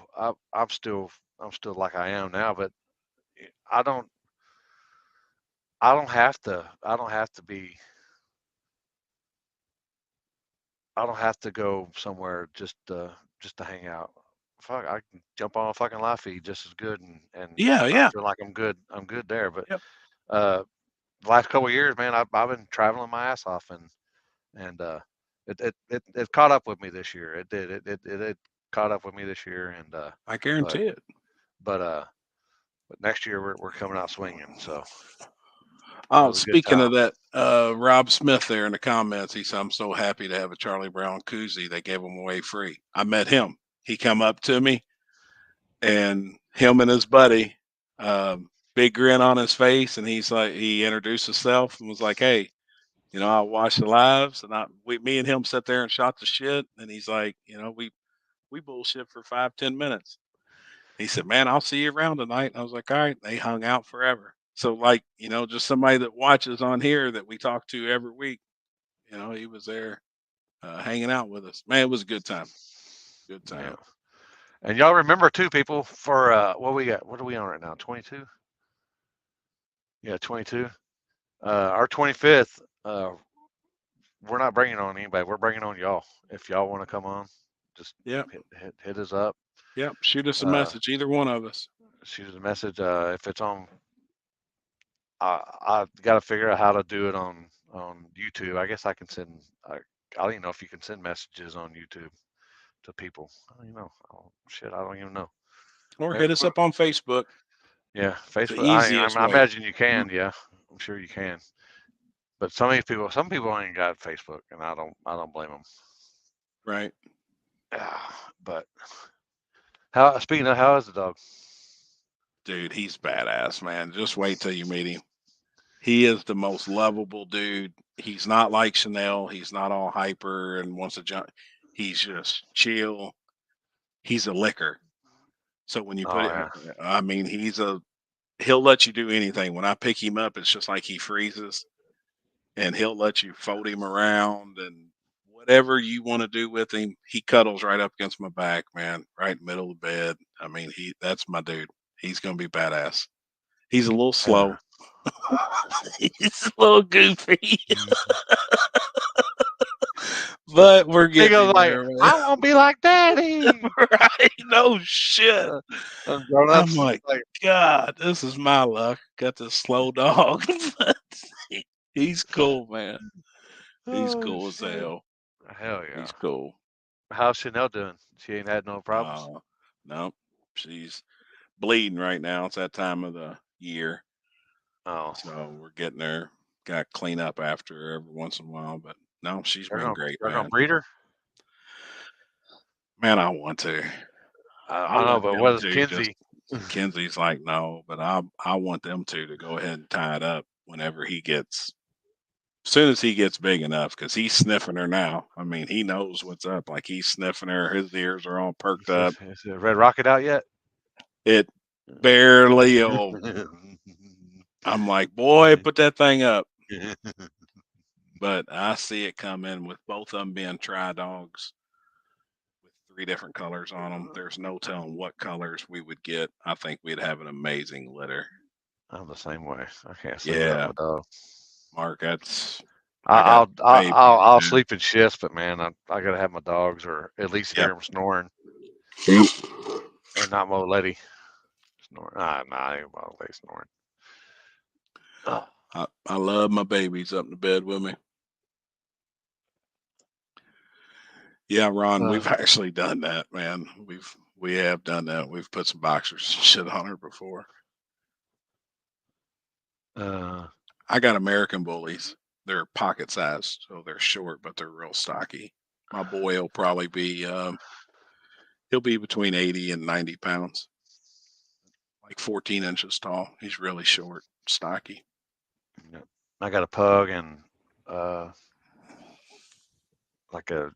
like I am now, but I don't have to be I don't have to go somewhere just to hang out. Fuck, I can jump on a fucking live feed just as good, and Yeah, I yeah. feel like I'm good there. But Yep. the last couple of years, man, I've been traveling my ass off, and it caught up with me this year. It did. It caught up with me this year, and I guarantee it. But next year we're coming out swinging. So. Oh, speaking of that, Rob Smith there in the comments, he said, "I'm so happy to have a Charlie Brown koozie. They gave them away free." I met him. He come up to me, and him and his buddy, big grin on his face, and he introduced himself and was like, "Hey, I watched the lives, and me and him sat there and shot the shit." And he's like, we bullshit for 5-10 minutes. He said, "Man, I'll see you around tonight." I was like, "All right." They hung out forever. So, like, just somebody that watches on here that we talk to every week, he was there hanging out with us. Man, it was a good time. Good time. Yeah. And y'all remember too, people, for what we got? What are we on right now? 22? Yeah, 22. Our 25th, we're not bringing on anybody. We're bringing on y'all. If y'all want to come on, just hit us up. Yep. Shoot us a message, either one of us. Shoot us a message. If it's on, I got to figure out how to do it on YouTube. I guess I can send. I don't even know if you can send messages on YouTube to people. I don't even know. Oh, shit, I don't even know. Or hit us up on Facebook. Yeah, Facebook. The easiest I way. imagine you can. Yeah, I'm sure you can. But some people ain't got Facebook, and I don't blame them. Right. But Speaking of, how is the dog? Dude, he's badass, man. Just wait till you meet him. He is the most lovable dude. He's not like Chanel. He's not all hyper and wants to jump. He's just chill. He's a licker. So when you put Oh it, yeah. I mean, he'll let you do anything. When I pick him up, it's just like he freezes, and he'll let you fold him around and whatever you want to do with him. He cuddles right up against my back, man, right in the middle of the bed. I mean, that's my dude. He's gonna be badass. He's a little slow. He's a little goofy, but we're He getting goes him like, there, man. I want to be like Daddy. Right? No shit. Grown I'm ups like, God, this is my luck. Got this slow dog. He's cool, man. He's oh cool as shit. hell. Hell yeah. He's cool. How's Chanel doing? She ain't had no problems. No, she's bleeding right now. It's that time of the year. Oh, So we're getting her, got to clean up after her every once in a while. But no, she's they're been gonna great, they're gonna man. breed her. Man, I want to. I I know, want but them what is to. Just Kinsey? Kenzie's like, no, but I want them to go ahead and tie it up whenever he gets, as soon as he gets big enough, because he's sniffing her now. I mean, he knows what's up. Like he's sniffing her. His ears are all perked up. Is the Red Rocket out yet? It barely opened. I'm like, boy, put that thing up. But I see it coming with both of them being tri dogs with 3 different colors on them. There's no telling what colors we would get. I think we'd have an amazing litter. I'm the same way. I can't sleep without Yeah, my dog. Mark, that's I got I'll I'll baby. I'll sleep in shifts, but man, I gotta have my dogs or at least hear Yep. them snoring, or not my old lady snoring. Nah, I ain't my old lady snoring. Oh. I love my babies up in the bed with me. Yeah, Ron, we've actually done that, man. We have done that. We've put some boxers and shit on her before. I got American bullies. They're pocket sized, so they're short, but they're real stocky. My boy will probably be he'll be between 80 and 90 pounds, like 14 inches tall. He's really short, stocky. I got a pug and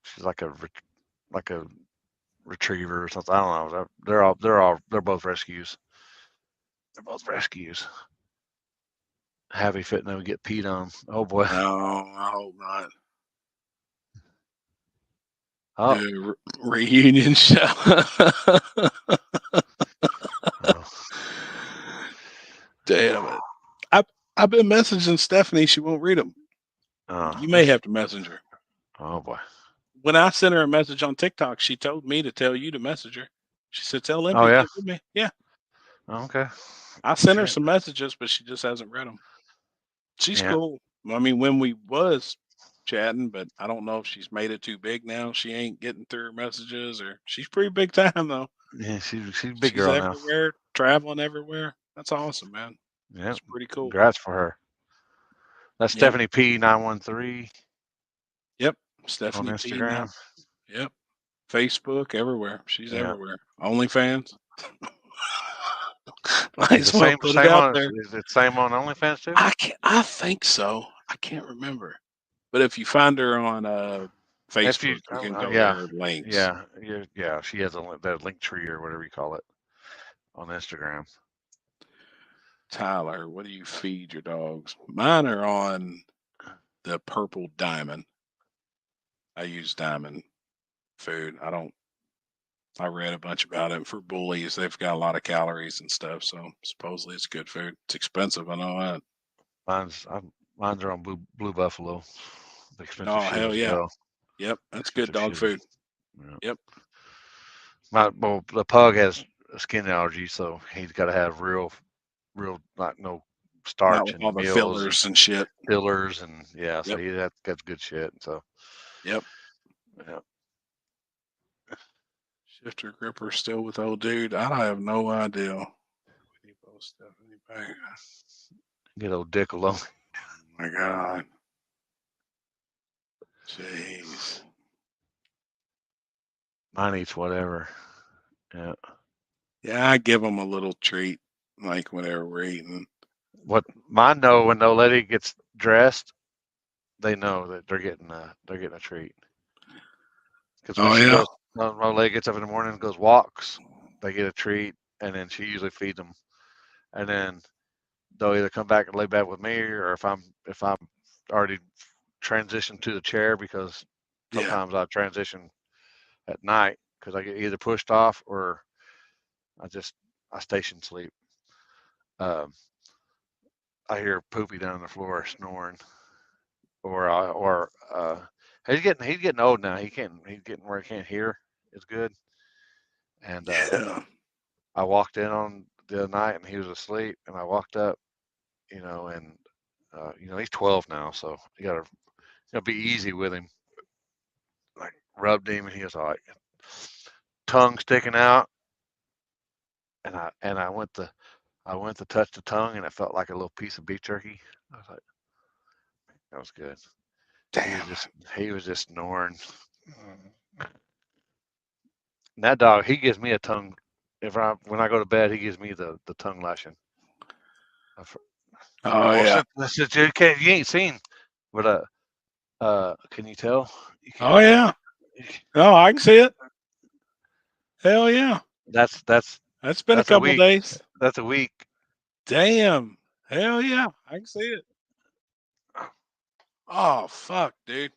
she's like a retriever or something. I don't know. They're both rescues. They're both rescues. Happy fitting them get peed on. Oh boy. No, I hope not. Oh. The reunion show. Damn it. I've been messaging Stephanie. She won't read them. You may have to message her. Oh boy. When I sent her a message on TikTok, she told me to tell you to message her. She said, "Tell Limpy Oh yeah. get with me." Yeah. Oh, okay. I sent her some messages, but she just hasn't read them. She's cool. I mean, when we was chatting, but I don't know if she's made it too big now. She ain't getting through her messages, or she's pretty big time though. Yeah, she's a big girl now. She's everywhere, traveling everywhere. That's awesome, man. Yeah, it's pretty cool. Congrats for her. That's Stephanie P913. Yep, Stephanie on Instagram. Yep, Facebook, everywhere. She's everywhere. OnlyFans. Is the same on there. Is it same on OnlyFans too? I think so. I can't remember. But if you find her on Facebook, you can go to her links. Yeah. She has that link tree or whatever you call it on Instagram. Tyler, what do you feed your dogs? Mine are on the Purple Diamond. I use diamond food. I read a bunch about it. For bullies, they've got a lot of calories and stuff, so supposedly it's good food. It's expensive, I know that. Mine's are on Blue Buffalo. The expensive shit hell yeah. well. Yep, that's good dog food. Yep. The pug has a skin allergy, so he's got to have real, not no starch and all the meals fillers and shit. Fillers and so he that's good shit. So yep. Shifter gripper still with old dude. I have no idea. Get old Dick alone. Oh my God. Jeez. Mine eats whatever. Yeah. Yeah, I give them a little treat, like whenever we're eating. What mine know when the old lady gets dressed, they know that they're getting a treat. Because when Oh she yeah, goes, when my lady gets up in the morning and goes walks, they get a treat, and then she usually feeds them, and then they'll either come back and lay back with me, or if I'm already transitioned to the chair, because yeah. sometimes I transition at night because I get either pushed off or I station sleep. I hear Poopy down on the floor snoring, or he's getting old now. He's getting where he can't hear as good. And Yeah. I walked in on the other night and he was asleep, and I walked up, and he's 12 now, so you gotta be easy with him. Like rubbed him, and he was like tongue sticking out, and I went to touch the tongue, and it felt like a little piece of beef jerky. I was like, that was good. Damn. He was just snoring. And that dog, he gives me a tongue. When I go to bed, he gives me the tongue lashing. Oh yeah. Since you ain't seen, but can you tell? You can't. Oh yeah. Oh, I can see it. Hell yeah. That's been a that's a couple week. days. That's a week. Damn. Hell yeah. I can see it. Oh fuck, dude.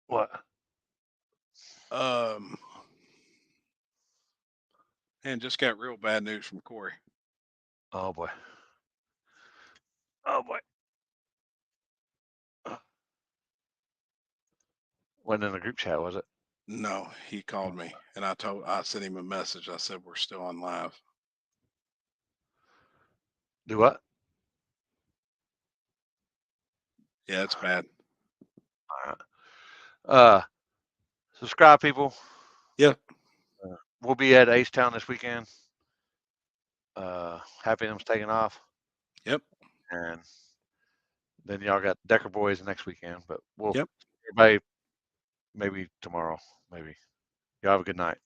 What? And just got real bad news from Corey. Oh boy. Oh boy. Wasn't in the group chat, was it? No, he called me, and I sent him a message. I said we're still on live. Do what? Yeah, it's bad. All right. Subscribe, people. Yep. We'll be at H Town this weekend. Happy them's taking off. Yep. And then y'all got Decker Boys next weekend, but Yep. everybody maybe tomorrow, maybe. Y'all have a good night.